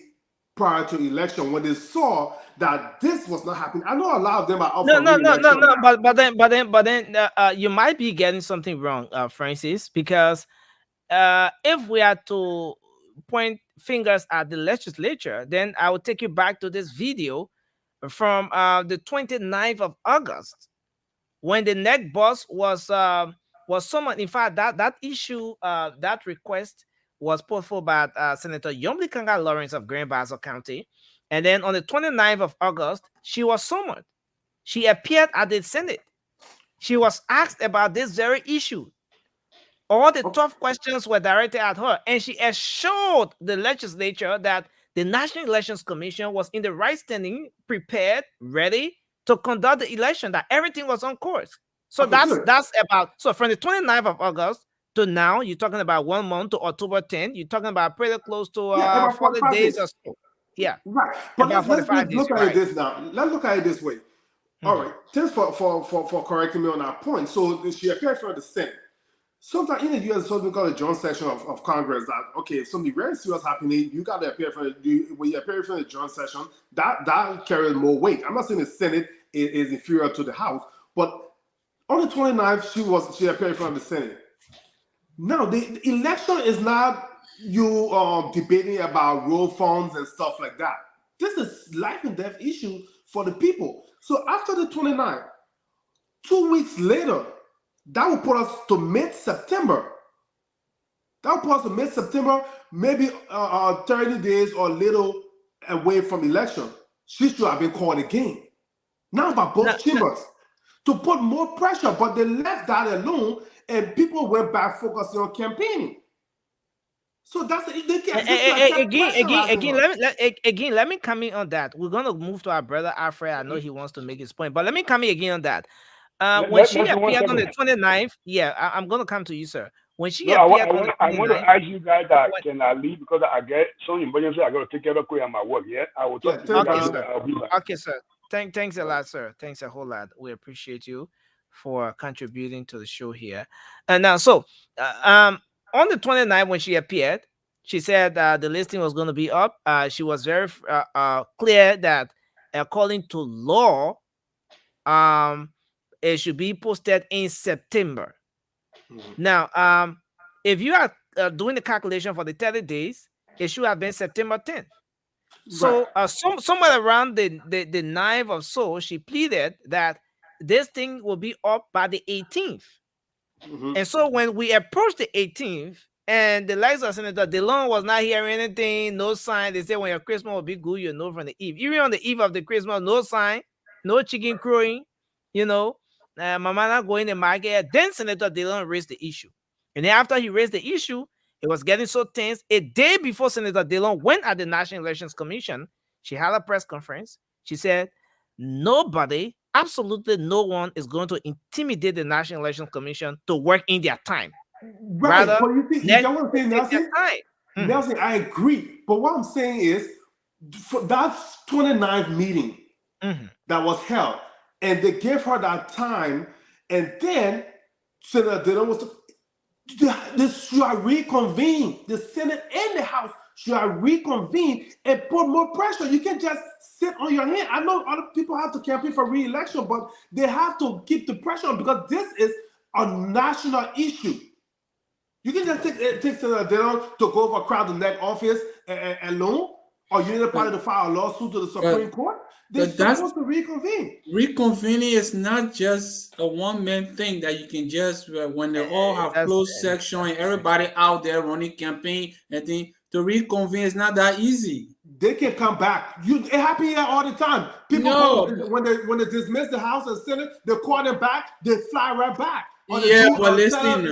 prior to election, when they saw that this was not happening? I know a lot of them are up for re-election. But then you might be getting something wrong, Francis, because if we are to point fingers at the legislature, then I will take you back to this video from the 29th of August, when the NEC boss was summoned. In fact, that issue, that request was put forward by Senator Yomli Kanga Lawrence of Grand Bassa County. And then on the 29th of August, she was summoned. She appeared at the Senate. She was asked about this very issue. All the tough questions were directed at her, and she assured the legislature that the National Elections Commission was in the right standing, prepared, ready to conduct the election, that everything was on course. So that's about, so from the 29th of August to now, you're talking about 1 month to October 10th. You're talking about pretty close to 40 days or so. Yeah. Right. But let's look at it this now. Let's look at it this way. All right. Thanks for correcting me on that point. So she appeared for the Senate. Sometimes in the U.S., something called a joint session of Congress, that, okay, if something very serious happening, you got to appear when you appear for the joint session, that carries more weight. I'm not saying the Senate is inferior to the House, but on the 29th, she appeared in front of the Senate. Now, the election is not you debating about road funds and stuff like that. This is life and death issue for the people. So after the 29th, 2 weeks later, that will put us to mid-September. Maybe 30 days or a little away from election. She should have been called again. Now by both chambers to put more pressure, but they left that alone, and people went back focusing on campaigning. So that's again. Let me come in on that. We're gonna move to our brother Alfred. I know he wants to make his point, but let me come in again on that. When she Let's do one appeared on the second. 29th, yeah, I'm going to come to you, sir. When she No, appeared on the I want to 29th, ask you guys that can I leave because I get some emergency. I got to take care of quick at my work. Yeah, I will talk to you okay, guys. sir. I'll be back. Okay, sir. Thanks a lot, sir. Thanks a whole lot. We appreciate you for contributing to the show here. And now, so on the 29th, when she appeared, she said the listing was going to be up. She was very clear that according to law, it should be posted in September. Now, if you are doing the calculation for the 30 days, it should have been September 10th. So somewhere around the 9th or so, she pleaded that this thing will be up by the 18th. And so when we approached the 18th, and the likes of Senator DeLong was not hearing anything, no sign. They said when your Christmas will be good, you know from the eve. Even on the eve of the Christmas, no sign, no chicken crowing, you know, Mama not going to market. Then Senator DeLong raised the issue. And then after he raised the issue, it was getting so tense. A day before Senator DeLong went at the National Elections Commission, she had a press conference. She said, nobody, absolutely no one is going to intimidate the National Elections Commission to work in their time. Right, Rather, but you see, you let get what I'm saying, them take Nelson? their time. Nelson, I agree. But what I'm saying is, for that 29th meeting that was held, and they gave her that time, and then Senator Dillon was this should reconvene. The Senate and the House should reconvene and put more pressure. You can't just sit on your hand. I know other people have to campaign for re-election, but they have to keep the pressure on because this is a national issue. You can just take Senator Dillon to go for crowd the neck office alone, or you need a party to file a lawsuit to the Supreme Court. They're supposed to reconvene. Reconvening is not just a one-man thing that you can just when they all have closed section and everybody out there running campaign and then to reconvene is not that easy. They can come back. It happens here all the time. People when they dismiss the House and Senate, they call them back. They fly right back. Yeah, but listen,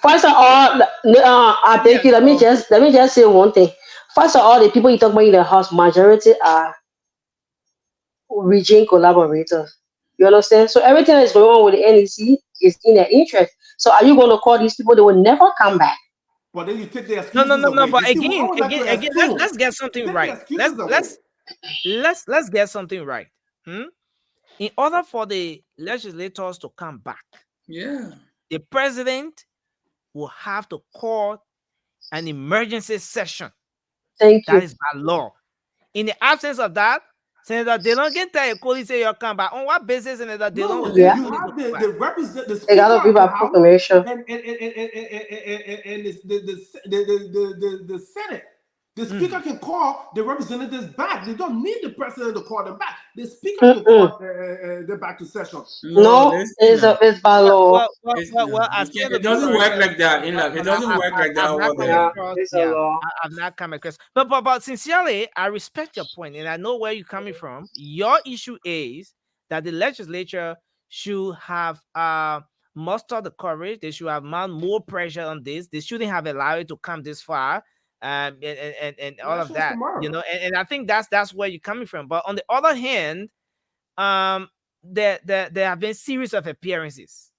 First of all, I beg you. Let me just say one thing. First of all, the people you talk about in the House, majority are region collaborators. You understand? So everything that is going on with the NEC is in their interest. So are you going to call these people? They will never come back. But then you take their No. But again, let's get something right. Let's get something right. In order for the legislators to come back, the president will have to call an emergency session. That is by law. In the absence of that, Senator DeLong can tell you, Cody say you'll come back. On what basis, Senator DeLong? You have the represent the They gotta give a proclamation. and the Senate. The speaker can call the representatives back. They don't need the president to call them back. The speaker can call them back to session. No, it's by law. It doesn't work like that. It doesn't work like that over there. I've not come across. But sincerely, I respect your point, and I know where you're coming from. Your issue is that the legislature should have mustered the courage. They should have mounted more pressure on this. They shouldn't have allowed it to come this far. And all of that, you know, and I think that's where you're coming from. But on the other hand, there have been series of appearances.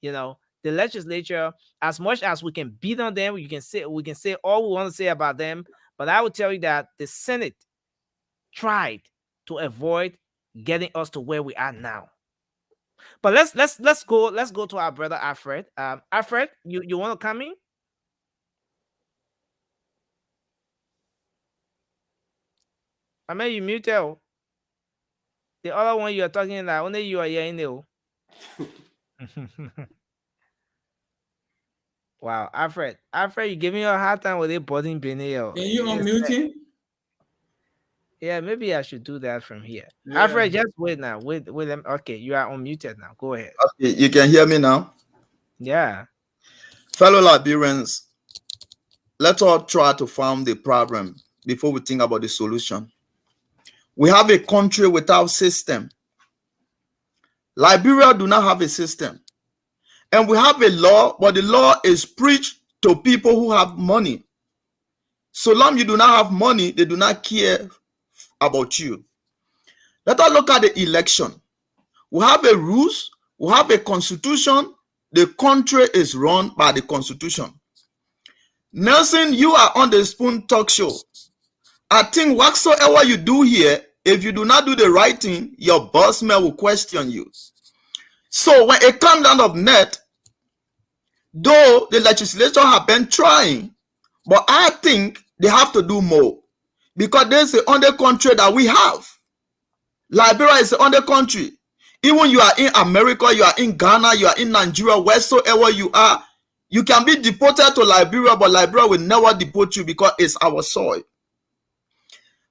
You know, the legislature, as much as we can beat on them, we can say all we want to say about them. But I would tell you that the Senate tried to avoid getting us to where we are now. But let's go to our brother Alfred. Alfred, you want to come in? I mean, you mute it. The other one you are talking about, only you are hearing it. Wow, Alfred, you giving me a hard time with it button Benny. Can you unmute him? Yeah, maybe I should do that from here. Yeah. Alfred, just wait now. Wait them. Okay, you are unmuted now. Go ahead. Okay, you can hear me now? Yeah. Fellow Liberians, let's all try to find the problem before we think about the solution. We have a country without system. Liberia do not have a system. And we have a law, but the law is preached to people who have money. So long you do not have money, they do not care about you. Let us look at the election. We have a rules, we have a constitution. The country is run by the constitution. Nelson, you are on the Spoon Talk Show. I think whatsoever you do here, if you do not do the right thing, your boss man will question you. So when it comes down of net, though the legislature have been trying, but I think they have to do more, because there's the only country that we have. Liberia is the only country. Even you are in America, you are in Ghana, you are in Nigeria, wheresoever you are, you can be deported to Liberia, but Liberia will never deport you because it's our soil.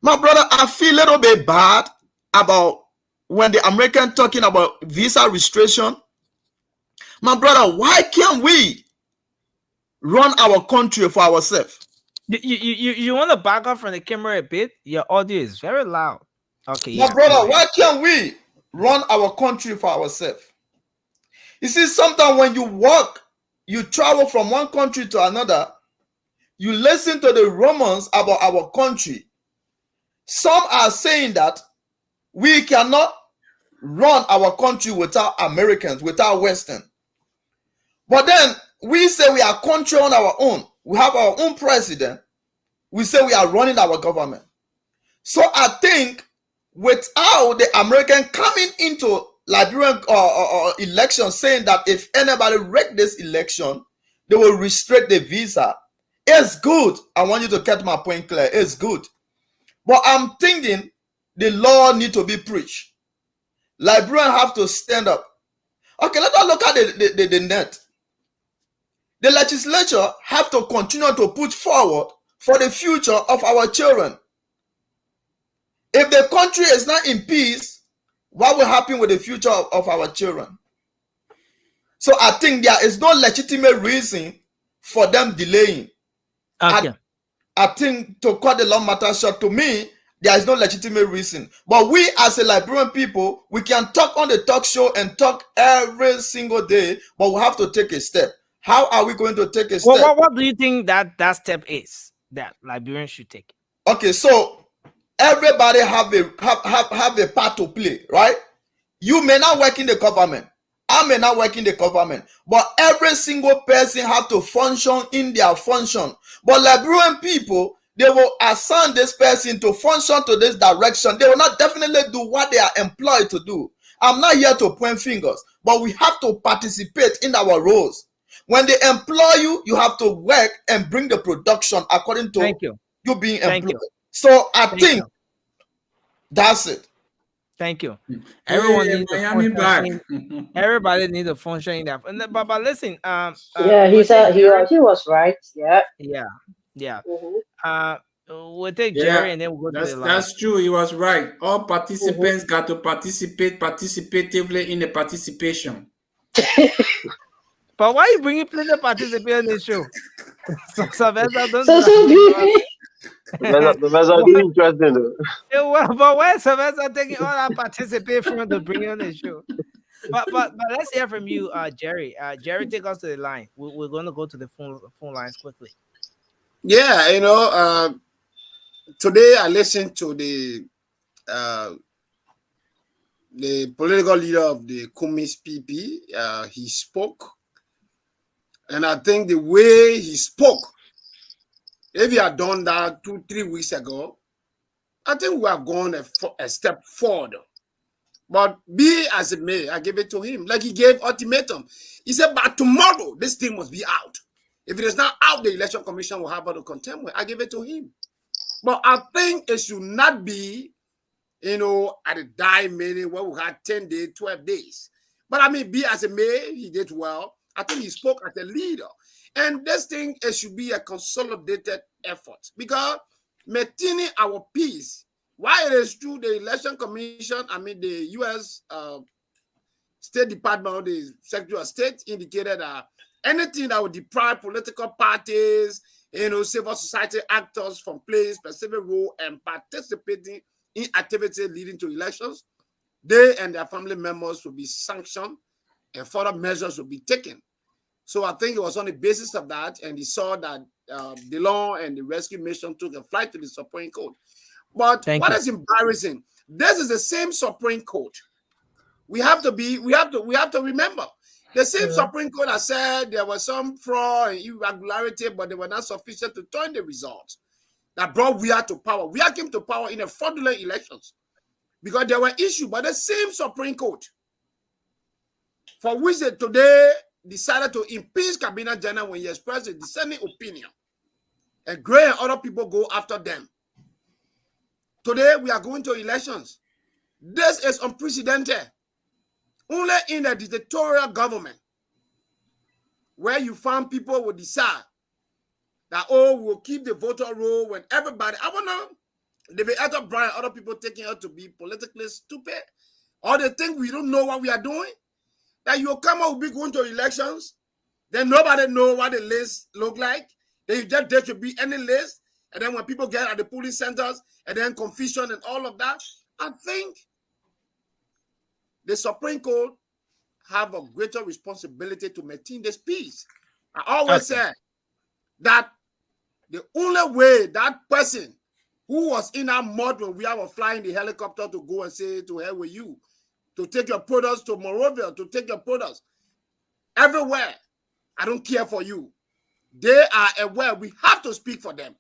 My brother, I feel a little bit bad about when the American talking about visa restriction. My brother, why can't we run our country for ourselves? You want to back up from the camera a bit? Your audio is very loud. Okay. My brother, why can't we run our country for ourselves? You see, sometimes when you walk, you travel from one country to another, you listen to the rumors about our country. Some are saying that we cannot run our country without Americans, without Western. But then we say we are country on our own. We have our own president. We say we are running our government. So I think without the American coming into Liberian election saying that if anybody wreck this election, they will restrict the visa. It's good. I want you to get my point clear. It's good. But I'm thinking the law need to be preached. Liberians have to stand up. Okay, let us look at the net. The legislature have to continue to push forward for the future of our children. If the country is not in peace, what will happen with the future of our children? So I think there is no legitimate reason for them delaying. Okay. I think, to cut the long matter short, to me, there is no legitimate reason. But we as a Liberian people, we can talk on the talk show and talk every single day, but we have to take a step. How are we going to take a step? Well, what do you think that step is that Liberians should take? Okay, so everybody have a part to play, right? You may not work in the government. I may not work in the government, but every single person have to function in their function. But Liberian people, they will assign this person to function to this direction. They will not definitely do what they are employed to do. I'm not here to point fingers, but we have to participate in our roles. When they employ you, you have to work and bring the production according to you being employed. So I think that's it. Thank you. Everyone needs Miami back. Everybody needs a function in that. But listen, yeah, he was right. Yeah. We'll take Jerry and then we'll go to the line. That's true. He was right. All participants got to participate participatively in the participation. But why you bringing plenty of participants on the show? Sylvester, don't interesting. But why is Sylvester taking all our participation to bring on the show? But let's hear from you, Jerry. Jerry, take us to the line. We're going to go to the phone lines quickly. Yeah, today I listened to the political leader of the Kumis PP. He spoke, and I think the way he spoke, if he had done that 2-3 weeks ago, I think we have gone a step forward. But be as it may, I give it to him. Like he gave ultimatum. He said, but tomorrow, this thing must be out. If it is not out, the election commission will have to contend with. I give it to him. But I think it should not be, at a dime minute where we had 10 days, 12 days. But I mean, be as it may, he did well. I think he spoke as a leader. And this thing, it should be a consolidated effort. Because maintaining our peace, while it is true, the election commission, the U.S. State Department, the Secretary of State indicated that anything that would deprive political parties, civil society actors from playing specific role and participating in activities leading to elections, they and their family members will be sanctioned and further measures will be taken. So I think it was on the basis of that, and he saw that the law and the rescue mission took a flight to the Supreme Court. But what is embarrassing, this is the same Supreme Court We have to remember. The same Supreme Court has said there was some fraud and irregularity, but they were not sufficient to turn the results that brought we to power. We came to power in a fraudulent elections because there were issues, but the same Supreme Court for which they today decided to impeach Kabina General when he expressed a dissenting opinion. And Gray and other people go after them. Today, we are going to elections. This is unprecedented. Only in a dictatorial government where you find people will decide that, oh, we'll keep the voter roll when everybody, I want to, they be Arthur Bryant, other people taking her to be politically stupid, or they think we don't know what we are doing, that you'll come out, will be going to elections, then nobody know what the list look like. Then you just there should be any list, and then when people get at the polling centers, and then confusion and all of that, I think the Supreme Court have a greater responsibility to maintain this peace. I always say that the only way that person who was in our mud when we were flying the helicopter to go and say to hell with you, to take your products to Monrovia, to take your products everywhere, I don't care for you. They are aware. We have to speak for them.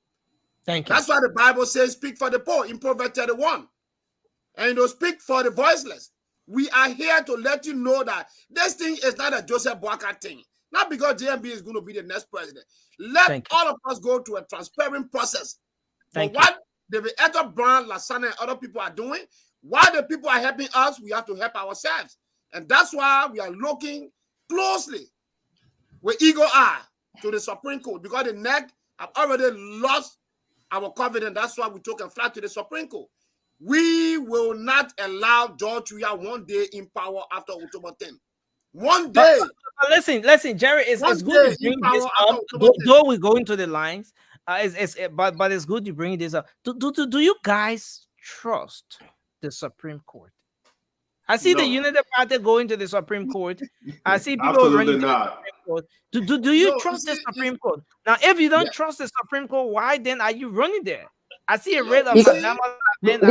Thank you. That's why the Bible says speak for the poor in Proverbs 31. And to speak for the voiceless. We are here to let you know that this thing is not a Joseph Boakai thing. Not because JMB is going to be the next president. Let all of us go through a transparent process. But what David Arthur Brown, Lasana, and other people are doing, while the people are helping us, we have to help ourselves. And that's why we are looking closely with eagle eye to the Supreme Court, because the NEC have already lost our confidence. That's why we took a flight to the Supreme Court. We will not allow George Weah one day in power after October 10. One day. But listen, Jerry, it's good to bring this up. Though we go into the lines, but it's good to bring this up. Do you guys trust the Supreme Court? I see the United Party going to the Supreme Court. I see people running to the Supreme Court. Do you trust the Supreme Court? Now, if you don't trust the Supreme Court, why then are you running there? I see a red of now. Let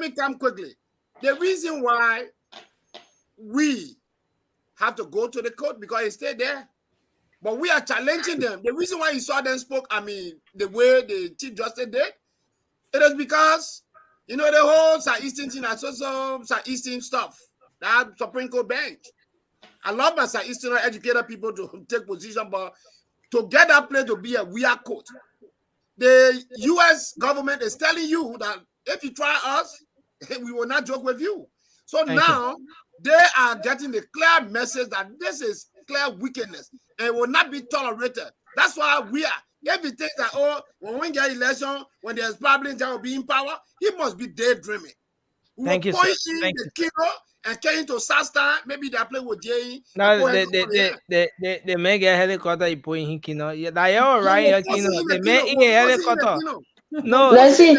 me come quickly. The reason why we have to go to the court because he stayed there, but we are challenging them. The reason why you saw them spoke, the way the Chief Justice did, it is because the whole Southeastern thing, Southeastern stuff, that Supreme Court bench. I love my Southeastern educated people to take position, but to get that place to be a weird court. The U.S. government is telling you that if you try us, we will not joke with you. So now they are getting the clear message that this is clear wickedness and it will not be tolerated. That's why we are. If he thinks that, when we get election, when there's problems, that will be in power, he must be daydreaming. Thank you, sir. Thank you. Kino and came to Sastan, maybe they play with Jay. No, they make a helicopter you put in Kino. Yeah, they all right. They make a helicopter. No, let's see.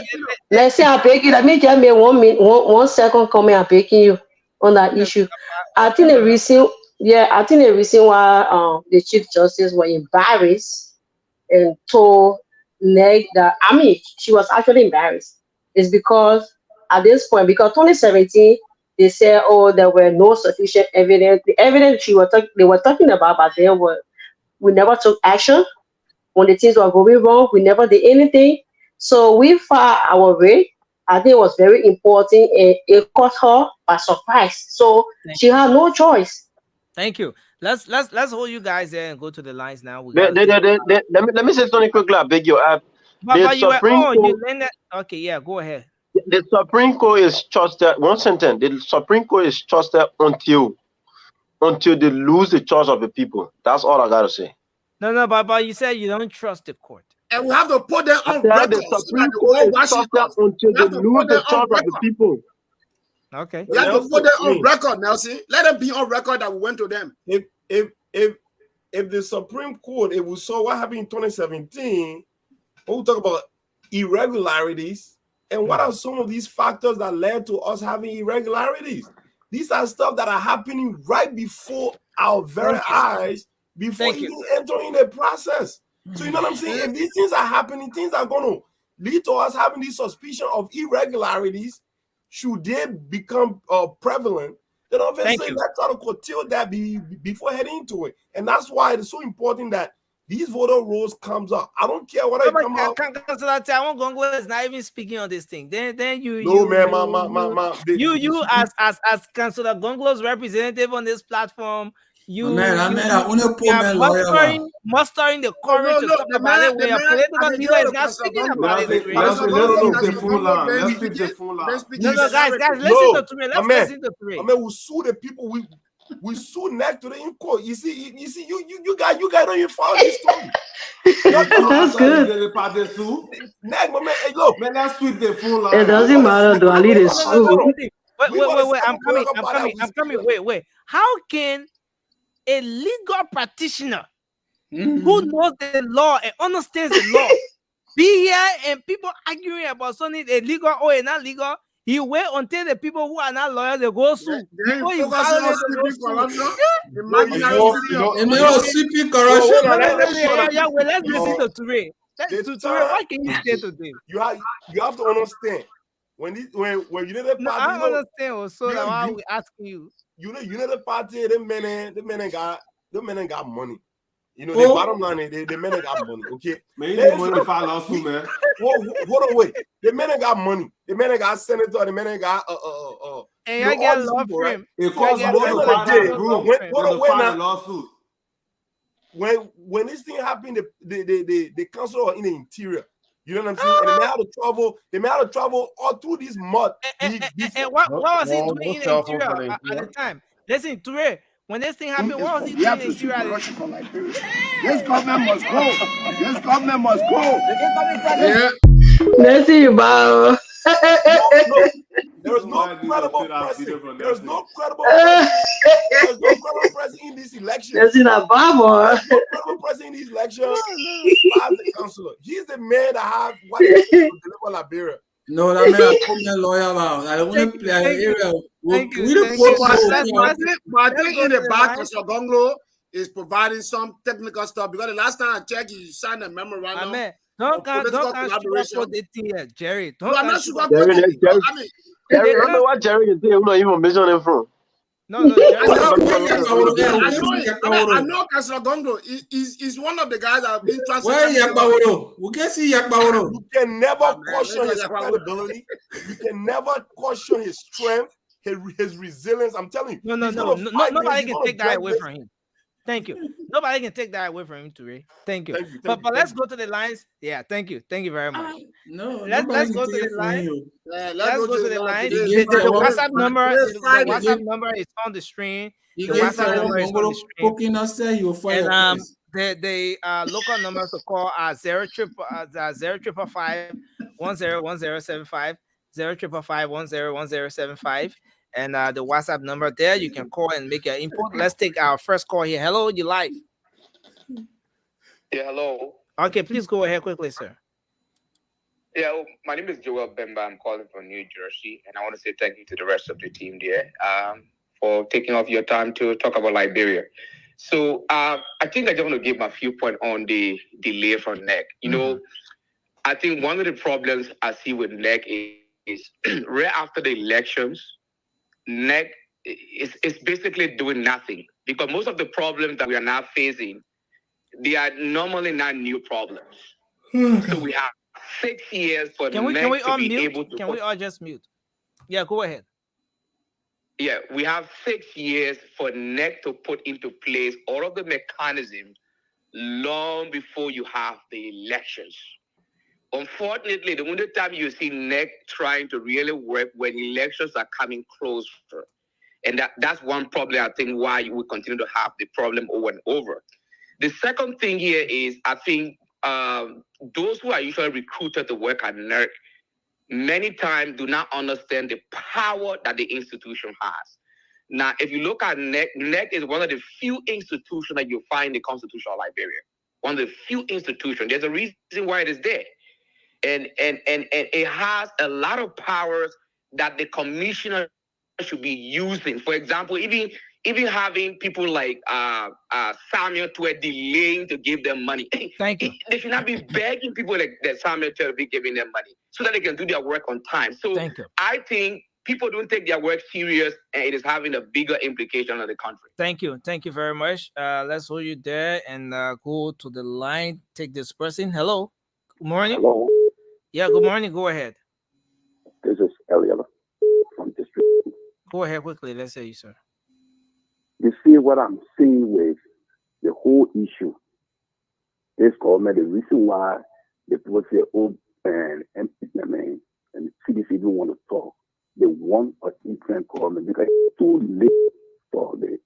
I beg you. Let me just make 1 minute, 1 second comment. I'm begging you on that issue. I think the reason why the Chief Justice was embarrassed and told Neg that she was actually embarrassed is because at this point, because 2017 they said, there were no sufficient evidence. The evidence they were talking about, but we never took action when the things were going wrong. We never did anything. So we filed our rate. I think it was very important, and it caught her by surprise. So she had no choice. Thank you. Let's hold you guys there and go to the lines now. Let me say something quickly. I beg you. Okay, yeah, go ahead. The Supreme Court is trusted. One sentence. The Supreme Court is trusted until they lose the trust of the people. That's all I gotta say. No, but you said you don't trust the court. And we have to put them on record. The Supreme Court is trusted until they lose the trust of the people. Okay. You have to put them on record, Nelson. Let them be on record that we went to them. If the Supreme Court, if we saw what happened in 2017, we'll talk about irregularities and what are some of these factors that led to us having irregularities. These are stuff that are happening right before our very eyes, before even entering the process. So you know what I'm saying? If these things are happening, things are going to lead to us having this suspicion of irregularities should they become prevalent, then obviously let's try to curtail that before heading into it. And that's why it's so important that these voter rolls comes up. I don't care what I come out. Taiwan Gongo is not even speaking on this thing. Then you as Councillor Gonglo's representative on this platform, mustering the courage to talk about it when your political leader is not speaking about it. Let's flip the phone line. Let's flip the phone line. No, guys, listen to me. Let's listen to me. I mean, we sue the people. We sue NEC today in court. You see, you guys don't even follow this story. That's good. NEC, my man, hey, look, man, let's flip the phone line. It doesn't matter, though. I need a sue. Wait. I'm coming. Wait. How can a legal practitioner who knows the law and understands the law be here and people arguing about something illegal or not legal? He wait until the people who are not lawyers they go sue. Before you violate the let's listen to Toure. What can you say today? You have to understand when you know the party. I understand also that's why we asking you. You know the party. The men got money. You know, the bottom line is the men got money, okay? Man, you money to file lawsuit, man. Hold on, wait. The men got money. The men got senator. The men got and I get law frame. It costs more to file a lawsuit. When this thing happened, the council are in the interior. You know what I'm saying? And they may have to travel all through this mud. And what was he doing in the interior at the time? Listen, Toure. When this thing happened, what was he doing in Nigeria? This government must go. This government must go. Yeah. Let's see you, Bao. There's no credible president. There's no credible president in this election. There's no credible president in this election. The councillor. He's the man that have what to deliver Liberia. No, that man put me lawyer now. I don't want to play an area. But I think in the back, Mr. Gonglo is providing some technical stuff because the last time I checked, he signed a memorandum. Don't sugarcoat the thing here, Jerry. Jerry, I don't know what Jerry is doing. I'm not even mentioning him from. I know Councillor Gonglo is one of the guys that have been transferred. You can never question his credibility. You can never question his strength, his resilience. I'm telling you. No. Nobody can take that away from him. Thank you. Nobody can take that away from him, Toure. Thank you. But let's go to the lines. Yeah, thank you. Thank you very much. Let's go to the line. Let's go to the line. The WhatsApp number is on the screen. The WhatsApp number is on the screen. And the local numbers to call are 0555 101075, 0555 101075. And the WhatsApp number there, you can call and make your input. Let's take our first call here. Hello, you live. Yeah, hello. Okay, please go ahead quickly, sir. Yeah, my name is Joel Bemba. I'm calling from New Jersey, and I want to say thank you to the rest of the team there for taking off your time to talk about Liberia. So I think I just want to give my viewpoint on the delay from NEC. You know, I think one of the problems I see with NEC is right after the elections, NEC is basically doing nothing because most of the problems that we are now facing, they are normally not new problems. So we have 6 years for NEC to be able to... Can we all just mute? Yeah, go ahead. Yeah, we have 6 years for NEC to put into place all of the mechanisms long before you have the elections. Unfortunately, the only time you see NEC trying to really work when elections are coming closer. And that's one problem, I think, why we continue to have the problem over and over. The second thing here is, I think, those who are usually recruited to work at NEC many times do not understand the power that the institution has. Now, if you look at NEC, NEC is one of the few institutions that you find in the Constitution of Liberia. One of the few institutions. There's a reason why it is there. And it has a lot of powers that the commissioner should be using. For example, even having people like Samuel Toure delaying to give them money. Thank you. They should not be begging people like that Samuel Toure to be giving them money so that they can do their work on time. So I think people don't take their work serious, and it is having a bigger implication on the country. Thank you very much. Let's hold you there and go to the line. Take this person. Hello, good morning. Hello, Yeah, good morning. Go ahead. this is Eliel from District. Go ahead quickly. Let's hear you, sir. You see what I'm seeing with the whole issue. This government, the reason why the people say, oh, and impeachment and the CDC don't want to talk. They want an interim government because it's too late for the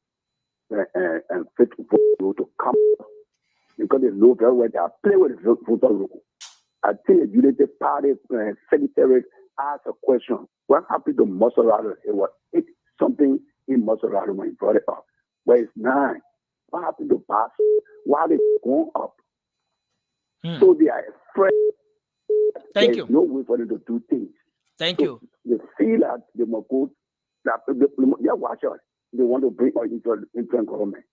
and faithful people to come because they know very well they are playing with the voter. I think the United Party secretary asked a question. What happened to Maserati? It was 8 something in Maserati when he brought it up. Where it's 9. What happened to Bass? Why are they going up? So they are afraid. Thank you. No way for them to do things. Thank you. They feel that they must go. They watch out. They want to bring us into government.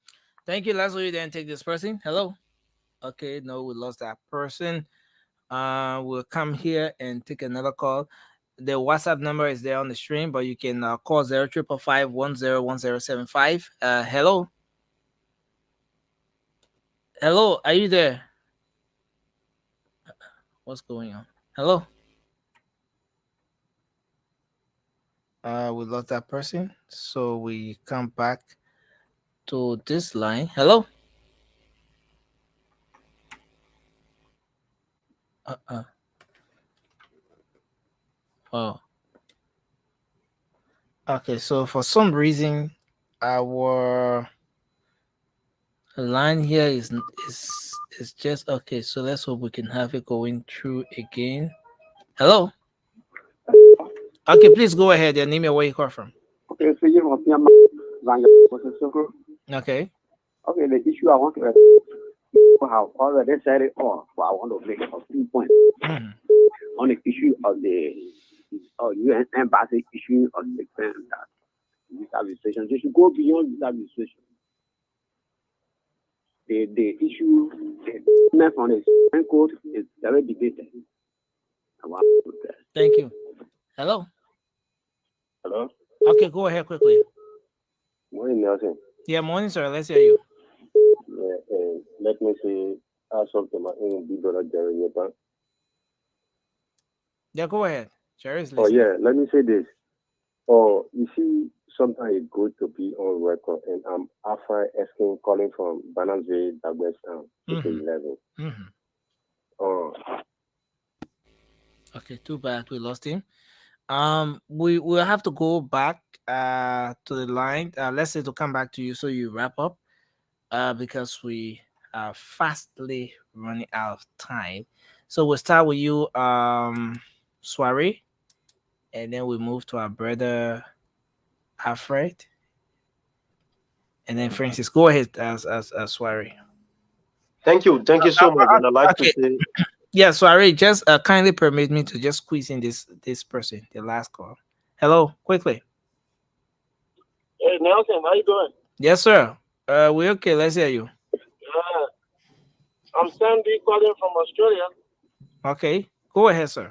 Thank you. Let's then take this person. Hello. Okay, no, we lost that person. We'll come here and take another call. The WhatsApp number is there on the stream, but you can call 0555101075. Hello. Hello, are you there? What's going on? Hello. We lost that person, so we come back to this line. Hello. Oh. Okay, so for some reason, our line here is just okay. So let's hope we can have it going through again. Hello. Okay, please go ahead. Your name and where you call from. Okay, so you want me Okay. Okay, the issue I want to people have already said it all, but I want to make a few points on the issue of the UN embassy issue on the visa administration. They should go beyond visa administration. The issue, the from the Supreme Court is very debated. Thank you. Hello. Hello. Okay, go ahead quickly. Morning, Nelson. Yeah, morning, sir. Let's hear you. Let me say, ask something to my own big brother Jerry. Yeah, go ahead. Jerry's Oh listening. yeah, let me say this. Oh, you see, sometimes it's good to be on record, and I'm after asking, calling from Bananzay, Dagbestown, 11. Oh, Okay, too bad we lost him. We will have to go back to the line. Let's say to come back to you so you wrap up. Because we are fastly running out of time. So we'll start with you, Soiree, and then we move to our brother Alfred, and then Francis. Go ahead, as Soiree. Thank you so much. And I'd like to say, Yeah, Soiree, just kindly permit me to just squeeze in this person, the last call. Hello, quickly. Hey Nelson, how you doing? Yes, sir. We okay. Let's hear you. I'm Sandy calling from Australia. Okay, go ahead, sir.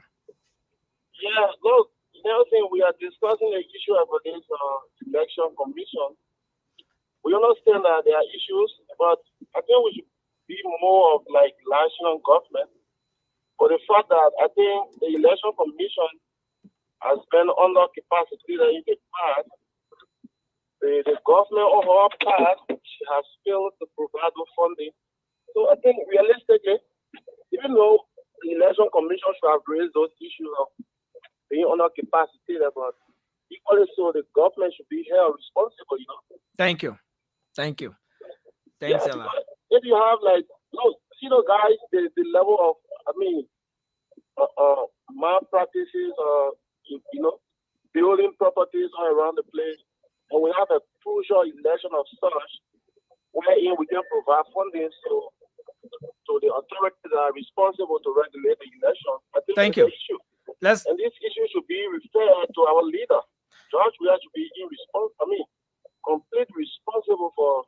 Yeah, look, Nelson, we are discussing the issue about this election commission. We understand that there are issues, but I think we should be more of like national government. For the fact that I think the election commission has been under capacity that in the past. The government of our past has failed to provide the funding. So I think realistically, even though the election commission should have raised those issues of being under capacity, but equally so the government should be held responsible, Thank you. Thank you. Thanks a lot. If you have like, guys, the level of, malpractices, building properties all around the place, and we have a crucial election of such, wherein we can provide funding to the authorities that are responsible to regulate the election. I think Thank that's you. the issue. Let's. And this issue should be referred to our leader. George Weah should be complete responsible for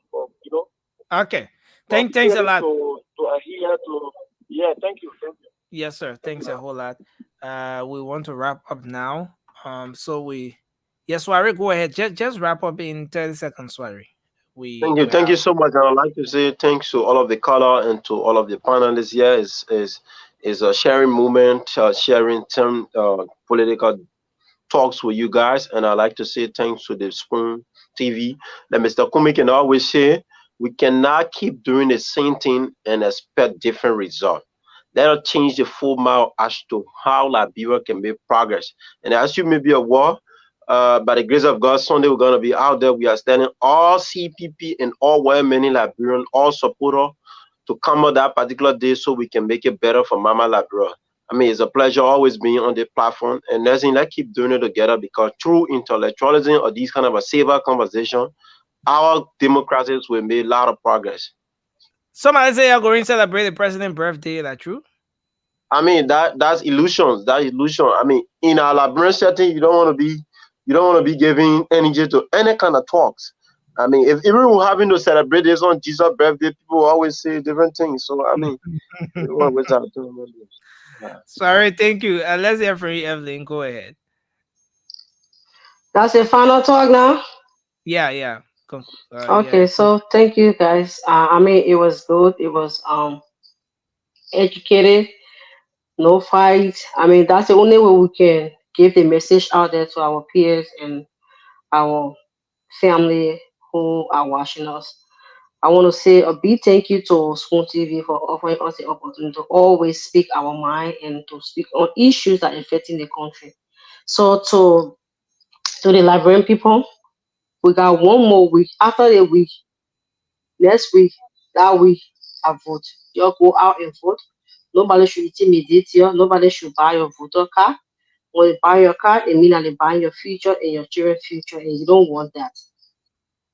Okay. Thanks a lot. To adhere to. Yeah, thank you. Yes, sir. Thanks a whole lot. We want to wrap up now. So we Yes, Swari, go ahead. Just wrap up in 30 seconds, Swari. Thank you so much. And I'd like to say thanks to all of the caller and to all of the panelists here. Is a sharing moment, sharing term political talks with you guys. And I'd like to say thanks to the Spoon TV. That Mr. Kumi can always say, we cannot keep doing the same thing and expect different results. Let us change the format as to how Liberia can make progress. And as you may be aware, by the grace of God, Sunday we're going to be out there. We are standing all CPP and all well-meaning Liberian, all supporter to come on that particular day so we can make it better for Mama Liberia. I mean, it's a pleasure always being on the platform, and let's keep doing it together, because through intellectualism or these kind of a saver conversation, our democracies will make a lot of progress. Somebody say you're going to celebrate the president's birthday. Is that true? I mean, that's illusions. That illusion. I mean, in our Liberian setting, you don't want to be giving energy to any kind of talks. I mean, if even we're having to celebrate this on Jesus' birthday, people always say different things. So I mean, always have to. Sorry, thank you. Let's hear from you, Evelyn. Go ahead. That's your final talk now? Yeah. Okay, yeah. so thank you guys. I mean, it was good. It was educated, no fight. I mean, that's the only way we can give the message out there to our peers and our family who are watching us. I want to say a big thank you to Spoon TV for offering us the opportunity to always speak our mind and to speak on issues that are affecting the country. So to the Liberian people, we got one more week. After the week, next week, that week, I vote. You go out and vote. Nobody should intimidate you. Nobody should buy your voter card. When you buy your card, it means that they're buying your future and your children's future, and you don't want that.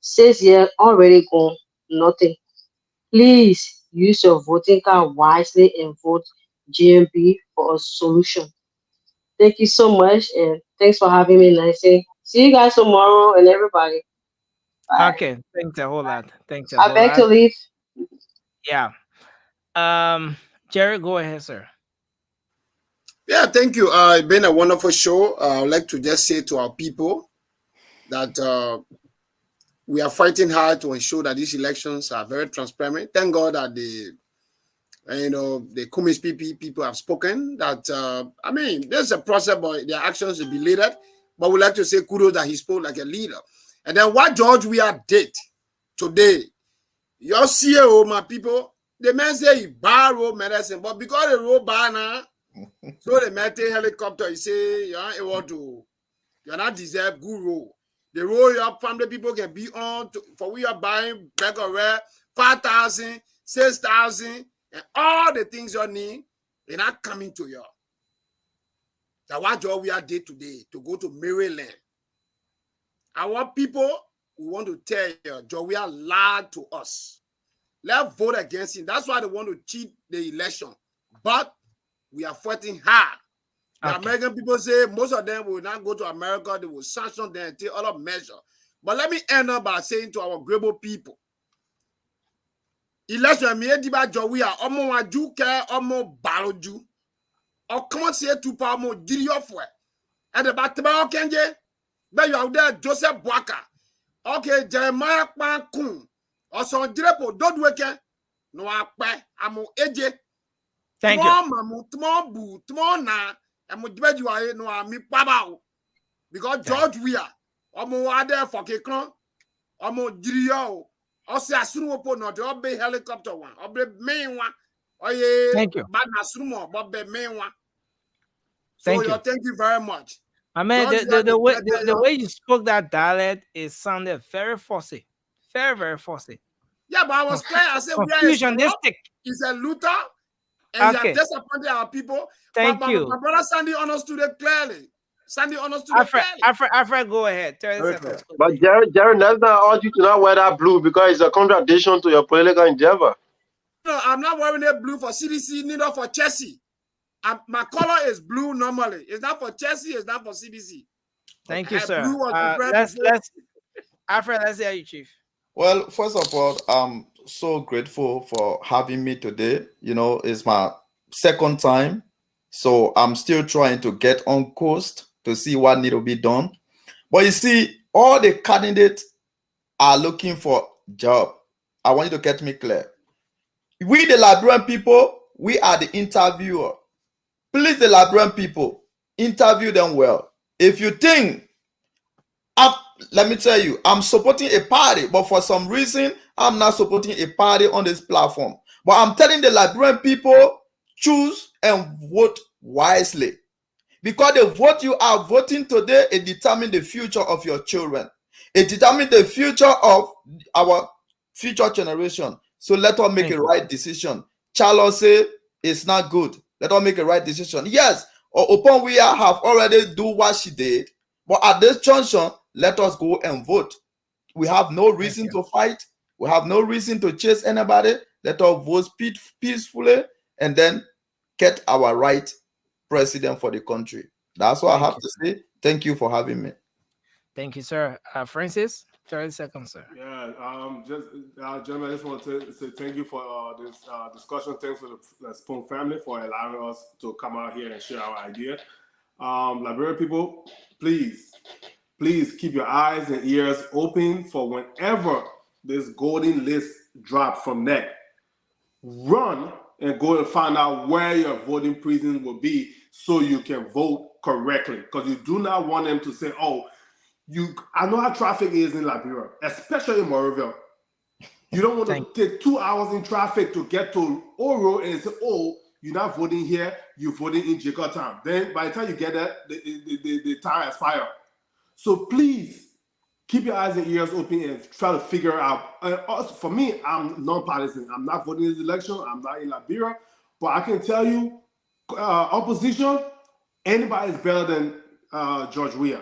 6 years already gone, nothing. Please use your voting card wisely and vote GMB for a solution. Thank you so much, and thanks for having me. Nice. See you guys tomorrow, and everybody. Bye. Okay, thanks a whole lot. Thanks a I whole beg lot. to leave. Yeah. Jerry, go ahead, sir. Yeah, thank you. It's been a wonderful show. I would like to just say to our people that we are fighting hard to ensure that these elections are very transparent. Thank God that the Kumis people have spoken. That I mean, there's a process, but their actions will be leaded. But we like to say kudos that he spoke like a leader. And then what George Weah did today, your CEO, my people, the man say he borrow medicine, but because the road bar now, so the man take helicopter, he say you're not deserve good road. The road your family people can be on for we are buying bag of rare 5,000, 6,000, and all the things you need, they're not coming to you. That's what George Weah did today to go to Maryland. Our people, we want to tell you, George Weah lied to us. Let's vote against him. That's why they want to cheat the election. But we are fighting hard. The American people say most of them will not go to America. They will sanction them and take other measures. But let me end up by saying to our Grebo people, election me diba George Weah omo waju ke omo baloju. Or comment say to pa omo diri ofwe. And the bataba okenje. But you are there, Joseph Boaka. Okay, Jeremiah Pankun. Also, Direpo, don't wake. No, I'm eje. Thank you. Tomorrow na. I'm you are no me pabao. Because George Weah, omo ade for kekron, omo diriyo. Also, asunu opo no the obe helicopter one, obe main one. Oye, thank you. Bad nasumo, obe main one. Thank So, you. thank you very much. I mean, the way you spoke that dialect, it sounded very fussy. Very, very fussy. Yeah, but I was clear. I said, confusionistic. He's a looter, and Okay. he has disappointed our people. Thank but you. My brother Sandy understood it clearly. Sandy understood it clearly. Alfred, go ahead. 30 seconds. But Jared, let's not urge you to not wear that blue because it's a contradiction to your political endeavor. No, I'm not wearing it blue for CDC, neither for Chelsea. My color is blue normally. It's not for Chelsea, it's not for CDC. Thank you, sir. Blue was Alfred, let's hear you, Chief. Well, first of all, I'm so grateful for having me today. You know, it's my second time. So I'm still trying to get on course to see what need to be done. But you see, all the candidates are looking for job. I want you to get me clear. We, the Liberian people, we are the interviewer. Please, the Liberian people, interview them well. If you think, let me tell you, I'm supporting a party, but for some reason, I'm not supporting a party on this platform. But I'm telling the Liberian people, choose and vote wisely. Because the vote you are voting today, it determines the future of your children. It determines the future of our future generation. So let us make a right decision. Charles say it's not good. Let us make a right decision. Yes, Oponwia have already do what she did, but at this junction, let us go and vote. We have no reason to fight. We have no reason to chase anybody. Let us vote peacefully and then get our right president for the country. That's what I have to say. Thank you for having me. Thank you, sir. Francis, 30 seconds, sir. Yeah, gentlemen, I just want to say thank you for this discussion. Thanks for the Spoon family for allowing us to come out here and share our idea. Liberian people, please keep your eyes and ears open for whenever this golden list drops from NEC. Run and go and find out where your voting precinct will be so you can vote correctly. Because you do not want them to say, oh, I know how traffic is in Liberia, especially in Moroville. You don't want to take 2 hours in traffic to get to Oro and say, oh, you're not voting here, you're voting in Jakarta. Then by the time you get there, the time has expired. So please keep your eyes and ears open and try to figure out. Also, for me, I'm non-partisan. I'm not voting in this election. I'm not in Liberia. But I can tell you, opposition, anybody is better than George Weah.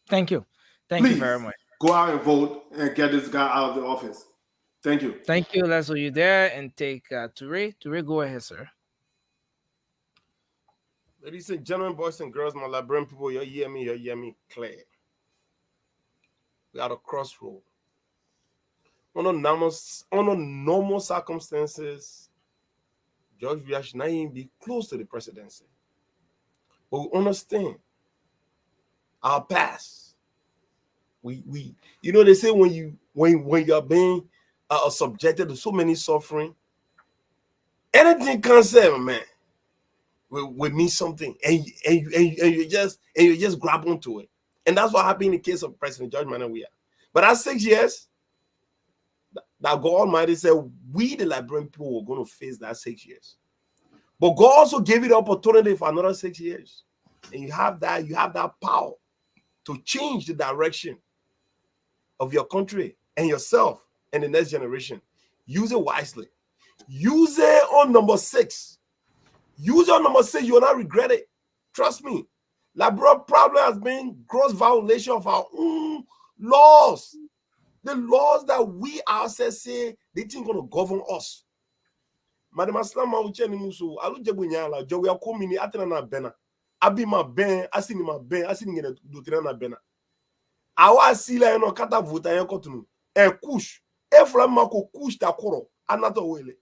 Thank you. Thank you very much. Go out and vote and get this guy out of the office. Thank you. Thank you. Let's you there and take Toure. Toure, go ahead, sir. Ladies and gentlemen, boys and girls, my Liberian people, you hear me clear. We are at a crossroad. Under normal circumstances, George Weah should not even be close to the presidency. But we understand our past. We they say when you are being subjected to so many suffering, anything can say, man, will mean something, and you just grab onto it. And that's what happened in the case of President George Manuel Weah. But at 6 years, that God Almighty said, we, the Liberian people, were going to face that 6 years. But God also gave you the opportunity for another 6 years. And you have that power to change the direction of your country and yourself and the next generation. Use it wisely. Use it on number 6. Use it on number 6. You will not regret it. Trust me. Liberia problem has been gross violation of our own laws. The laws that we ourselves say they think going to govern us. Madam Aslama Ucheni Musu, Alu Jabunyala, Joya Komini, Atana Bena, Abima Ben, Asinima Ben, Asinin Dutrana Bena. Awa Sila and Okata Vuta Yakotunu, and Kush, Eframako Kush Takoro, another way.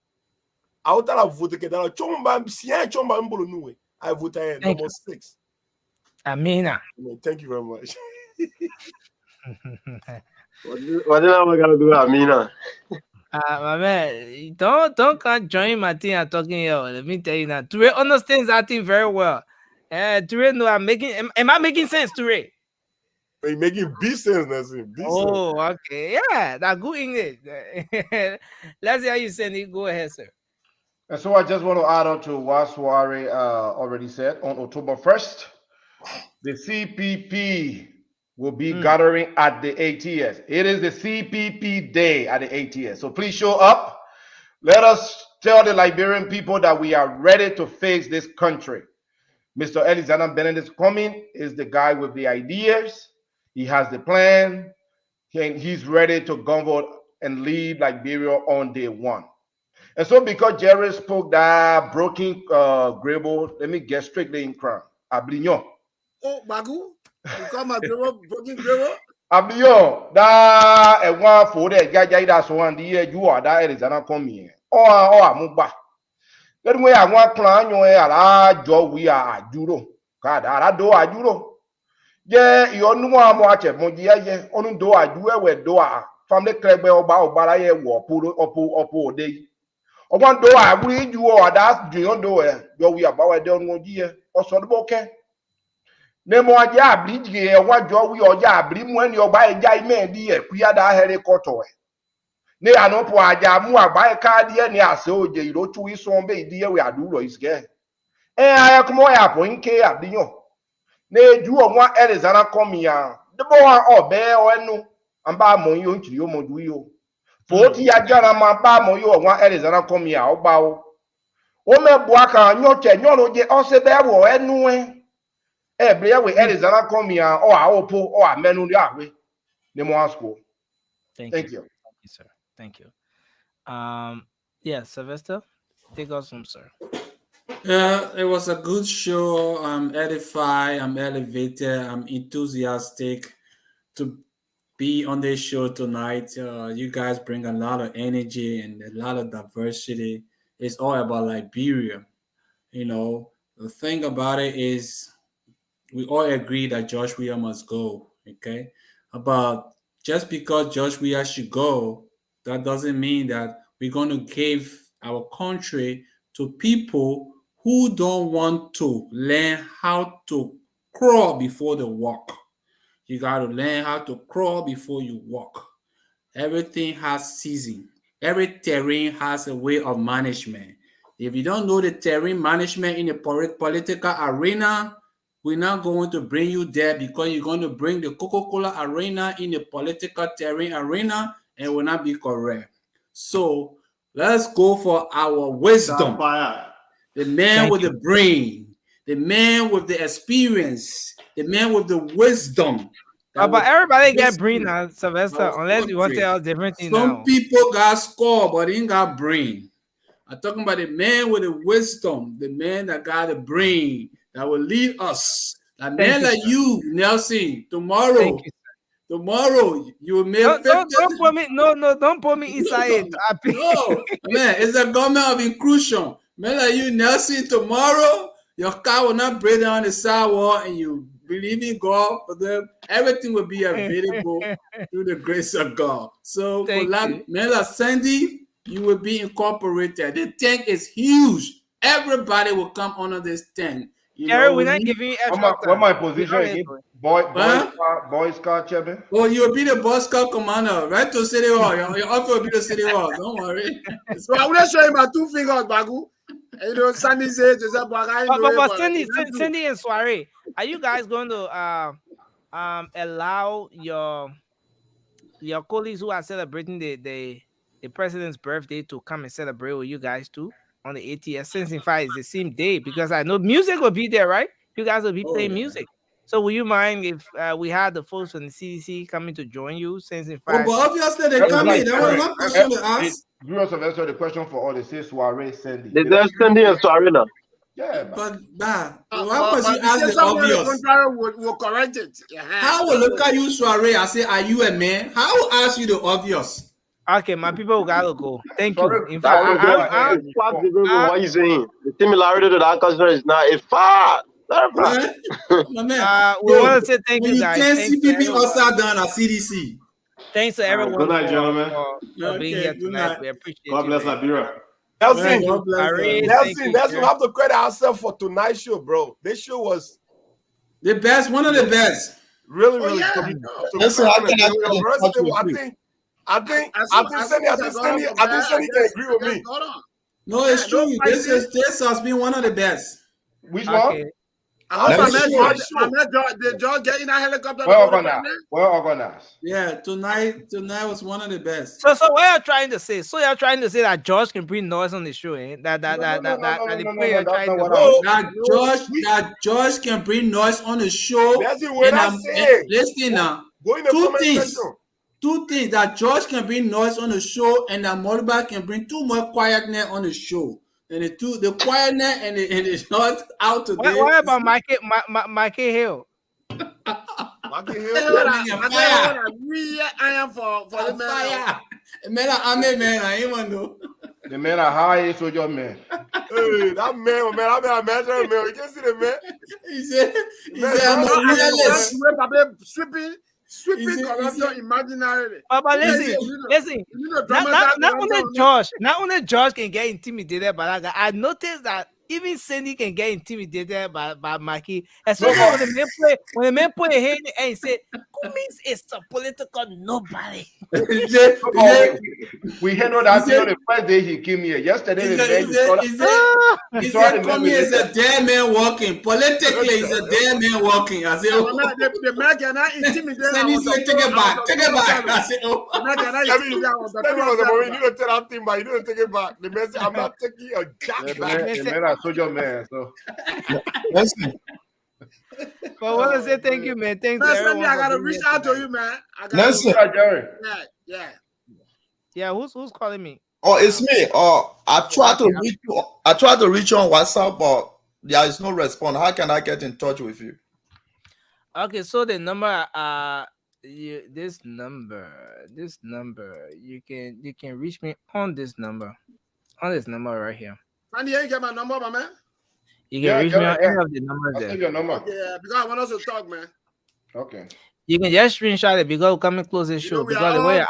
Outer vote that Chomba, Sia Chomba Mbulu. I voted number 6. Amina. Thank you very much. What am I gonna do, Amina? My man, don't join my team and talking here. Let me tell you now. Toure understands that thing very well. Toure, no, am I making sense, Toure? You're making sense, Nassim. Oh, okay. Yeah, that's good English. Let's see how you send it. Go ahead, sir. And so I just want to add on to what Suare already said. On October 1st, the CPP will be gathering at the ATS. It is the CPP day at the ATS. So please show up. Let us tell the Liberian people that we are ready to face this country. Mr. Alexander Bennett is coming, is the guy with the ideas. He has the plan. He's ready to govern and lead Liberia on day one. And so because Jerry spoke that broken Grable, let me get strictly in crown. Ablignon. Oh, Bagu? You call my broken Grable? Ablignon, that a one for the guy that's one year you are that is an come here. Oh, Muba. Then we are one plan, you are Joe, we are Juro. God, I do a Juro. ye yo nu amo ache mo ye onu do adu ewe do a family kregbe oba ye wo opo ode ogbon do a buri ju o da ju do e yo wi abawe de onu ji ye oso do ke ne mo aja abri ji e wa jo wi oja abri mu ani ogba eja ime di e kuya da here koto e ne anopo aja mu agba e ka di e ni ase oje irochu isun be di e we aduro isge aya kuma ya po nke adiyan ne ju onwa Arizona come ya de bo wa obe o enu amba mo yo nchiri yo mo du yo fo ti ya jara ma ba mo yo onwa Arizona come ya o ba o me bu aka nyo che nyo lo je o se be wo enu e bre we Arizona come ya o a opo o a menu ri awe ne mo asko. Thank you. Thank you, sir. Thank you. Yeah, Sylvester, take us home, sir. Yeah, it was a good show. I'm edified, I'm elevated, I'm enthusiastic to be on this show tonight. You guys bring a lot of energy and a lot of diversity. It's all about Liberia. You know, the thing about it is we all agree that George Weah must go, okay? But just because George Weah should go, that doesn't mean that we're going to give our country to people who don't want to learn how to crawl before they walk. You got to learn how to crawl before you walk. Everything has season. Every terrain has a way of management. If you don't know the terrain management in the political arena, we're not going to bring you there because you're going to bring the Coca-Cola arena in the political terrain arena and it will not be correct. So let's go for our wisdom. The man with the brain, the man with the experience, the man with the wisdom. But everybody get brain now, Sylvester, unless you want to tell us different things now. Some people got score, but they ain't got brain. I'm talking about the man with the wisdom, the man that got the brain that will lead us. A man like you, Nelson, tomorrow you will make don't put me don't put me inside it. No, man, it's a government of inclusion. Man like you, Nelson, tomorrow your car will not break down the sidewalk and you believe in God for them. Everything will be available through the grace of God. So for man like Sandy, you will be incorporated. The tank is huge. Everybody will come under this tank. Gary, we're not giving you extra What my position again? Boy Scout chairman. Oh, you'll be the Boy Scout commander, right to City Hall. Your office will be the City Hall. Don't worry. So I will show you my 2 fingers, Bagu. You know, Sandy says, but Cindy and Soiree, are you guys going to allow your colleagues who are celebrating the president's birthday to come and celebrate with you guys too on the ATS? Since in fact it's the same day, because I know music will be there, right? You guys will be playing music. So will you mind if we had the folks from the CDC coming to join you? Since in fact, but obviously they come in. That was not question to ask. You also answer the question for all the say Soiree Sandy. There's Sandy and Soiree now. Yeah, but why was he asked the obvious? Will correct it. How will look at you, Soiree? I say, are you a man? How will ask you the obvious? Okay, my people gotta go. Thank you. In fact, what you saying? The similarity to that culture is not a far. We want to say thank you, guys. You can't see people outside down at CDC. Thanks to everyone. Good night, gentlemen. For being here tonight. We appreciate God bless you. Liberia. Nelson, we have to credit ourselves for tonight's show, bro. This show was the best, one of the best. Really good. I think Sandy can agree with me. No, it's true. This has been one of the best. Which one? The George get in a helicopter. Well organized. Yeah, tonight was one of the best. So what you're trying to say? So you're trying to say that George can bring noise on the show, eh? That George can bring noise on the show. That's the way I say. Listen now. Two things that George can bring noise on the show, and that Moriba can bring too much quietness on the show. And the quietness and the noise out today. What about Mikey Hill? I am for the fire. Man, I even know. The man are high soldier man. Hey, that man, I imagine man. You can see the man. He said, Man, I'm man, a realist. Sweeping corruption imaginarily. Papa, listen. You know, dramatize Not only George can get intimidated by that guy. I noticed that even Cindy can get intimidated by Mikey. Especially when the man put a hand and say, Cummings is a political nobody. We handled that the first day he came here. Yesterday, He said, Cummings is a dead man walking. Politically, he's a dead man walking. I said, the man cannot intimidate. He said, take it back. I said, the man cannot intimidate. You need to tell that thing back. You need to take it back. The man said, I'm not taking a jack back. The man are soldier man. So. But I want to say thank you, man. Thanks to everyone. I gotta reach out to you, man. Yeah, who's calling me? Oh, it's me. I try to reach you. I try to reach you on WhatsApp, but there is no response. How can I get in touch with you? Okay, so the number, this number, you can reach me on this number right here. Sandy, you get my number, my man. You can reach me on any of the numbers I'll there. send your number. Yeah, because I want us to talk, man. Okay. You can just screenshot it because we're coming close to the show. Because the way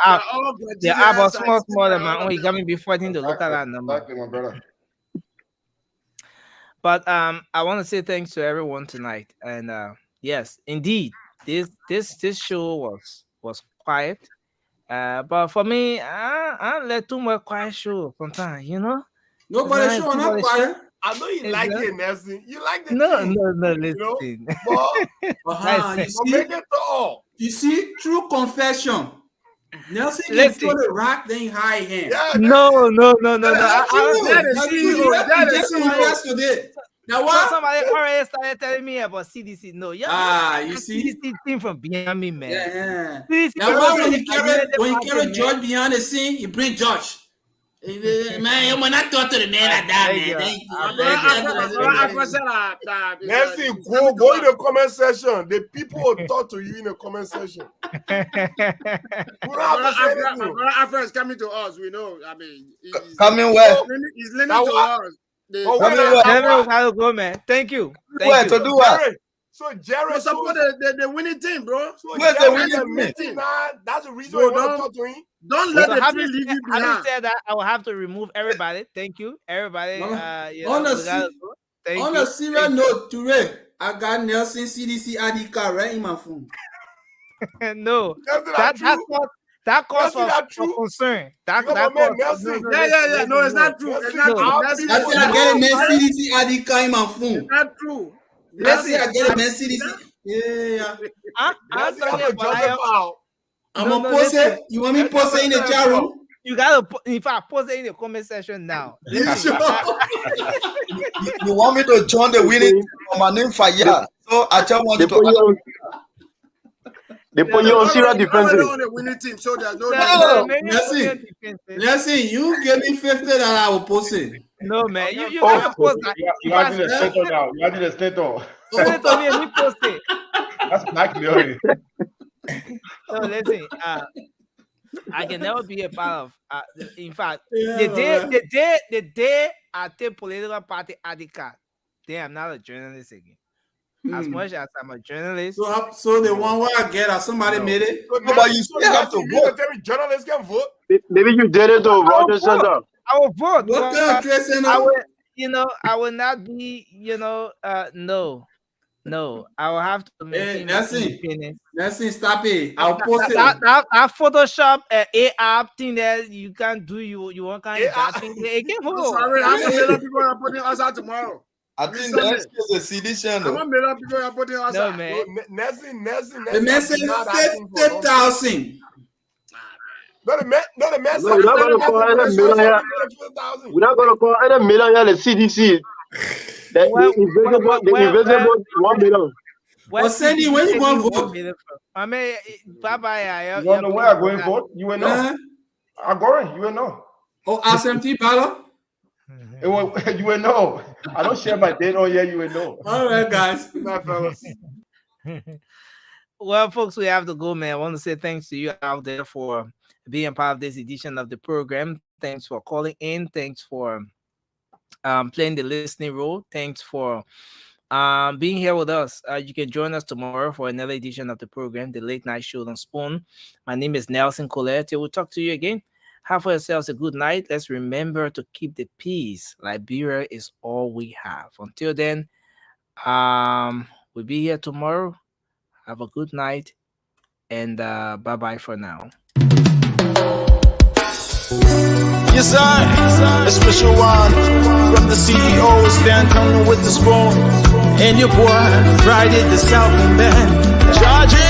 the app was small than my own. You got me before to look at that number. Exactly, my brother. But I want to say thanks to everyone tonight. And yes, indeed, this show was quiet. But for me, I let too much quiet show sometimes, you know. Nobody show not quiet. I know you like it, Nelson. You like the No, thing, listen. you know? But You see, true confession. Nelson can Listen. throw the rock, then he hide him. Yeah, No. Now what? Somebody already started telling me about CDC. No, you see? CDC team from behind me, man. Yeah. CDC Now what when you carry man. George behind the scene, you bring George. Man, you might not talk to the man like that, man. Nelson, go in the comment section. The people will talk to you in the comment section. Afra is coming to us. We know. I mean, Coming where? He's leaning to us. Gotta go, man. Thank you. Where to do what? So Jerry, support the winning team, bro. Where's the winning team? That's the reason you want to talk to him. Don't let the tree leave you behind. Having said that, I will have to remove everybody. Thank you, everybody. On a serious note, Toure, I got Nelson CDC ID card right in my phone. No, that cause for concern. That Nelson. Yeah. No, it's not true. It's not true. I said I get a man CDC ID card in my phone. It's not true. I said I get a man CDC. Yeah. I'm gonna post it. You want me to post it in the chat room? You gotta, in fact, post it in the comment section now. You want me to join the winning team for my name Faya? So I just want to. They put you on serious defensive. On the winning team, so there's no. Listen, you give me 50 that I will post it. No, man, you gotta post that. You are the stator now. You are the stator. Send it to me and we post it. That's Mike Leary. So listen, I can never be a part of. In fact, the day I take political party ID card, then I'm not a journalist again. As much as I'm a journalist. So the one where I get, somebody made it. But you still have to vote. Every journalist can vote. Maybe you did it though, Roger Center. I will vote. What kind of I will not be. No, I will have to maintain my independence. Nelson, stop it. I'll post it. That Photoshop AI thing that you can't do. You want kind of that thing. It can hold. Sorry, I'm gonna let people are putting us out tomorrow. I think that's a CD channel. I'm gonna let people are putting us out. No, man. Nelson. The man said 50,000. No, the man. We're not gonna call any millionaire. We're not gonna call any millionaire the CDC. The invisible 1 million. Well, Sandy, when you going to vote? I mean, bye-bye. You want to know where I'm going to vote? You will know. I'm going. You will know. Oh, absentee ballot? You will know. I don't share my date on here. You will know. All right, guys. Bye, fellas. Well, folks, we have to go, man. I want to say thanks to you out there for being part of this edition of the program. Thanks for calling in. Thanks for playing the listening role. Thanks for being here with us. You can join us tomorrow for another edition of the program, The Late Night Show on Spoon. My name is Nelson Colette. We'll talk to you again. Have for yourselves a good night. Let's remember to keep the peace. Liberia is all we have. Until then, we'll be here tomorrow. Have a good night, and bye-bye for now. Yes, sir. A special one from the CEO, Stan Turner with the spoon. And your boy, Friday the Southern Band. Charge it.